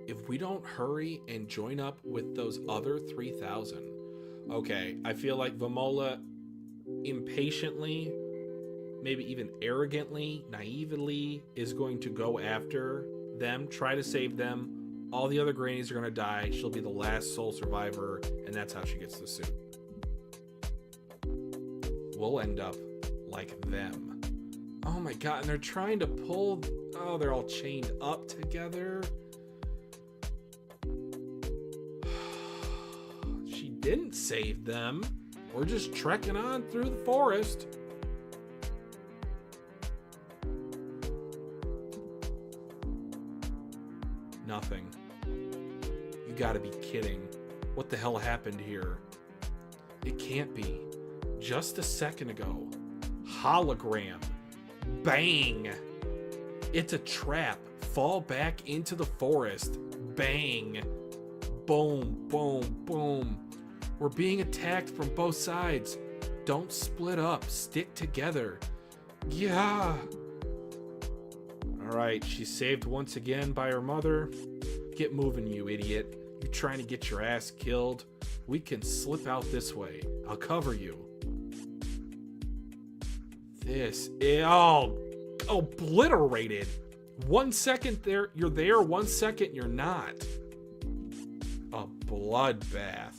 If we don't hurry and join up with those other 3,000. Okay, I feel like Vamola impatiently, maybe even arrogantly, naively, is going to go after them, try to save them. All the other grannies are going to die. She'll be the last sole survivor, and that's how she gets the suit. We'll end up like them. Oh my god, and they're trying to pull... Oh, they're all chained up together. She didn't save them. We're just trekking on through the forest. Nothing. You gotta be kidding. What the hell happened here? It can't be. Just a second ago. Hologram. Bang! It's a trap. Fall back into the forest. Bang! Boom, boom, boom. We're being attacked from both sides. Don't split up. Stick together. Yeah! Alright, she's saved once again by her mother. Get moving, you idiot. You're trying to get your ass killed. We can slip out this way. I'll cover you. This is all obliterated. 1 second there, you're there. 1 second, you're not. A bloodbath.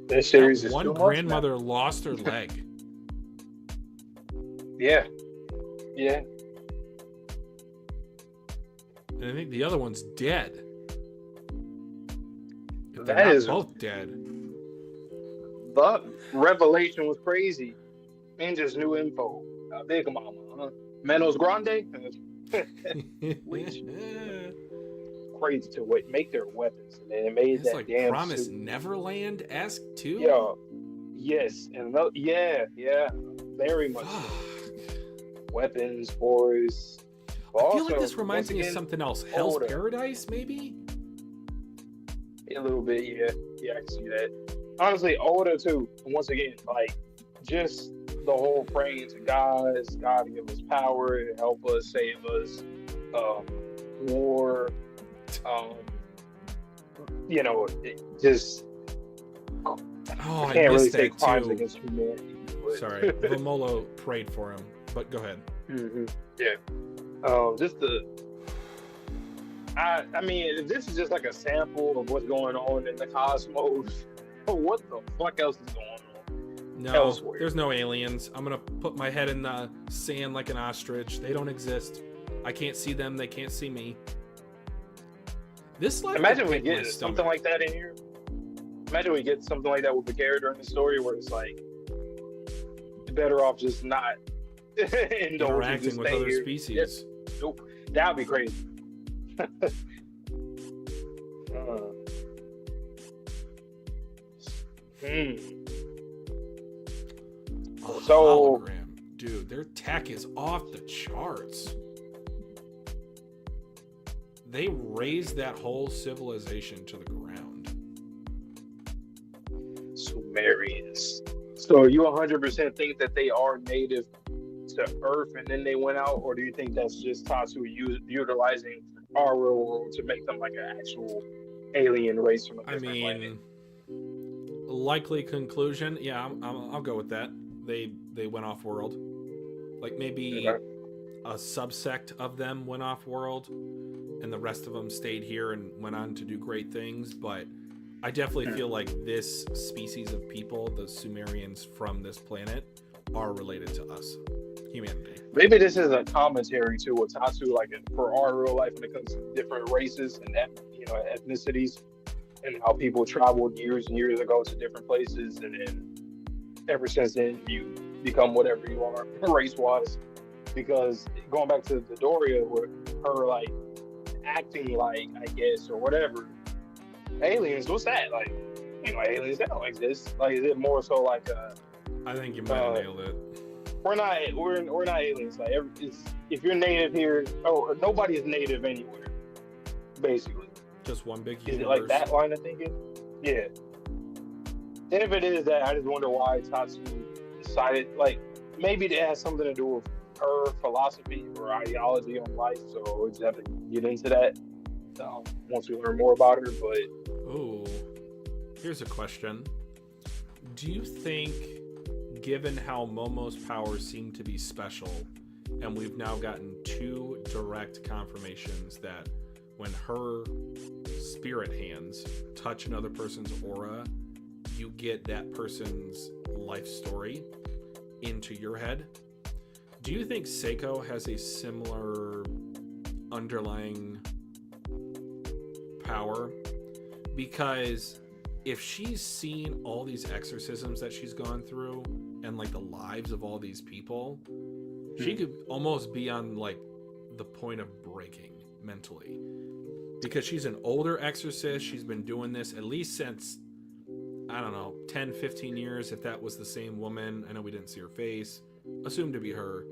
This series is one grandmother lost her leg. Yeah. Yeah. And I think the other one's dead. If That they're not is both dead. The revelation was crazy. And just new info. Big Mama, huh? Menos Grande? Crazy to make their weapons. And then it made It's that like damn Promise suit. Neverland-esque too? Yeah. Yes. And yeah. Very much so. Weapons, boys. I feel like this reminds me of something else. Hell's older. Paradise, maybe? A little bit, yeah. Yeah, I can see that. Honestly, older too. Once again, like, just the whole praying to God to give us power, to help us, save us, war, just Oh, I I can't really missed say that crimes too. against humanity. But... Sorry, Vamola prayed for him, but go ahead. Mm-hmm. Yeah. Just the. I mean, this is just like a sample of what's going on in the cosmos. What the fuck else is going on? No, Elsewhere. there's no aliens. I'm gonna put my head in the sand like an ostrich. They don't exist. I can't see them. They can't see me. This like Imagine we get something like that in here. Imagine we get something like that with the character in the story where it's like, better off just not interacting with other species. Yes. Nope. That would be crazy. So, hologram. Dude, their tech is off the charts. They raised that whole civilization to the ground. Sumerians. So you 100% think that they are native to Earth and then they went out, or do you think that's just Tatsu utilizing our real world to make them like an actual alien race from a different planet? Likely conclusion. Yeah, I'll go with that. They went off world. Like maybe a subsect of them went off world, and the rest of them stayed here and went on to do great things. But I definitely feel like this species of people, the Sumerians from this planet, are related to us, humanity. Maybe this is a commentary to what Tatsu, like for our real life when it comes to different races and ethnicities, and how people traveled years and years ago to different places, and then ever since then you become whatever you are race-wise. Because going back to the Doria, where her like acting like, I guess, or whatever. Aliens, what's that? Like, aliens, that don't exist. Like, is it more so like I think you might have nailed it. We're not aliens. Like, if you're native here, nobody is native anywhere, basically. Just one big universe. Is it like that line of thinking? Yeah. And if it is that, I just wonder why Tatsu decided, like, maybe it has something to do with her philosophy or ideology on life, so we'll just have to get into that once we learn more about her. But oh, here's a question. Do you think, given how Momo's powers seem to be special, and we've now gotten 2 direct confirmations that when her spirit hands touch another person's aura, you get that person's life story into your head, do you think Seiko has a similar underlying power? Because if she's seen all these exorcisms that she's gone through and like the lives of all these people, she could almost be on like the point of breaking mentally, because she's an older exorcist. She's been doing this at least since, I don't know, 10, 15 years, if that was the same woman. I know we didn't see her face, assumed to be her,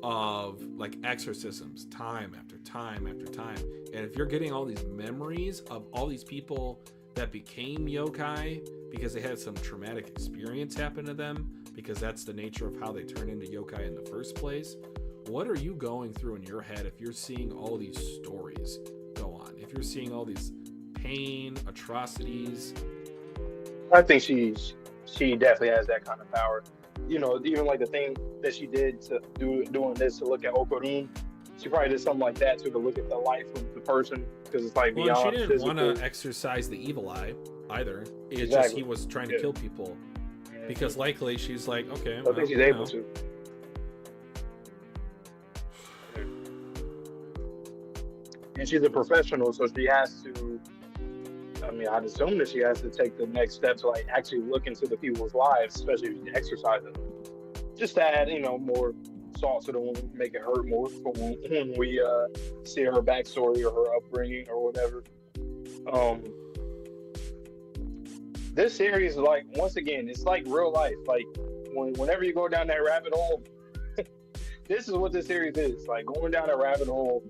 of like exorcisms time after time after time. And if you're getting all these memories of all these people that became yokai because they had some traumatic experience happen to them, because that's the nature of how they turn into yokai in the first place, what are you going through in your head if you're seeing all these stories go on? If you're seeing all these pain, atrocities? I think she definitely has that kind of power. Even like the thing that she did to doing this to look at Okarun, she probably did something like that to look at the life of the person, because it's like beyond she didn't physical. want to exercise the evil eye either. It's exactly. Just he was trying to kill people, because likely she's like, okay, I think she's able to. And she's a professional, so she has to. I mean, I'd assume that she has to take the next step to like actually look into the people's lives, especially if she's exercising. Just to add, more salt to the wound, make it hurt more for when we see her backstory or her upbringing or whatever. This series is like, once again, it's like real life. Like whenever you go down that rabbit hole, this is what this series is. Like going down a rabbit hole,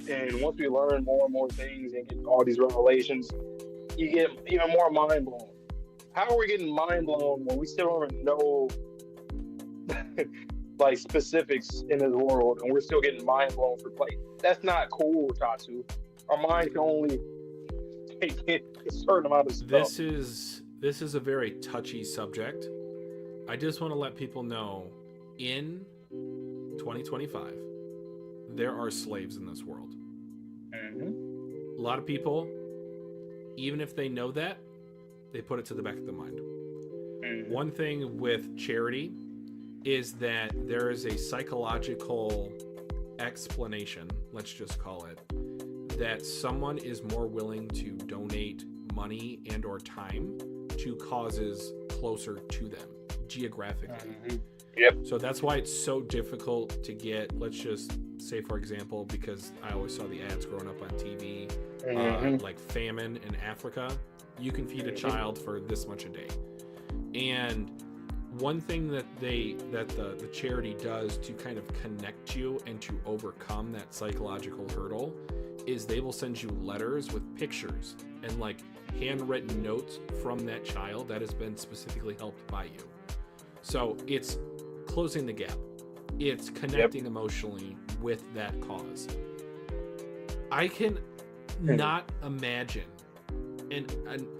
and once we learn more and more things and get all these revelations, you get even more mind blown. How are we getting mind blown when we still don't even know like specifics in this world, and we're still getting mind blown for play? That's not cool, Tatsu. Our mind can only take in a certain amount of stuff. This is a very touchy subject. I just want to let people know, in 2025, there are slaves in this world. Mm-hmm. A lot of people, even if they know that, they put it to the back of their mind. Mm-hmm. One thing with charity is that there is a psychological explanation, let's just call it, that someone is more willing to donate money and or time to causes closer to them geographically. Mm-hmm. Yep. So that's why it's so difficult to get, let's just say, for example, because I always saw the ads growing up on TV, like famine in Africa. You can feed a child for this much a day. And one thing that the charity does to kind of connect you and to overcome that psychological hurdle is they will send you letters with pictures and like handwritten notes from that child that has been specifically helped by you. So it's closing the gap. It's connecting emotionally with that cause. I can not imagine, and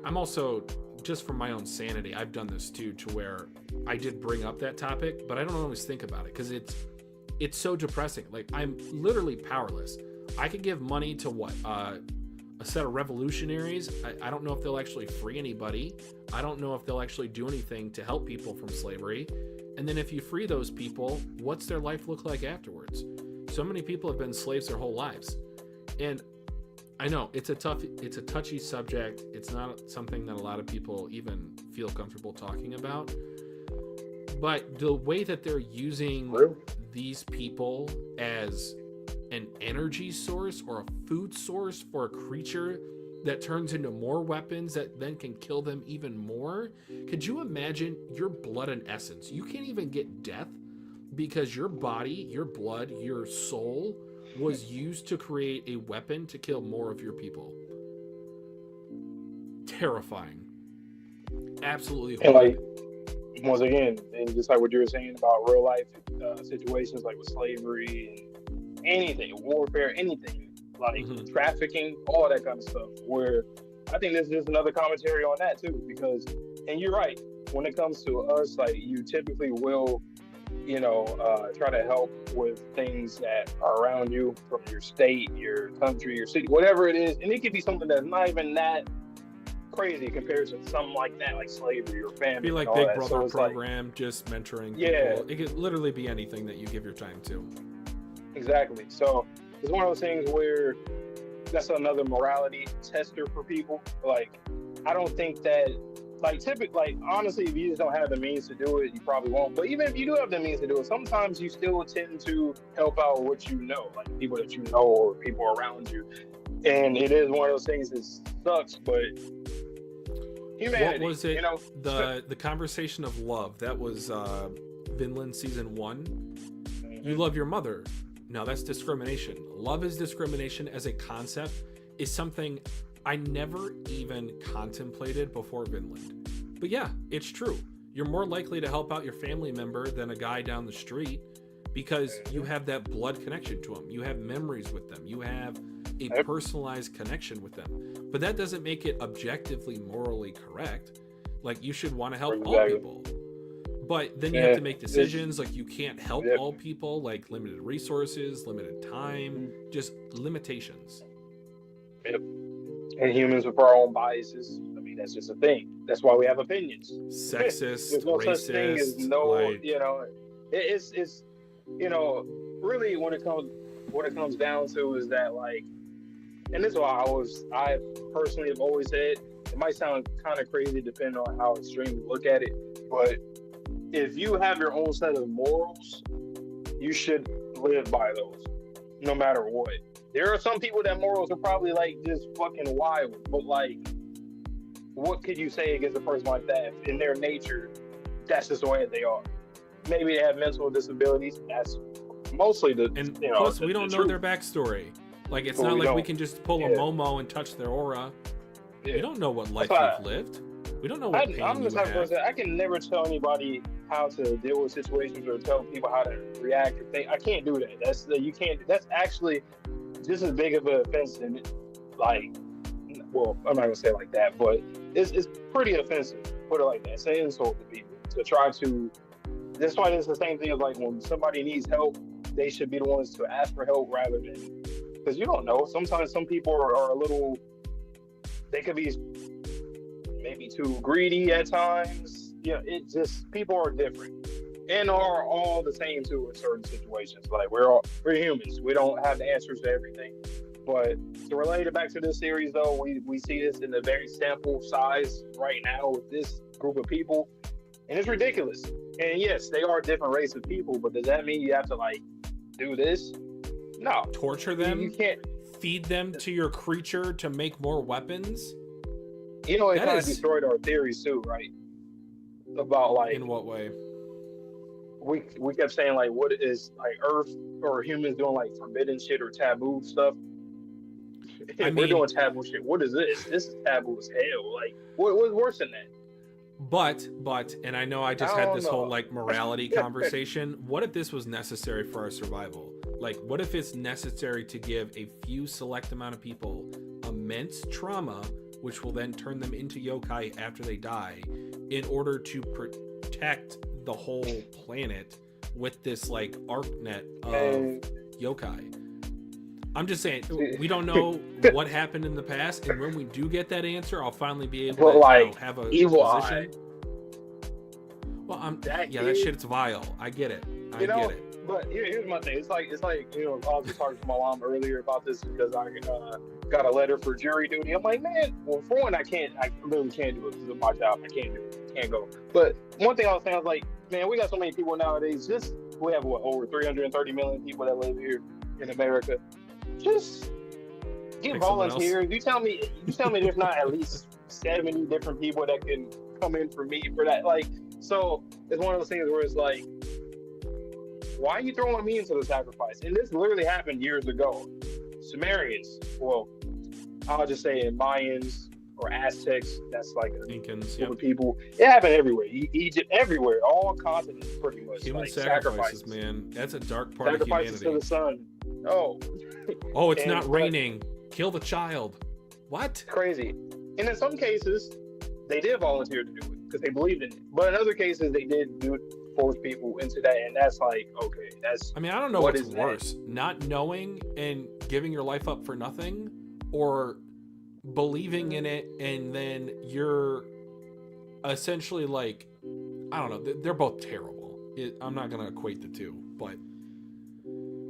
I'm also, just for my own sanity, I've done this too, to where I did bring up that topic, but I don't always think about it because it's so depressing. Like, I'm literally powerless. I could give money to what? A set of revolutionaries. I don't know if they'll actually free anybody. I don't know if they'll actually do anything to help people from slavery. And then if you free those people, what's their life look like afterwards? So many people have been slaves their whole lives. And I know it's a touchy subject. It's not something that a lot of people even feel comfortable talking about. But the way that they're using these people as an energy source or a food source for a creature that turns into more weapons that then can kill them even more. Could you imagine your blood and essence? You can't even get death because your body, your blood, your soul was used to create a weapon to kill more of your people. Terrifying. Absolutely horrific. And once again, and just like what you were saying about real life situations like with slavery and anything, warfare, anything, like trafficking, all that kind of stuff, where I think this is just another commentary on that too, because, and you're right, when it comes to us, like you typically will, try to help with things that are around you from your state, your country, your city, whatever it is. And it could be something that's not even that crazy compared to something like that, like slavery or famine. Be like Big Brother program, just mentoring people. It could literally be anything that you give your time to. Exactly. So it's one of those things where that's another morality tester for people. Like, I don't think that, like, honestly, if you just don't have the means to do it, you probably won't. But even if you do have the means to do it, sometimes you still tend to help out what you know, like people that you know or people around you. And it is one of those things that sucks, but humanity. What was it? The conversation of love. That was Vinland season 1. You love your mother. No, that's discrimination. Love is discrimination as a concept is something I never even contemplated before Vinland. But yeah, it's true. You're more likely to help out your family member than a guy down the street because you have that blood connection to them. You have memories with them. You have a personalized connection with them. But that doesn't make it objectively morally correct. Like, you should want to help all people. But then you have to make decisions, like you can't help all people, like limited resources, limited time, just limitations. Yep. And humans with our own biases. I mean, that's just a thing. That's why we have opinions. Sexist, There's no racist, such thing as it's really when it comes down to is that, like, and this is why I personally have always said, it might sound kind of crazy depending on how extreme you look at it, but if you have your own set of morals, you should live by those, no matter what. There are some people that morals are probably like just fucking wild, but like, what could you say against a person like that? In their nature, that's just the way they are. Maybe they have mental disabilities. That's mostly plus we don't know their backstory. Like, it's not like we can just pull a Momo and touch their aura. We don't know what life you've lived. We don't know what pain I'm the type of person, I can never tell anybody how to deal with situations or tell people how to react or think. I can't do that. That's actually just as big of an offense than, like, well, I'm not gonna say it like that, but it's pretty offensive. Put it like that. Say insult to people to try to. That's why it's the same thing as, like, when somebody needs help, they should be the ones to ask for help rather than, because you don't know. Sometimes some people are a little. They could be maybe too greedy at times. It just, people are different and are all the same too in certain situations. Like, we're humans. We don't have the answers to everything. But to relate it back to this series, though, we see this in a very sample size right now with this group of people, and it's ridiculous. And yes, they are a different race of people, but does that mean you have to, like, do this? No. Torture them? You can't. Feed them to your creature to make more weapons? It kind of destroyed our theories too, right? About, like, in what way? We kept saying, like, what is, like, Earth or humans doing, like, forbidden shit or taboo stuff? We're doing taboo shit. What is this? This is taboo as hell. Like, what's worse than that? But, and I know I just had this whole, like, morality conversation. What if this was necessary for our survival? Like, what if it's necessary to give a few select amount of people immense trauma, which will then turn them into yokai after they die, in order to protect the whole planet with this, like, arc net of yokai? I'm just saying, we don't know what happened in the past, and when we do get that answer, I'll finally be able to, like, have a evil position. Well, that shit's vile. I get it. I get it. But here's my thing. It's like I was just talking to my mom earlier about this because I got a letter for jury duty. I'm like, man, well, for one, I literally can't do it because of my job. I can't do it. Can't go. But one thing I was saying, I was like, man, we got so many people nowadays. We have over 330 million people that live here. in America. Just get Pick someone else. volunteers. You tell me there's not at least 70 different people that can come in for me for that. Like, so it's one of those things where it's like, why are you throwing me into the sacrifice? And this literally happened years ago. Sumerians, well, I'll just say in Mayans or Aztecs, that's like a Incans, group of people. It happened everywhere. Egypt, everywhere, all continents, pretty much. Human like, sacrifices, man. That's a dark part of sacrifices humanity. to the sun. Oh. Oh, it's And- not raining. Kill the child. What? Crazy. And in some cases, they did volunteer to do it because they believed in it. But in other cases, they did do it, force people into that, and that's like, okay, that's. I mean, I don't know What what's is worse, not knowing and giving your life up for nothing, or believing in it and then you're essentially like, I don't know, they're both terrible. I'm not going to equate the two, but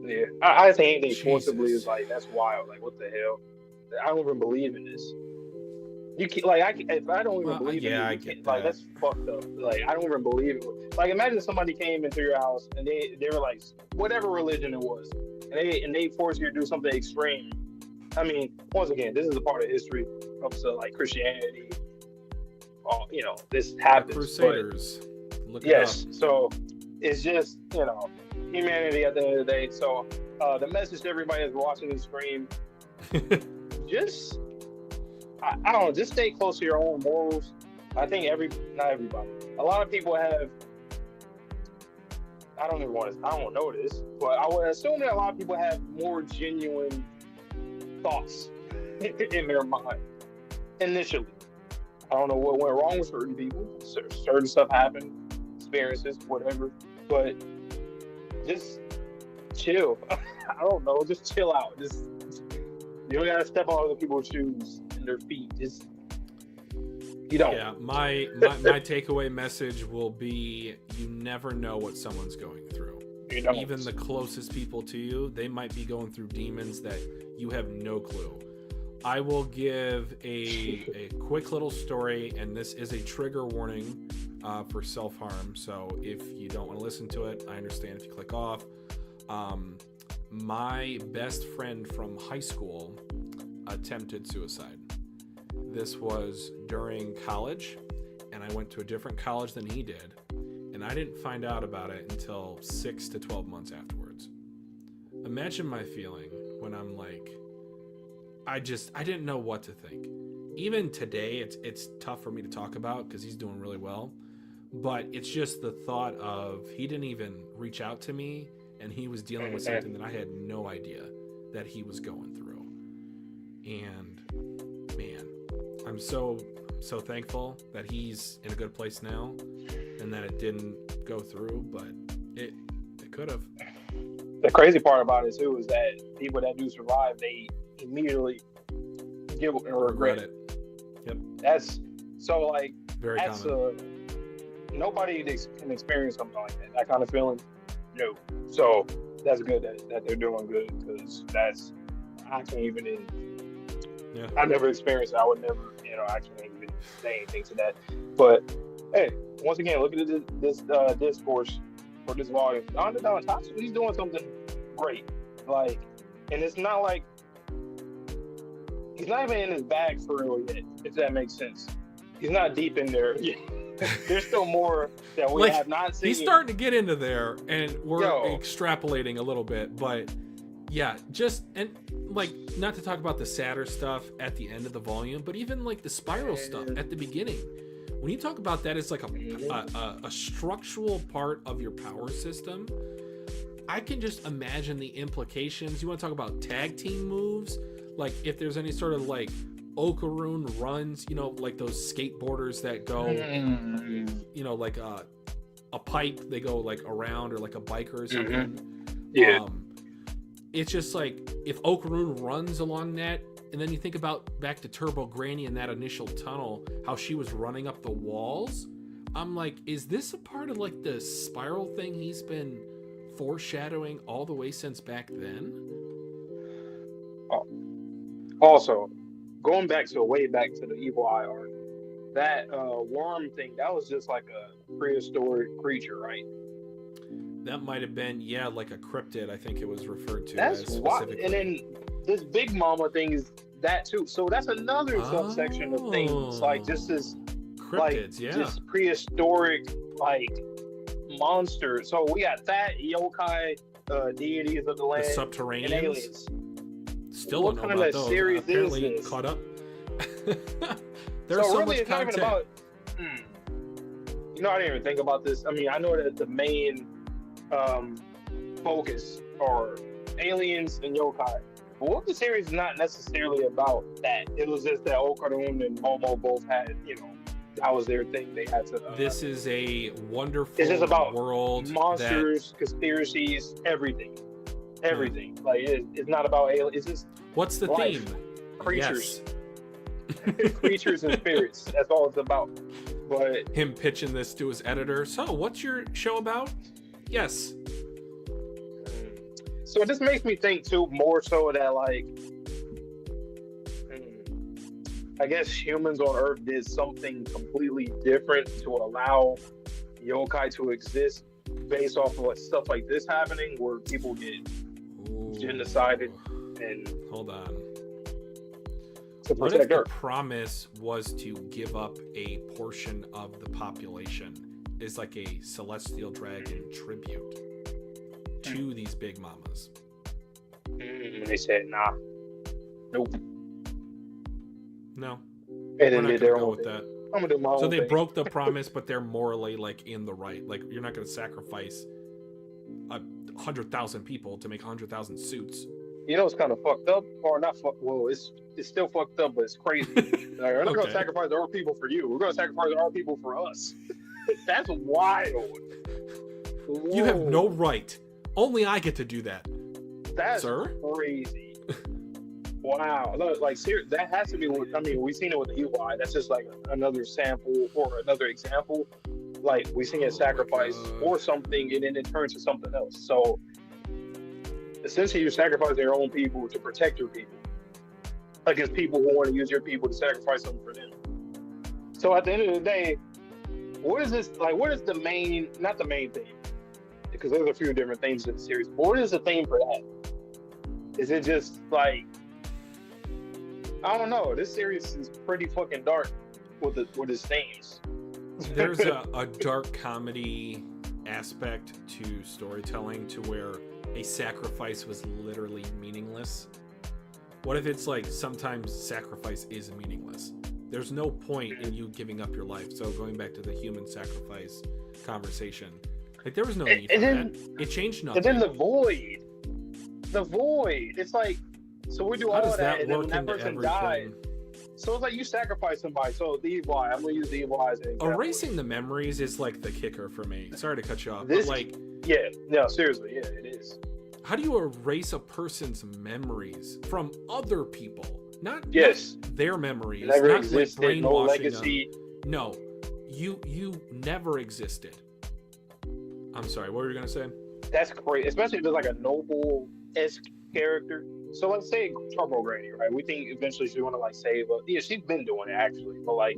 Yeah, I think anything forcibly Jesus. is like, that's wild. Like, what the hell? I don't even believe in this. You can't, like, if I don't even Well, believe yeah, I in it, you get can't, like, that. that's fucked up. Like, I don't even believe it. Like, imagine somebody came into your house and they were like, whatever religion it was, and they forced you to do something extreme. I mean, once again, this is a part of history. Comes to like Christianity. You know, this happens. Crusaders. Look it Yes, so it's just, you know, humanity at the end of the day. So the message to everybody that's watching the stream, up. just, I don't know, just stay close to your own morals. I think not everybody, a lot of people have, I don't know this, but I would assume that a lot of people have more genuine thoughts in their mind initially. I don't know what went wrong with certain people. Certain stuff happened, experiences, whatever. But just chill. I don't know. Just chill out. Just, you don't gotta step on other people's shoes and their feet. Just, you don't. Yeah, my takeaway message will be: you never know what someone's going through. You don't. Even the closest people to you, they might be going through demons that you have no clue. I will give a quick little story, and this is a trigger warning for self-harm. So if you don't want to listen to it, I understand if you click off. My best friend from high school attempted suicide. This was during college, and I went to a different college than he did, and I didn't find out about it until 6 to 12 months afterwards. Imagine my feeling when I'm like, I didn't know what to think. Even today, it's tough for me to talk about because he's doing really well, but it's just the thought of he didn't even reach out to me, and he was dealing with something that I had no idea that he was going through. And man, I'm so thankful that he's in a good place now, and that it didn't go through, but it could have. The crazy part about it too is that people that do survive, they immediately give and regret it. Yep. That's so like Very that's common. Nobody can experience something like that. That kind of feeling, no. So that's good that they're doing good, because I can't even. Yeah. I never experienced it. I would never, I can't even say anything to that. But hey, once again, look at this discourse or this volume. Dandadan, he's doing something great. Like, and it's not like he's not even in his bag for real yet, if that makes sense. He's not deep in there yet. There's still more that we have not seen. He's starting to get into there, and we're extrapolating a little bit, but yeah, not to talk about the sadder stuff at the end of the volume, but even like the spiral stuff at the beginning. When you talk about that as like a structural part of your power system, I can just imagine the implications. You want to talk about tag team moves? Like if there's any sort of like Okarun runs, like those skateboarders that go, like a pipe, they go like around, or like a biker or something. Yeah. It's just like if Okarun runs along that, and then you think about back to Turbo Granny in that initial tunnel, how she was running up the walls. I'm like, is this a part of like the spiral thing he's been foreshadowing all the way since back then? Also, going way back to the Evil Eye arc, that worm thing, that was just like a prehistoric creature, right? That might have been, yeah, like a cryptid, I think it was referred to That's as why. specifically. And then this Big Mama thing is that too. So that's another subsection of things. Like just this cryptids, yeah. just prehistoric like monsters. So we got that yokai, deities of the land, The subterraneans. and aliens. Still What don't know kind about of those. series Apparently is this? caught up. There's so really, much it's not even content. about. You know, I didn't even think about this. I mean, I know that the main focus are aliens and yokai. But what if the series is not necessarily about that? It was just that Okarun and Momo both had, you know, that was their thing. They had to. This is a wonderful It's just about world. monsters, conspiracies, everything. Everything. Like, it's not about aliens. It's just What's the life. theme? Creatures. Creatures and spirits. That's all it's about. But Him pitching this to his editor. So, what's your show about? Yes. so it just makes me think too, more so that like, I guess humans on Earth did something completely different to allow yokai to exist based off of what stuff like this happening, where people get genocided and Hold on. to What if protect the Earth. promise was to give up a portion of the population is like a celestial dragon tribute to these big mamas? And they said, nah, nope. No, And we're then not did gonna their go own with thing. that. I'm gonna do my own So they thing. broke the promise, but they're morally like in the right. Like you're not gonna sacrifice 100,000 people to make 100,000 suits. You know, it's kind of fucked up, or not fucked. Well, it's still fucked up, but it's crazy. Like, we're not Okay. gonna sacrifice our people for you. We're gonna sacrifice our people for us. That's wild. You have Whoa. no right. Only I get to do that. That's Sir? crazy. Wow. Look, like, that has to be what, I mean, we've seen it with the evil eye. That's just like another sample or another example. Like, we seen a sacrifice God. or something, and then it turns to something else. So, essentially, you sacrifice your own people to protect your people against people who want to use your people to sacrifice them for them. So, at the end of the day, what is this, like, what is the main, not the main thing, because there's a few different things in the series, but what is the theme for that? Is it just like, I don't know. This series is pretty fucking dark with its themes. There's a dark comedy aspect to storytelling to where a sacrifice was literally meaningless. What if it's like sometimes sacrifice is meaningless? There's no point in you giving up your life. So going back to the human sacrifice conversation, like there was no need for that. It changed nothing. And then the void. It's like, so we do How all does of that, that and then work that into person everything? dies. So it's like you sacrifice somebody. So the evil eye, I'm gonna use the evil eye as an example. Erasing the memories is like the kicker for me. Sorry to cut you off, This- but like, Yeah, no, seriously, yeah, it is. how do you erase a person's memories from other people? Not Yes. not their memories. Never not existed, like no brainwashing legacy. them. No, you never existed. I'm sorry. What were you gonna say? That's crazy, especially if there's like a noble-esque character. So let's say Turbo Granny, right? We think eventually she's gonna like save us. Yeah, she's been doing it actually, but like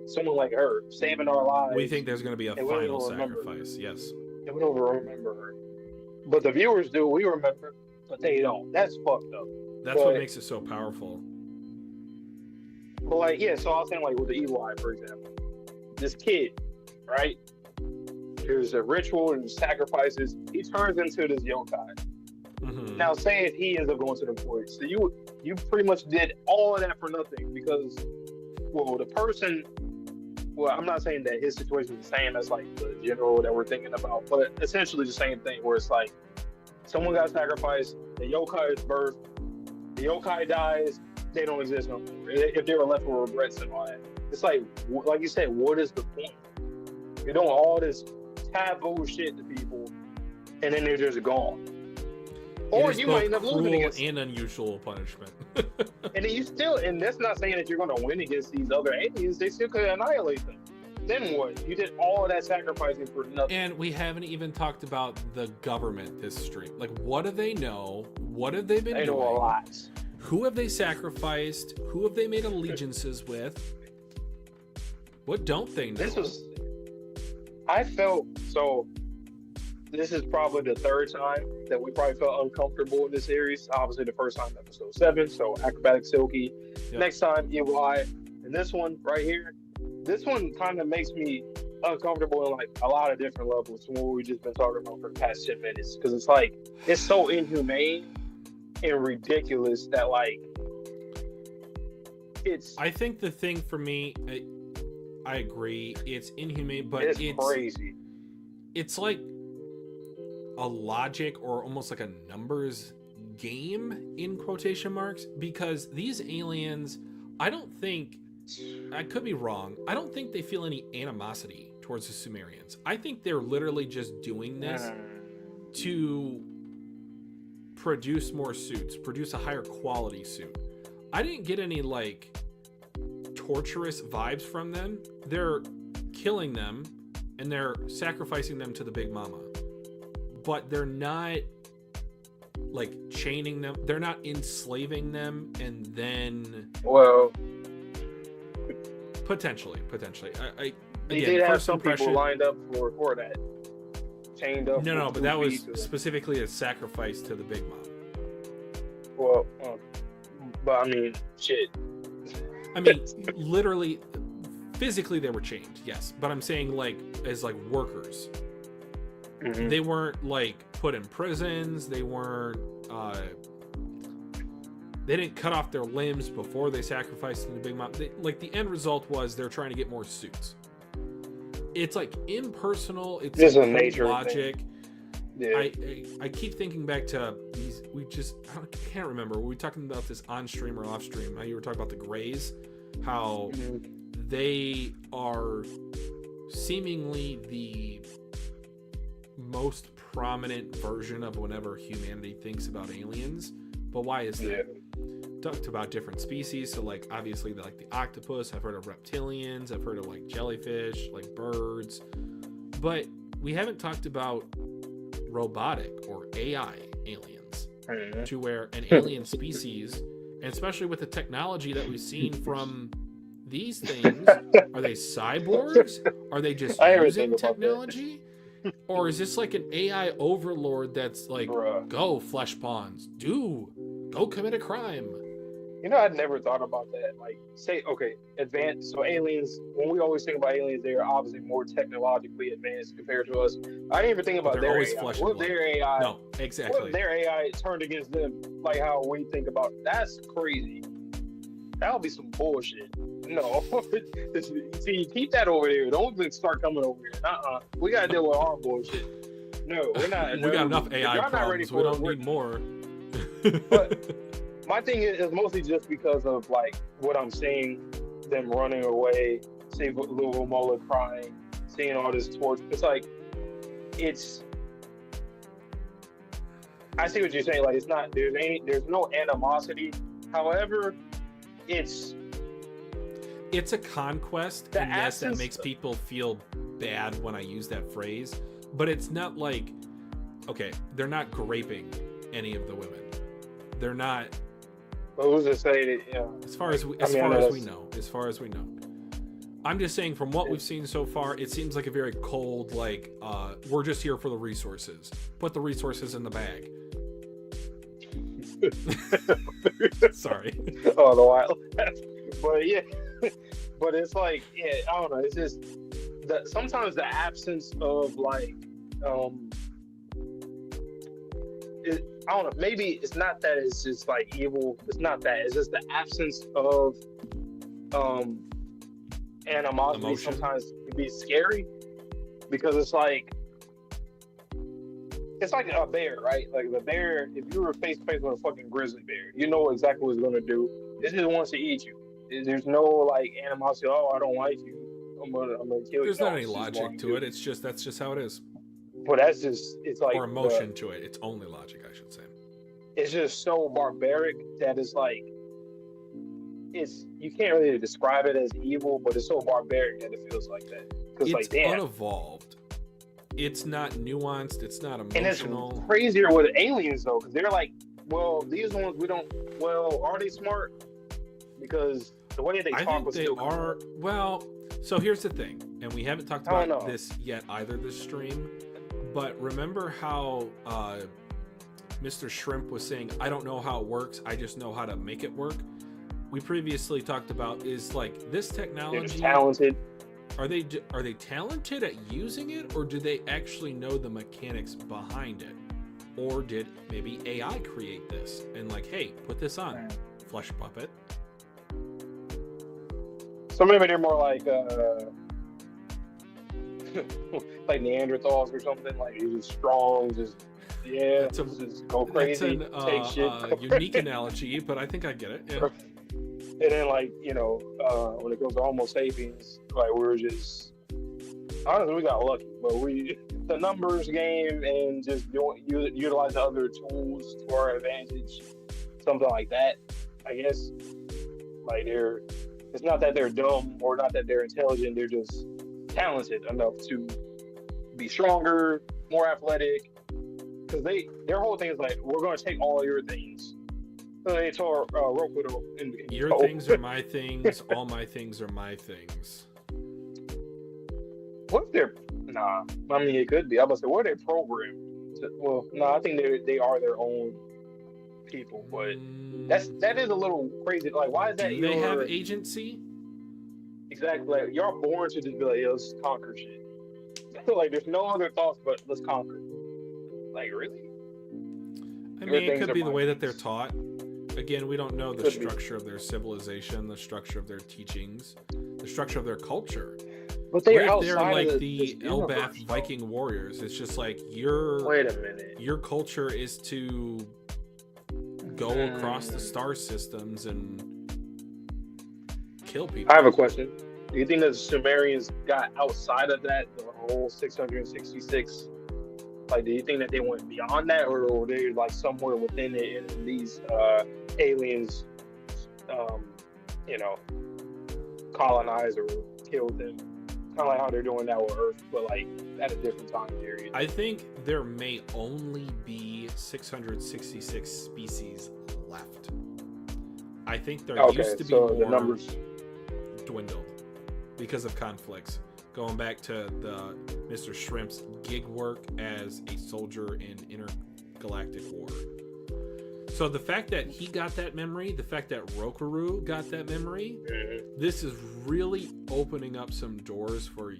someone like her saving our lives. We think there's gonna be a And we final don't remember. sacrifice. Yes. and we don't remember her. But the viewers do. We remember, but they don't. That's fucked up. That's what But- makes it so powerful. But like, yeah. So I was saying, like with the evil eye, for example, this kid, right? There's a ritual and sacrifices. He turns into this yokai. Mhm. Now, say if he ends up going to the void, so you pretty much did all of that for nothing because, well, the person. Well, I'm not saying that his situation is the same as like the general that we're thinking about, but essentially the same thing. Where it's like someone got sacrificed, the yokai is birthed, the yokai dies, they don't exist no more. If they were left with regrets and all that, it's like you said, what is the point? You're doing all this taboo shit to people, and then they're just gone. Or It is you both might end up losing cruel against, and unusual punishment. and then you still, and that's not saying that you're going to win against these other aliens. They still could annihilate them. Then what? You did all of that sacrificing for nothing. And we haven't even talked about the government this stream. Like, what do they know? What have they been They doing? know a lot. Who have they sacrificed? Who have they made allegiances with? What don't they know? I felt so. this is probably the third time that we probably felt uncomfortable in this series. Obviously, the first time, episode 7, so Acrobatic Silky. Yep. Next time, EY. And this one right here, this one kind of makes me uncomfortable in like a lot of different levels from what we've just been talking about for the past 10 minutes. Because it's like, it's so inhumane and ridiculous that like, it's... I think the thing for me, I agree, it's inhumane, but it's crazy. It's like a logic or almost like a numbers game in quotation marks, because these aliens, I don't think, I could be wrong, I don't think they feel any animosity towards the Sumerians. I think they're literally just doing this to produce more suits, produce a higher quality suit. I didn't get any like torturous vibes from them. They're killing them and they're sacrificing them to the Big Mama, but they're not like chaining them. They're not enslaving them and then, well, potentially. I they did have some people lined up for that, chained up. No, but that was specifically a sacrifice to the Big Mom. Well, but I mean, shit. I mean, literally, physically they were chained, yes. But I'm saying like as like workers. Mm-hmm. They weren't like put in prisons. They weren't. They didn't cut off their limbs before they sacrificed to the Big Mom. Like the end result was they're trying to get more suits. It's like impersonal. It's just a nature logic. Thing. Yeah. I keep thinking back to these. I can't remember. Were we talking about this on stream or off stream? How you were talking about the Greys, how they are seemingly the most prominent version of whenever humanity thinks about aliens. But why is that? Yeah. Talked about different species, so like obviously like the octopus. I've heard of reptilians. I've heard of like jellyfish, like birds, but we haven't talked about robotic or AI aliens, to where an alien species, and especially with the technology that we've seen from these things, are they cyborgs? Are they just using technology? Or is this like an AI overlord that's like, go flesh pawns, go commit a crime? You know, I'd never thought about that. Like, say, okay, advanced. So aliens, when we always think about aliens, they are obviously more technologically advanced compared to us. I didn't even think about their AI. What if their AI? No, exactly. What if their AI turned against them, like how we think about? That's crazy. That would be some bullshit. No, see, keep that over there. Don't even start coming over here. We gotta deal with our bullshit. No, we're not. We got enough AI problems. We don't need more. But my thing is mostly just because of like what I'm seeing, them running away, seeing little Vamola crying, seeing all this torture. It's like, I see what you're saying. Like, it's not, there's no animosity. However, it's a conquest, and yes, that makes people feel bad when I use that phrase, but it's not like, okay, they're not graping any of the women. They're not. But who's to say that? Yeah. As far as we know. I'm just saying, from what we've seen so far, it seems like a very cold, like, we're just here for the resources. Put the resources in the bag. Sorry. Oh, the wild. But yeah. But it's like, yeah, I don't know. It's just that sometimes the absence of like, I don't know. Maybe it's not that it's just like evil. It's not that. It's just the absence of animosity. Emotion. Sometimes can be scary because it's like a bear, right? Like the bear. If you were face to face with a fucking grizzly bear, you know exactly what it's gonna do. It just wants to eat you. There's no like animosity. Oh, I don't like you. I'm gonna kill you. There's not any logic to it. It's just that's just how it is. But it's like or emotion to it. It's only logic, I should say. It's just so barbaric that it's like you can't really describe it as evil, but it's so barbaric that it feels like that. Because it's like, damn, unevolved. It's not nuanced. It's not emotional. And it's crazier with aliens though, because they're like, well, these ones we don't. Well, are they smart? Because the way they talk was still are. Well, so here's the thing, and we haven't talked about this yet either this stream, But remember how Mr. Shrimp was saying, I don't know how it works, I just know how to make it work? We previously talked about is like this technology. They're just talented. Are they talented at using it, or do they actually know the mechanics behind it? Or did maybe AI create this and like, hey, put this on, flesh puppet? So maybe they're more like like Neanderthals or something. Like you're just strong, just just go crazy, take shit. Unique analogy, but I think I get it. Yeah. And then like when it goes to Homo sapiens, like we're just honestly we got lucky, but the numbers game and just utilize other tools to our advantage, something like that. I guess like it's not that they're dumb or not that they're intelligent, they're just talented enough to be stronger, more athletic. Because their whole thing is like, we're going to take all your things. So they told Roku to your things are my things, all my things are my things. What if they're I mean it could be. I was say, what are they programmed to, well, no, I think they are their own people, but that is a little crazy. Like, why is that? Do they have agency? Exactly. Like, y'all born to just be like, let's conquer shit. Like, there's no other thoughts but let's conquer. Like, really? I mean, it could be the way that they're taught. Again, we don't know the structure of their civilization, the structure of their teachings, the structure of their culture. But they're outside like of the Elbath Viking warriors. It's just like wait a minute. Your culture is to go across the star systems and kill people. I have a question. Do you think the Sumerians got outside of that, the whole 666? Like, do you think that they went beyond that, or were they like somewhere within it, and these aliens, colonized or killed them? Kind of like how they're doing that with Earth, but like at a different time period. I think there may only be 666 species left. I think there used to be more. The numbers dwindled because of conflicts. Going back to the Mr. Shrimp's gig work as a soldier in intergalactic war. So the fact that he got that memory, the fact that Roku got that memory, this is really opening up some doors for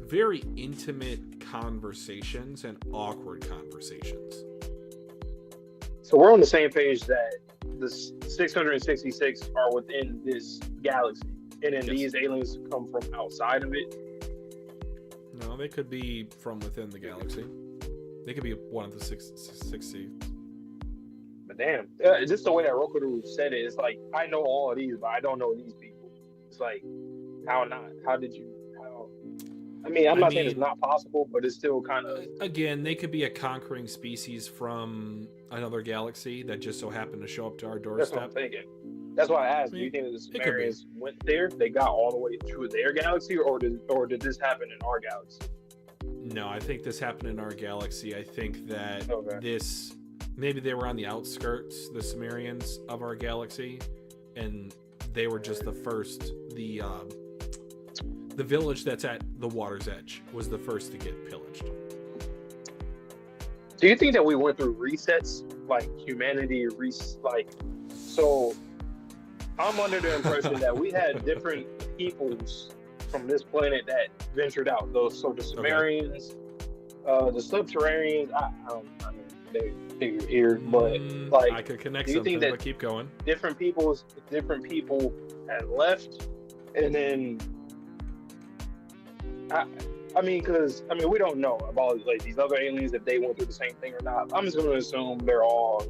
very intimate conversations and awkward conversations. So we're on the same page that the 666 are within this galaxy, and then these aliens come from outside of it. No, they could be from within the galaxy. They could be one of the 666. But damn, just the way that Roku said it, it's like, I know all of these, but I don't know these people. It's like, how not? How did you? How? I mean, I'm not saying it's not possible, but it's still kind of. Again, they could be a conquering species from another galaxy that just so happened to show up to our doorstep. That's what I'm thinking. That's why I asked. Do you think that the Sumerians went there? They got all the way to their galaxy, or did this happen in our galaxy? No, I think this happened in our galaxy. I think that maybe they were on the outskirts, the Sumerians of our galaxy, and they were just the first. The village that's at the water's edge was the first to get pillaged. Do you think that we went through resets, like humanity so? I'm under the impression that we had different peoples from this planet that ventured out. The Sumerians, the Subterraneans. I mean, they here, but like I could connect something. But keep going. Different people had left, and then I mean, we don't know about like these other aliens if they went through the same thing or not. I'm just going to assume they're all,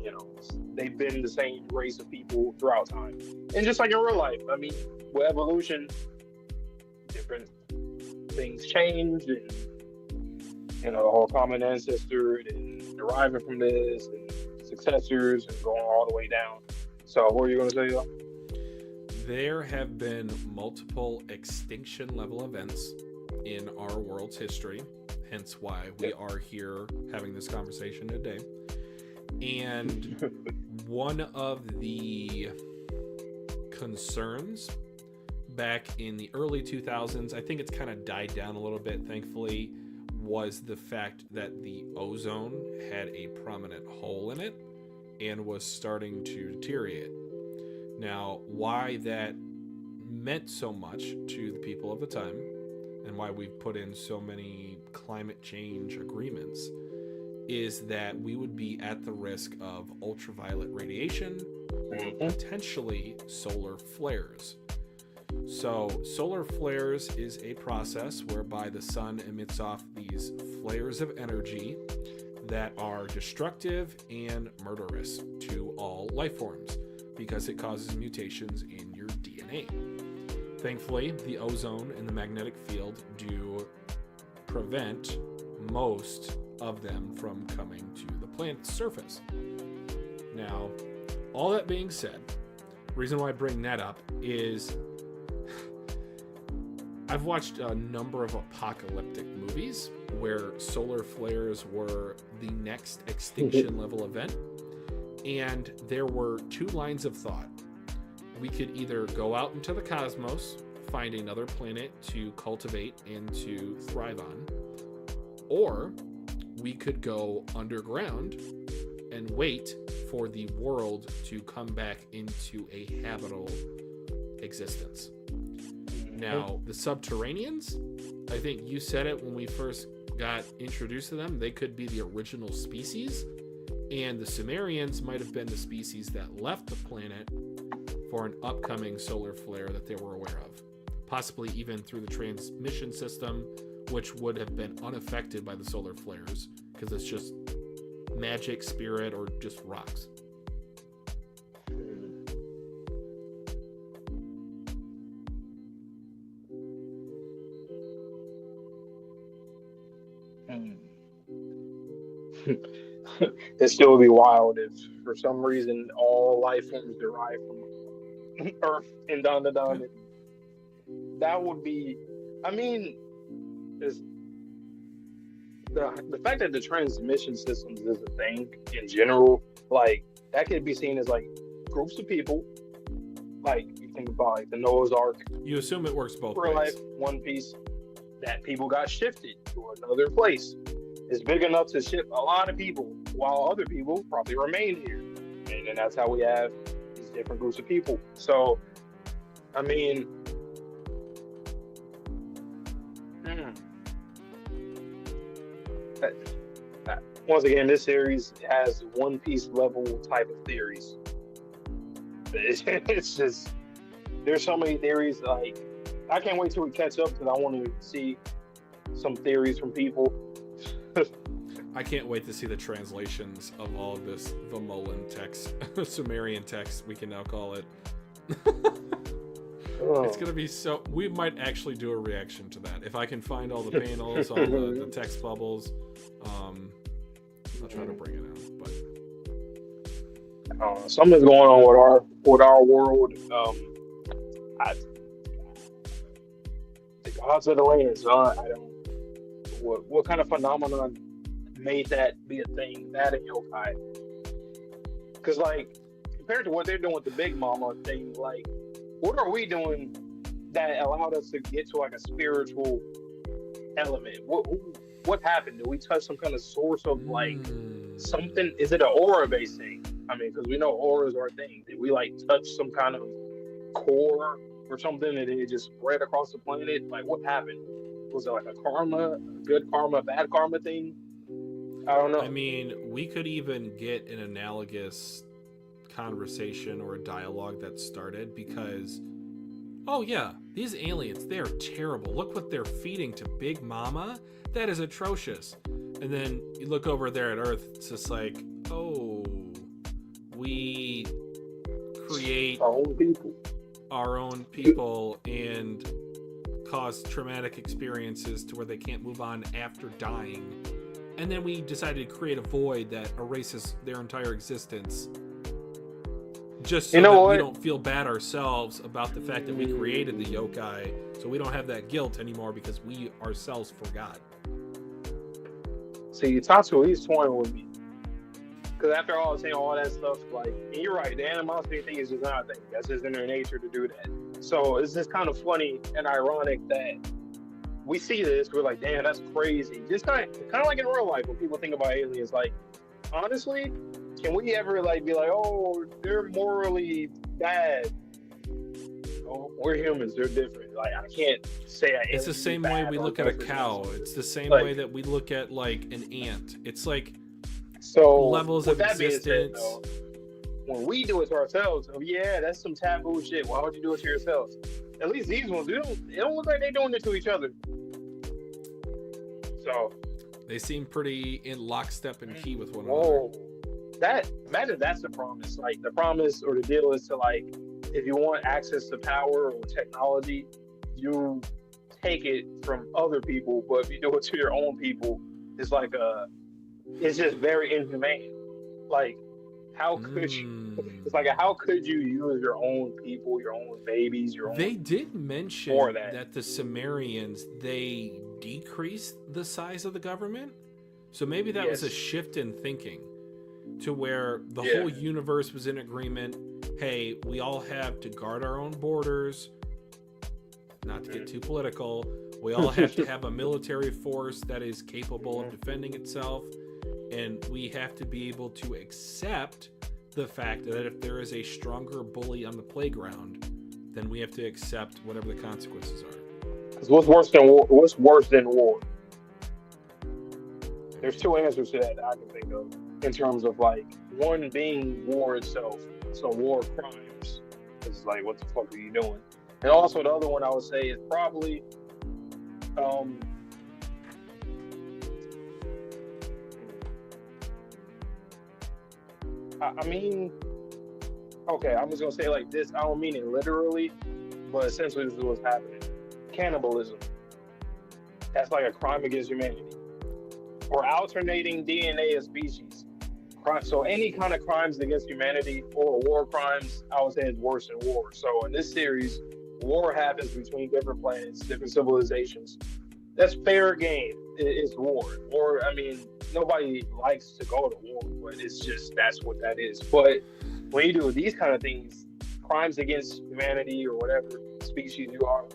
they've been the same race of people throughout time. And just like in real life, I mean, with evolution, different things change, and the whole common ancestor and deriving from this, and successors, and going all the way down. So, what are you going to say, y'all? There have been multiple extinction level events in our world's history, hence why we are here having this conversation today. And one of the concerns back in the early 2000s, I think it's kind of died down a little bit, thankfully, was the fact that the ozone had a prominent hole in it and was starting to deteriorate. Now, why that meant so much to the people of the time and why we've put in so many climate change agreements is that we would be at the risk of ultraviolet radiation or potentially solar flares. So solar flares is a process whereby the sun emits off these flares of energy that are destructive and murderous to all life forms because it causes mutations in your DNA. Thankfully, the ozone and the magnetic field do prevent most of them from coming to the planet's surface. Now, all that being said, the reason why I bring that up is I've watched a number of apocalyptic movies where solar flares were the next extinction level event, and there were two lines of thought. We could either go out into the cosmos, find another planet to cultivate and to thrive on, or we could go underground and wait for the world to come back into a habitable existence. Now, the Subterraneans, I think you said it when we first got introduced to them, they could be the original species, and the Sumerians might have been the species that left the planet for an upcoming solar flare that they were aware of, possibly even through the transmission system, which would have been unaffected by the solar flares because it's just magic, spirit, or just rocks. It still would be wild if, for some reason, all life forms derive from Earth and Dandadan. That would be, I mean, is the fact that the transmission systems is a thing in general, like that could be seen as like groups of people. Like you think about like the Noah's Ark. You assume it works both real ways. Life, One Piece, that people got shifted to another place. It's big enough to ship a lot of people, while other people probably remain here, and then that's how we have these different groups of people. So, I mean, once again, this series has One Piece level type of theories. It's just, there's so many theories. Like, I can't wait till we catch up because I want to see some theories from people. I can't wait to see the translations of all of this Vamolan text, Sumerian text, we can now call it. It's going to be so... We might actually do a reaction to that. If I can find all the panels, all the text bubbles, I'll try to bring it out. But something's going on with our world. The gods of the land, I don't... What kind of phenomenon made that be a thing, that and yokai? Because like compared to what they're doing with the Big Mama thing, like what are we doing that allowed us to get to like a spiritual element? What happened? Did we touch some kind of source of like something? Is it an aura based thing? I mean, because we know auras are a thing. Did we like touch some kind of core or something and it just spread across the planet? Like what happened? Was it like a karma, good karma, bad karma thing? I don't know. I mean, we could even get an analogous conversation or a dialogue that started because, oh yeah, these aliens, they're terrible. Look what they're feeding to Big Mama. That is atrocious. And then you look over there at Earth, it's just like, oh, we create our own people and cause traumatic experiences to where they can't move on after dying. And then we decided to create a void that erases their entire existence just so that we don't feel bad ourselves about the fact that we created the yokai, so we don't have that guilt anymore because we ourselves forgot. See, Tatsu, he's toying with me. Because after all, saying all that stuff, like, and you're right, the animosity thing is just not a thing. That's just in their nature to do that. So it's just kind of funny and ironic that we see this, we're like, damn, that's crazy. Just kind of like in real life when people think about aliens, like, honestly, can we ever like be like, oh, they're morally bad? Oh, we're humans, they're different. Like, I can't say it's the same way we look at a cow. It's the same way that we look at like an ant. It's like levels of existence. Said, though, when we do it to ourselves, oh yeah, that's some taboo shit. Why would you do it to yourselves? At least these ones, it don't look like they're doing it to each other. So they seem pretty in lockstep and key with one another. Imagine that's the promise. Like the promise or the deal is to like, if you want access to power or technology, you take it from other people. But if you do it to your own people, it's like it's just very inhumane. Like, how could you? It's like, how could you use your own people, your own babies, your own? They did mention that the Sumerians, they decreased the size of the government, so maybe that was a shift in thinking, to where the whole universe was in agreement. Hey, we all have to guard our own borders. Not to get too political, we all have to have a military force that is capable of defending itself. And we have to be able to accept the fact that if there is a stronger bully on the playground, then we have to accept whatever the consequences are. Because what's worse than war? What's worse than war? There's two answers to that I can think of in terms of like one being war itself, so war crimes. It's like, what the fuck are you doing? And also the other one I would say is probably I mean, okay, I'm just gonna say it like this. I don't mean it literally, but essentially this is what's happening. Cannibalism. That's like a crime against humanity. Or alternating DNA of species. So any kind of crimes against humanity or war crimes, I would say is worse than war. So in this series, war happens between different planets, different civilizations. That's fair game. It's war. Or, I mean, nobody likes to go to war, but it's just, that's what that is. But when you do these kind of things, crimes against humanity or whatever species you are,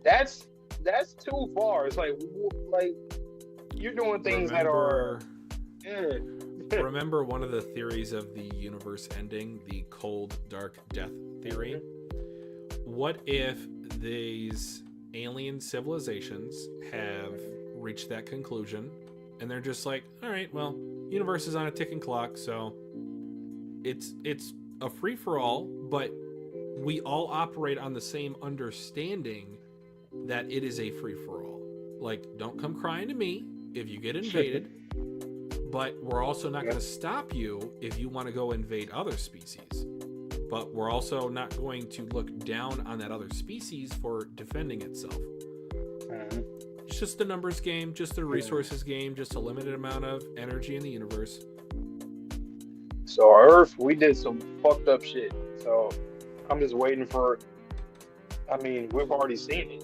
that's too far. It's like you're doing things that are... Remember one of the theories of the universe ending, the cold, dark death theory? What if these alien civilizations have reached that conclusion and they're just like, all right, well, universe is on a ticking clock, so it's a free-for-all, but we all operate on the same understanding that it is a free-for-all. Like, don't come crying to me if you get invaded, but we're also not going to stop you if you want to go invade other species. But we're also not going to look down on that other species for defending itself. It's just a numbers game, just a resources game, just a limited amount of energy in the universe. So Earth, we did some fucked up shit. So I'm just waiting for, I mean, we've already seen it.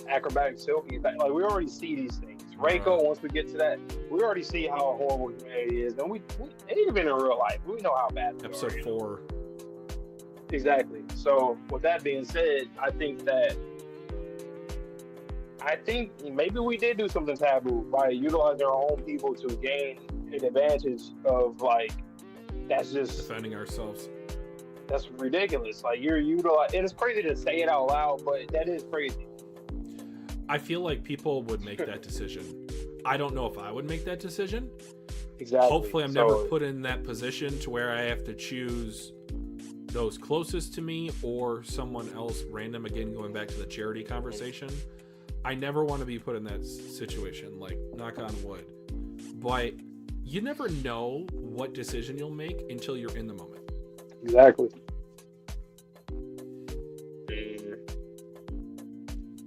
Acrobatic Silky, like we already see these things. Reiko, once we get to that, we already see how horrible humanity is. And we even in real life, we know how bad we Episode are, 4. Exactly. So with that being said, I think maybe we did do something taboo by utilizing our own people to gain an advantage of like, that's just defending ourselves. That's ridiculous. Like you're utilizing, and it's crazy to say it out loud, but that is crazy. I feel like people would make that decision. I don't know if I would make that decision. Exactly. Hopefully I'm never put in that position to where I have to choose those closest to me or someone else random, again, going back to the charity conversation. I never want to be put in that situation, like, knock on wood. But you never know what decision you'll make until you're in the moment. Exactly.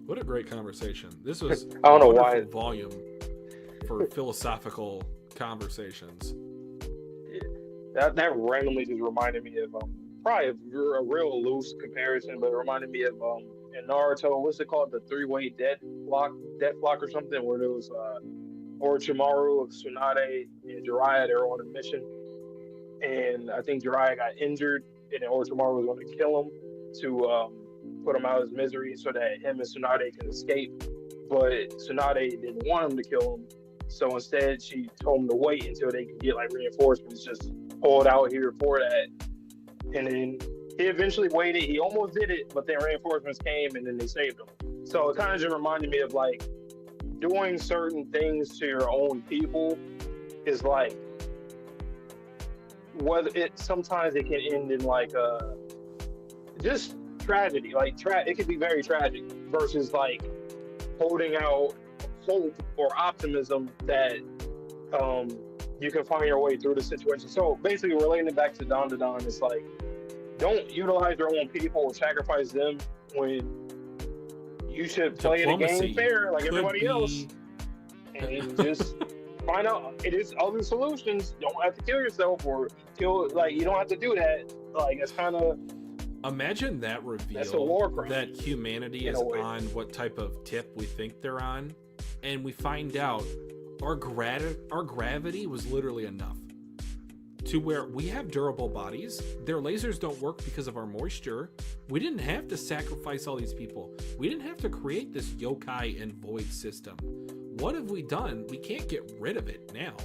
What a great conversation. This was I don't know why volume for philosophical conversations. That randomly just reminded me of probably a real loose comparison, but it reminded me of in Naruto, what's it called, the three-way death block or something, where there was Orochimaru, Tsunade, and Jiraiya. They were on a mission, and I think Jiraiya got injured, and then Orochimaru was going to kill him to put him out of his misery so that him and Tsunade can escape. But Tsunade didn't want him to kill him, so instead she told him to wait until they could get like reinforcements, just hold out here for that. And then he eventually waited. He almost did it, but then reinforcements came and then they saved him. So it kind of just reminded me of like doing certain things to your own people is like, whether sometimes it can end in like just tragedy. Like it could be very tragic versus like holding out hope or optimism that you can find your way through the situation. So basically, relating it back to Dandadan, it's like, don't utilize your own people or sacrifice them when you should play the game fair like everybody else, and just find out it is other solutions. Don't have to kill yourself or kill, like, you don't have to do that. Like, it's kind of, imagine that reveal. That's a war crime. That humanity is on what type of tip we think they're on, and we find out our gravity was literally enough to where we have durable bodies. Their lasers don't work because of our moisture. We didn't have to sacrifice all these people. We didn't have to create this yokai and void system. What have we done? We can't get rid of it now.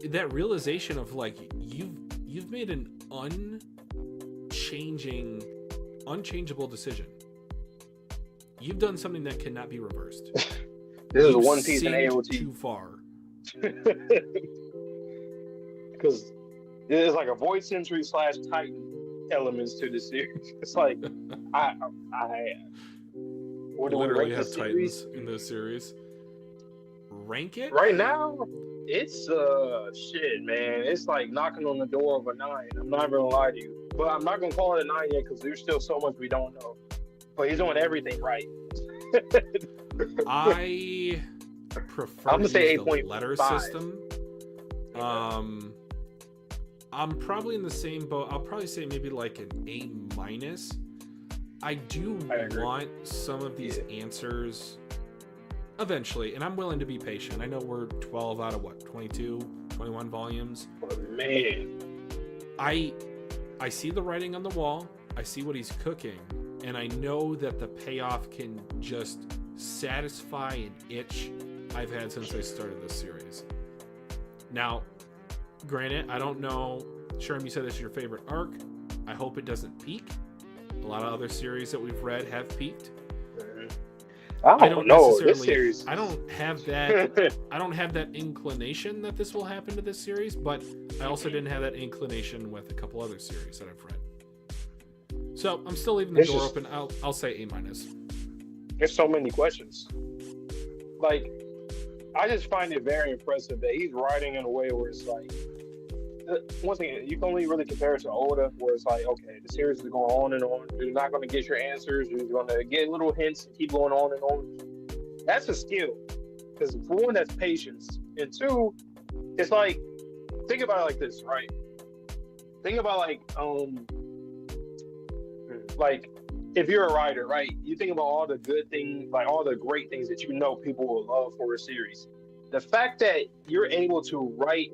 That realization of like, you've made an unchangeable decision. You've done something that cannot be reversed. This is One Piece and AOT. Too far. Because there's like a Void Century / Titan elements to this series. It's like, what do we literally rank have the Titans series? in this series. Rank it? Right now, it's shit, man. It's like knocking on the door of a 9. I'm not gonna lie to you, but I'm not gonna call it a 9 yet because there's still so much we don't know. But he's doing everything right. I prefer I'm gonna say the 8.5 letter system. I'm probably in the same boat. I'll probably say maybe like an A-. I do want some of these answers eventually, and I'm willing to be patient. I know we're 12 out of 22, 21 volumes. But man, I see the writing on the wall. I see what he's cooking, and I know that the payoff can just satisfy an itch I've had since I started this series. Now, granted, I don't know, Sherm, you said this is your favorite arc. I hope it doesn't peak. A lot of other series that we've read have peaked. I don't know. This series, I don't have that. I don't have that inclination that this will happen to this series, but I also didn't have that inclination with a couple other series that I've read. So I'm still leaving the door open. I'll say A-. There's so many questions. Like, I just find it very impressive that he's writing in a way where it's like, once again, you can only really compare it to Oda, where it's like, okay, the series is going on and on. You're not going to get your answers. You're going to get little hints and keep going on and on. That's a skill. Because for one, that's patience. And two, it's like, think about it like this, right? Think about like if you're a writer, right? You think about all the good things, like all the great things that you know people will love for a series. The fact that you're able to write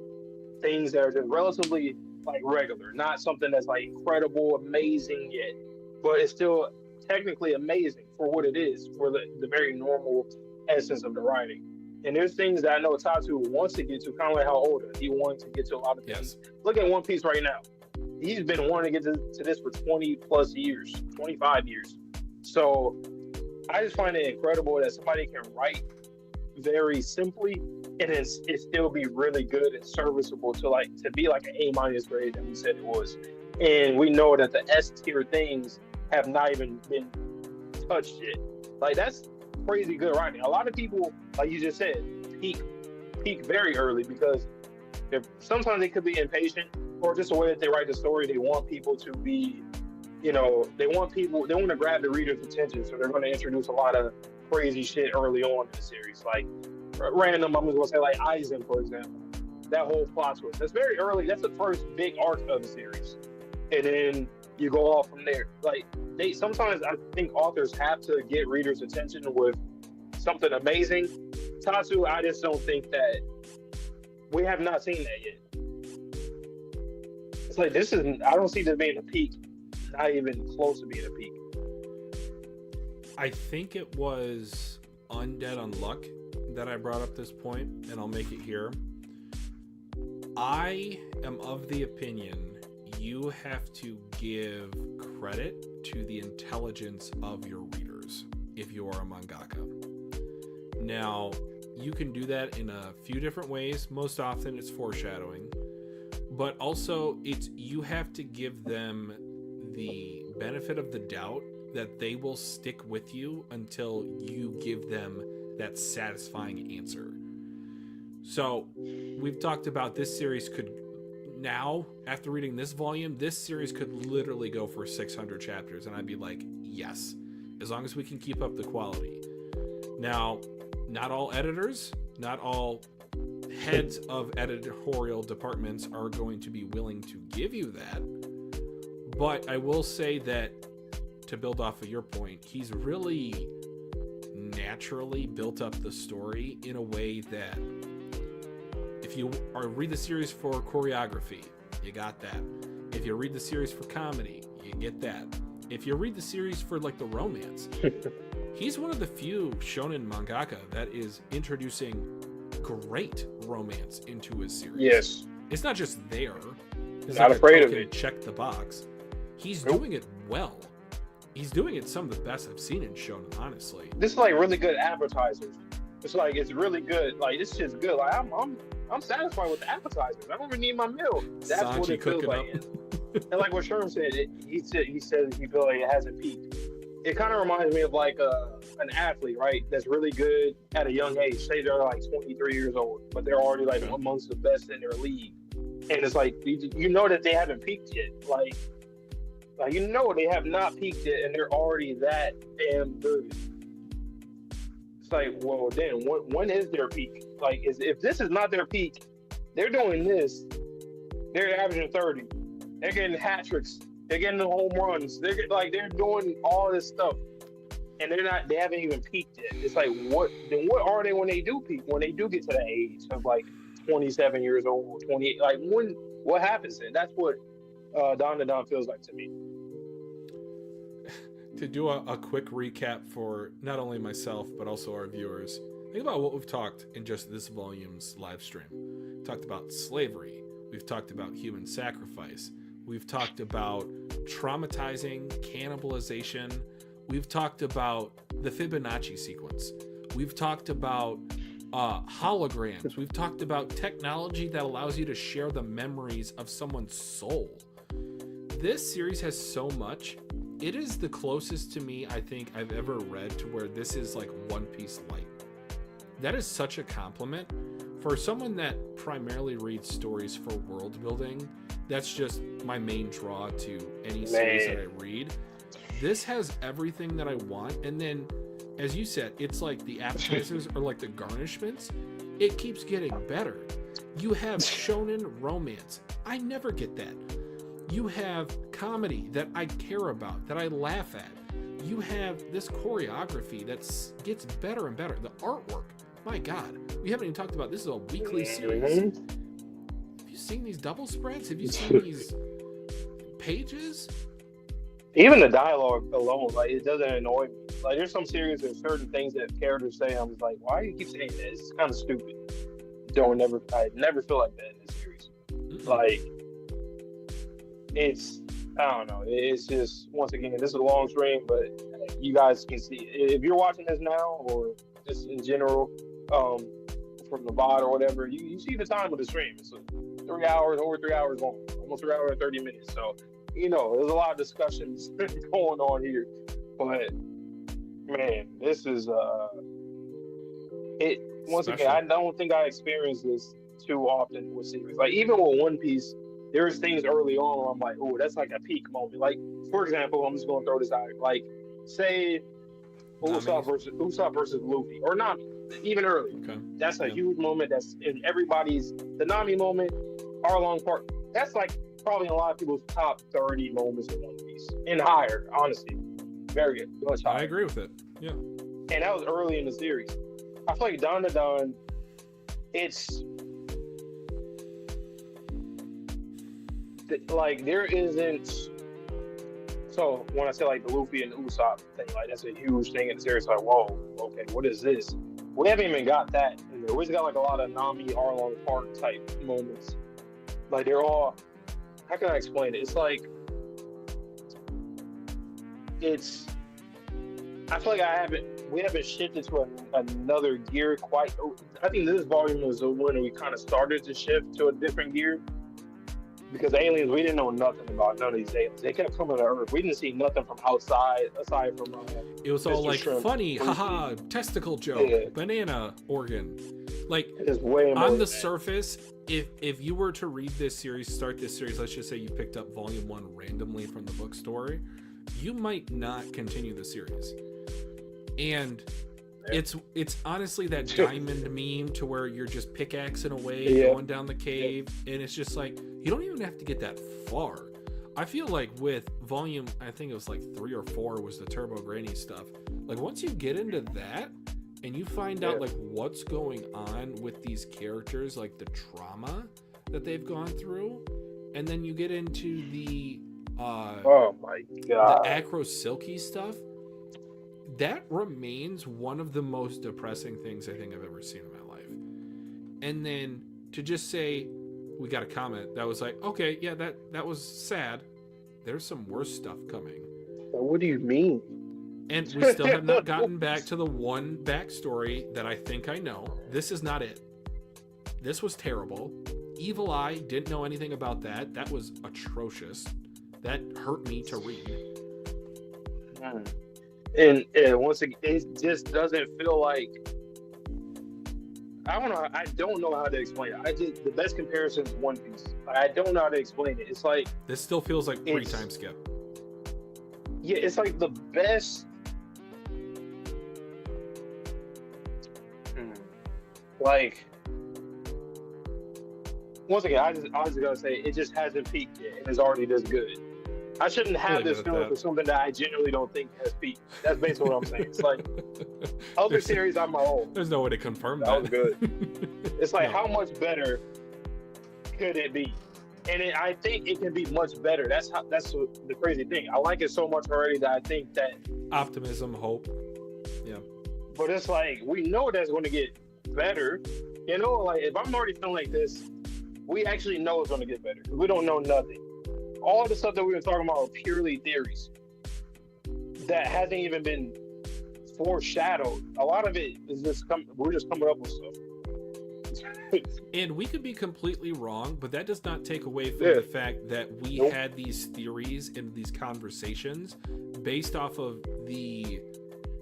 things that are just relatively like regular, not something that's like incredible, amazing yet, but it's still technically amazing for what it is, for the very normal essence of the writing. And there's things that I know Tatsu wants to get to, kind of like how Oda, he wanted to get to a lot of things. Yes. Look at One Piece right now. He's been wanting to get to this for 20 plus years, 25 years. So I just find it incredible that somebody can write very simply and it still be really good and serviceable to be like an A- grade that we said it was. And we know that the S tier things have not even been touched yet. Like, that's crazy good writing. A lot of people, like you just said, peak very early because sometimes they could be impatient, or just the way that they write the story, they want people to be, they want to grab the reader's attention, so they're going to introduce a lot of crazy shit early on in the series. Like, random, I'm going to say like Aizen, for example. That whole plot twist. That's very early. That's the first big arc of the series. And then you go off from there. Like, sometimes I think authors have to get readers' attention with something amazing. Tatsu, I just don't think that we have not seen that yet. It's like this isn't. I don't see this being a peak. Not even close to being a peak. I think it was Undead Unluck that I brought up this point, and I'll make it here. I am of the opinion you have to give credit to the intelligence of your readers if you are a mangaka. Now, you can do that in a few different ways. Most often it's foreshadowing, but also you have to give them the benefit of the doubt that they will stick with you until you give them that satisfying answer. So we've talked about this series could now, after reading this volume, this series could literally go for 600 chapters, and I'd be like, yes, as long as we can keep up the quality. Now, not all editors, not all heads of editorial departments are going to be willing to give you that, but I will say that, to build off of your point, he's really naturally built up the story in a way that if you read the series for choreography, you got that. If you read the series for comedy, you get that. If you read the series for like the romance, he's one of the few shonen mangaka that is introducing great romance into his series. Yes. It's not just there. It's not like afraid of it. Check the box. He's doing it well. He's doing it some of the best I've seen in shonen, honestly. This is like really good advertisers. It's really good. Like this shit's good. Like I'm satisfied with the appetizers. I don't even need my meal. That's Sanji what it feels like. And like what Sherm said, he said he feels like it hasn't peaked. It kind of reminds me of like an athlete, right? That's really good at a young age. Say they're like 23 years old, but they're already like amongst the best in their league. And it's like you know that they haven't peaked yet. Like you know they have not peaked yet, and they're already that damn good. It's like, well, then when is their peak? Like, if this is not their peak, they're doing this. They're averaging 30. They're getting hat tricks. They're getting the home runs. They're doing all this stuff, and they haven't even peaked yet. It's like, what are they when they do peak? When they do get to that age of like 27 years old, 28? Like, what happens then? That's what Dandadan feels like to me. To do a quick recap for not only myself but also our viewers, think about what we've talked in just this volume's live stream. We've talked about slavery. We've talked about human sacrifice. We've talked about traumatizing cannibalization. We've talked about the Fibonacci sequence. We've talked about holograms. We've talked about technology that allows you to share the memories of someone's soul. This series has so much. It is the closest to me I think I've ever read to where this is like One Piece light. That is such a compliment. For someone that primarily reads stories for world building, that's just my main draw to any series that I read. This has everything that I want, and then, as you said, it's like the appetizers or like the garnishments. It keeps getting better. You have shonen romance. I never get that. You have comedy that I care about, that I laugh at. You have this choreography that gets better and better. The artwork, my God, we haven't even talked about this is a weekly series. Have you seen these double spreads? Have you seen these pages? Even the dialogue alone, like, it doesn't annoy me. Like, there's some series, there's certain things that characters say, I'm just like, why do you keep saying that? It's kind of stupid. I never feel like that in this series. Like, I don't know. It's just, once again, this is a long stream, but you guys can see, if you're watching this now, or just in general, from the VOD or whatever, you see the time of the stream. It's 3 hours, over 3 hours long, almost 3 hours and 30 minutes. So, there's a lot of discussions going on here. But, man, this is, once again, I don't think I experienced this too often with series. Like, even with One Piece, there's things early on where I'm like, oh, that's like a peak moment. Like, for example, I'm just going to throw this out. Like, say Usopp versus Luffy, or Nami, even early. Okay. That's a huge moment. That's in everybody's, the Nami moment, Arlong Park. That's like probably in a lot of people's top 30 moments in One Piece. And higher, honestly. Very good. Much higher. I agree with it. Yeah. And that was early in the series. I feel like Dandadan, like there isn't. So when I say like the Luffy and Usopp thing, like that's a huge thing in the series. Like, whoa, okay, what is this? We haven't even got that in there. We just got like a lot of Nami, Arlong Park type moments. Like they're all. How can I explain it? It's like I feel like we haven't shifted to another gear quite. I think this volume was when we kind of started to shift to a different gear. Because aliens, we didn't know nothing about none of these aliens. They kept coming to Earth. We didn't see nothing from outside, aside from. It was all Mr. like Shrimp. funny, haha, testicle joke, Yeah. banana organ. Like It's way more on than the that. surface, if you were to read this series, start this series, let's just say you picked up volume 1 randomly from the bookstore, you might not continue the series. And it's honestly that diamond meme to where you're just pickaxing away, going down the cave, and it's just like you don't even have to get that far. I feel like with volume, I think it was like 3 or 4 was the Turbo Granny stuff. Like once you get into that and you find out like what's going on with these characters, like the trauma that they've gone through, and then you get into the oh my god, the Acro Silky stuff, that remains one of the most depressing things I think I've ever seen in my life. And then to just say, we got a comment that was like, okay, yeah, that was sad. There's some worse stuff coming. What do you mean? And we still have not gotten back to the one backstory that I think I know. This is not it. This was terrible. Evil Eye, didn't know anything about that. That was atrocious. That hurt me to read. And once again, it just doesn't feel like. I don't know how to explain it. The best comparison is One Piece. I don't know how to explain it. It's like this still feels like pre-time skip. Yeah, it's like the best. Like once again, I just gotta say it just hasn't peaked yet, and it's already this good. I shouldn't have this feeling for something that I genuinely don't think has peaked. That's basically what I'm saying. It's like other series on my own. There's no way to confirm that. That was good. It's like how much better could it be? And I think it can be much better. That's the crazy thing. I like it so much already that I think that optimism, hope. Yeah. But it's like we know that's going to get better. You know, like if I'm already feeling like this, we actually know it's going to get better. We don't know nothing. All the stuff that we were talking about are purely theories that hasn't even been foreshadowed. A lot of it is we're just coming up with stuff. And we could be completely wrong, but that does not take away from the fact that we had these theories and these conversations based off of the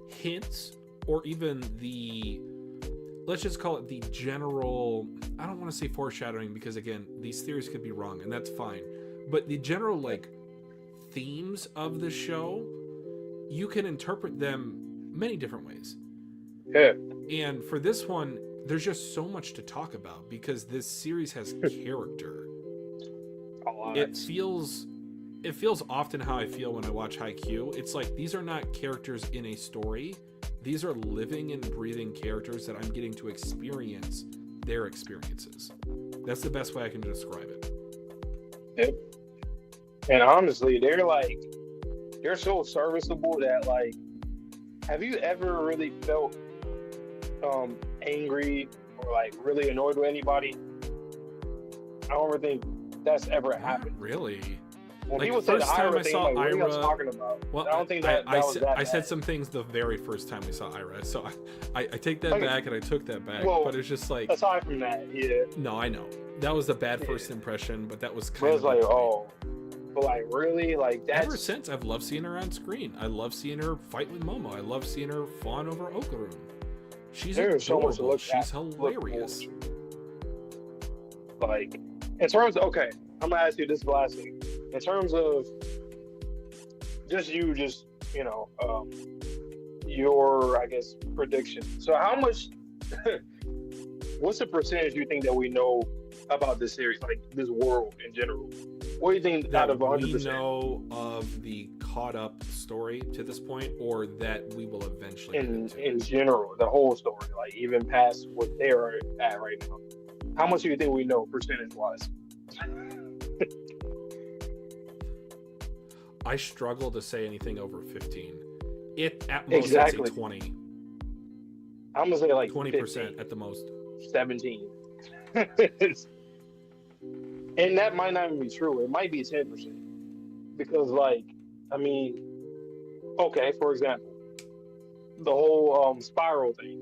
hints or even the, let's just call it the general, I don't want to say foreshadowing because again, these theories could be wrong and that's fine. But the general like themes of the show, you can interpret them many different ways. Yeah. And for this one, there's just so much to talk about because this series has character. It feels often how I feel when I watch Haikyuu. It's like these are not characters in a story. These are living and breathing characters that I'm getting to experience their experiences. That's the best way I can describe it. Yep. And honestly, they're so serviceable that like, have you ever really felt angry or like really annoyed with anybody? I don't ever think that's ever happened. Really? When like people the say first the time Ira I thing, saw like, what are you Ira, guys talking about? well, I don't think that was that I bad. said some things the very first time we saw Ira, so I take that back and I took that back. Well, but it's just like aside from that, yeah. No, I know that was a bad first impression, but that was kind But it's of like, the point. oh, but like really, like that's Ever since I've loved seeing her on screen. I love seeing her fight with Momo. I love seeing her fawn over Okarun. She's There's so much to adorable. look She's at, hilarious. Like in terms of, okay, I'm gonna ask you this last thing. In terms of your I guess prediction. So how much what's the percentage you think that we know about this series, like this world in general? What do you think That out of 100%? we know of the caught up story to this point, or that we will eventually get into? In general, the whole story, like even past what they're at right now. How much do you think we know percentage wise? I struggle to say anything over 15. It at most Exactly. I'd say 20. I'm gonna say like 20% at the most. 17. And that might not even be true. It might be 10%. Because, like, I mean, okay, for example, the whole spiral thing.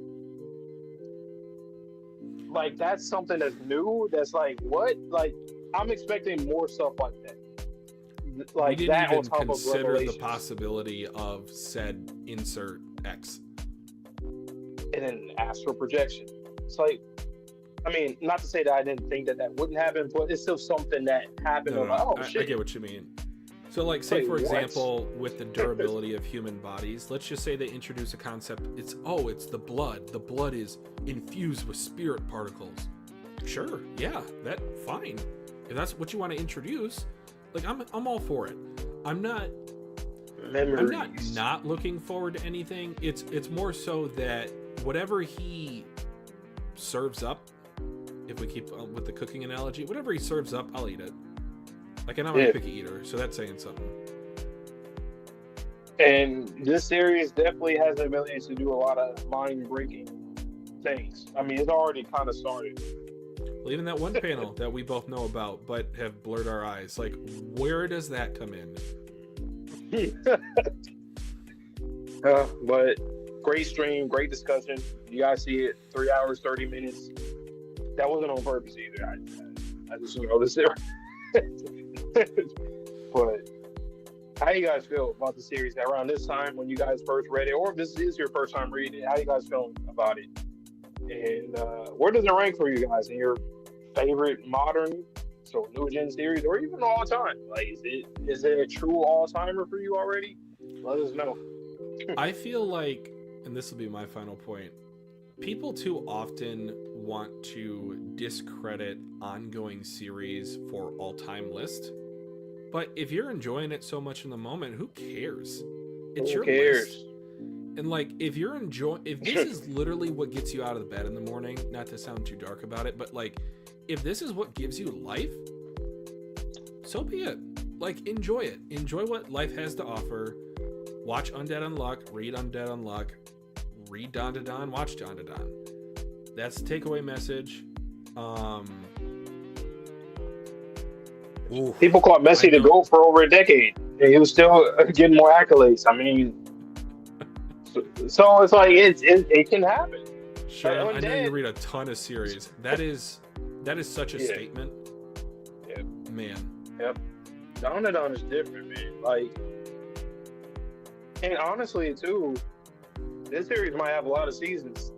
Like, that's something that's new. That's like, what? Like, I'm expecting more stuff like that. Like, we that didn't on even top of consider the Revelations. possibility of said insert X. And then astral projection. It's like, I mean, not to say that I didn't think that that wouldn't happen, but it's still something that happened. No, I'm like, oh, I shit. get what you mean. So, like, say Wait, for what? example, with the durability of human bodies, let's just say they introduce a concept. It's the blood. The blood is infused with spirit particles. Sure, yeah, that fine. If that's what you want to introduce, like, I'm all for it. I'm not not looking forward to anything. It's more so that whatever he serves up, if we keep with the cooking analogy, whatever he serves up, I'll eat it. Like, and I'm a picky eater, so that's saying something. And this series definitely has the ability to do a lot of mind-breaking things. I mean, it's already kind of started. Well, even that one panel that we both know about, but have blurred our eyes. Like, where does that come in? But great stream, great discussion. You guys see it, 3 hours, 30 minutes. That wasn't on purpose either. I just noticed it. But how you guys feel about the series around this time when you guys first read it, or if this is your first time reading it, how you guys feeling about it? And where does it rank for you guys in your favorite modern, so new gen series, or even all time? Like, is it a true all timer for you already? Let us know. I feel like, and this will be my final point, people too often want to discredit ongoing series for all-time list. But if you're enjoying it so much in the moment, who cares? It's your list. And like, if this is literally what gets you out of the bed in the morning, not to sound too dark about it, but like, if this is what gives you life, so be it. Like, enjoy it. Enjoy what life has to offer. Watch Undead Unluck, read Undead Unluck, read Dandadan, watch Dandadan. That's the takeaway message. People called Messi the GOAT for over a decade, and he was still getting more accolades. I mean, so it's like it can happen. Sure, I know you read a ton of series. That is such a statement. Yep. Man. Yep. Dandadan is different, man. Like, and honestly, too, this series might have a lot of seasons.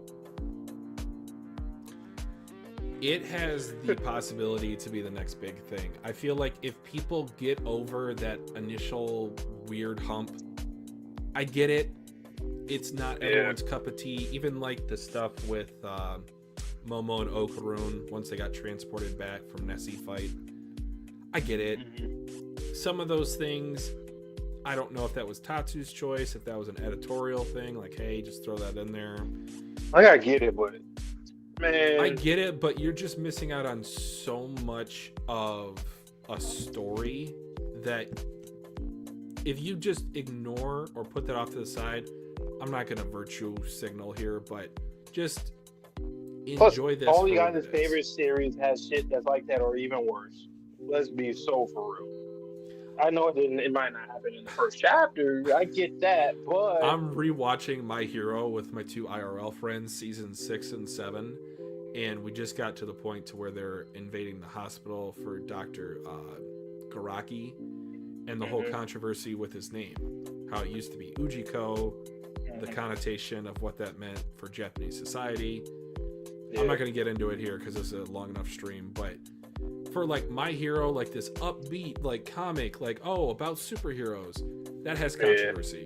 It has the possibility to be the next big thing. I feel like if people get over that initial weird hump, I get it. It's not everyone's cup of tea. Even like the stuff with Momo and Okarun once they got transported back from Nessie fight. I get it. Mm-hmm. Some of those things, I don't know if that was Tatsu's choice, if that was an editorial thing, like, hey, just throw that in there. Like, I get it, but man, I get it, but you're just missing out on so much of a story that if you just ignore or put that off to the side, I'm not going to virtue signal here, but just enjoy this. All you guys' favorite series has shit that's like that or even worse. Let's be so for real. I know it might not happen in the first chapter. I get that, but I'm rewatching My Hero with my two IRL friends, season 6 and 7, and we just got to the point to where they're invading the hospital for Dr. Garaki and the whole controversy with his name, how it used to be Ujiko, the connotation of what that meant for Japanese society. I'm not going to get into it here because it's a long enough stream, but for like My Hero, like this upbeat like comic, like about superheroes, that has controversy.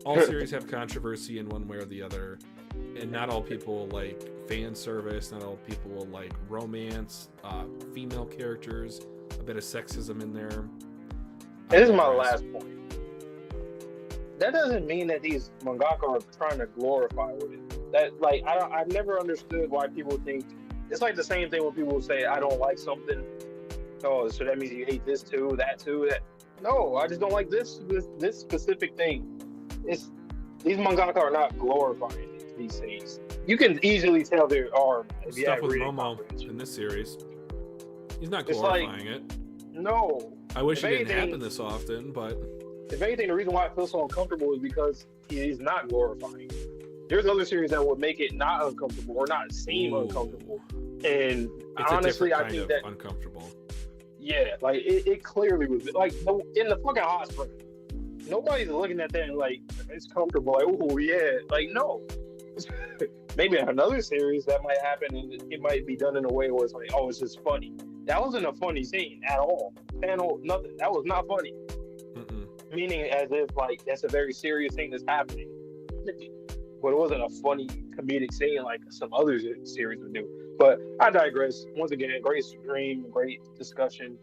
All series have controversy in one way or the other, and not all people like fan service, not all people will like romance, female characters, a bit of sexism in there. This is my last point. That doesn't mean that these mangaka are trying to glorify with it. That, like, I never understood why people think it's like the same thing when people say I don't like something, oh, so that means you hate this too, that too, that. No, I just don't like this specific thing. It's these mangaka are not glorifying these things. You can easily tell there are stuff with Momo in this series. He's not glorifying it. No. I wish it didn't happen this often, but if anything, the reason why I feel so uncomfortable is because he's not glorifying. There's other series that would make it not uncomfortable or not seem uncomfortable. And it's honestly, I think that uncomfortable. Yeah, like it clearly was like in the fucking hot spring. Nobody's looking at that and like it's comfortable. Like, oh yeah, like no. Maybe another series that might happen and it might be done in a way where it's like, oh, it's just funny. That wasn't a funny scene at all. Panel, nothing. That was not funny. Meaning as if like that's a very serious thing that's happening. But it wasn't a funny comedic scene like some other series would do. But I digress. Once again, great stream, great discussion.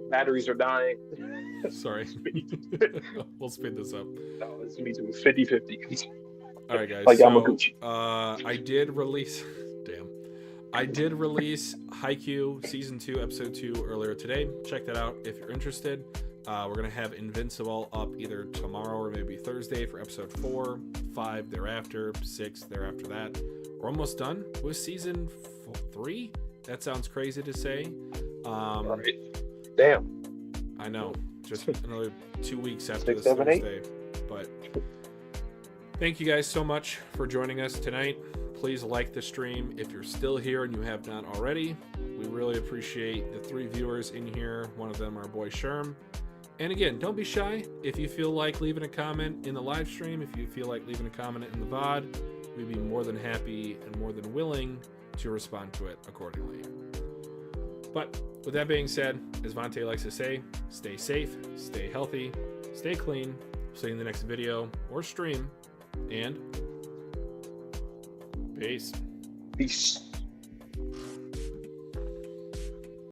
Batteries are dying. Sorry. We'll speed this up. No, it's me too. 50-50. All right, guys. Like so, Yamaguchi. I did release Haikyuu Season 2, Episode 2 earlier today. Check that out if you're interested. We're going to have Invincible up either tomorrow or maybe Thursday for Episode 4, 5 thereafter, 6 thereafter that. We're almost done with Season 3. That sounds crazy to say. Right. Damn. I know. Just another 2 weeks after 6, this 7, Thursday. But thank you guys so much for joining us tonight. Please like the stream if you're still here and you have not already. We really appreciate the 3 viewers in here. One of them, our boy Sherm. And again, don't be shy. If you feel like leaving a comment in the live stream, if you feel like leaving a comment in the VOD, we'd be more than happy and more than willing to respond to it accordingly. But with that being said, as Vante likes to say, stay safe, stay healthy, stay clean. See you in the next video or stream, and peace. Peace.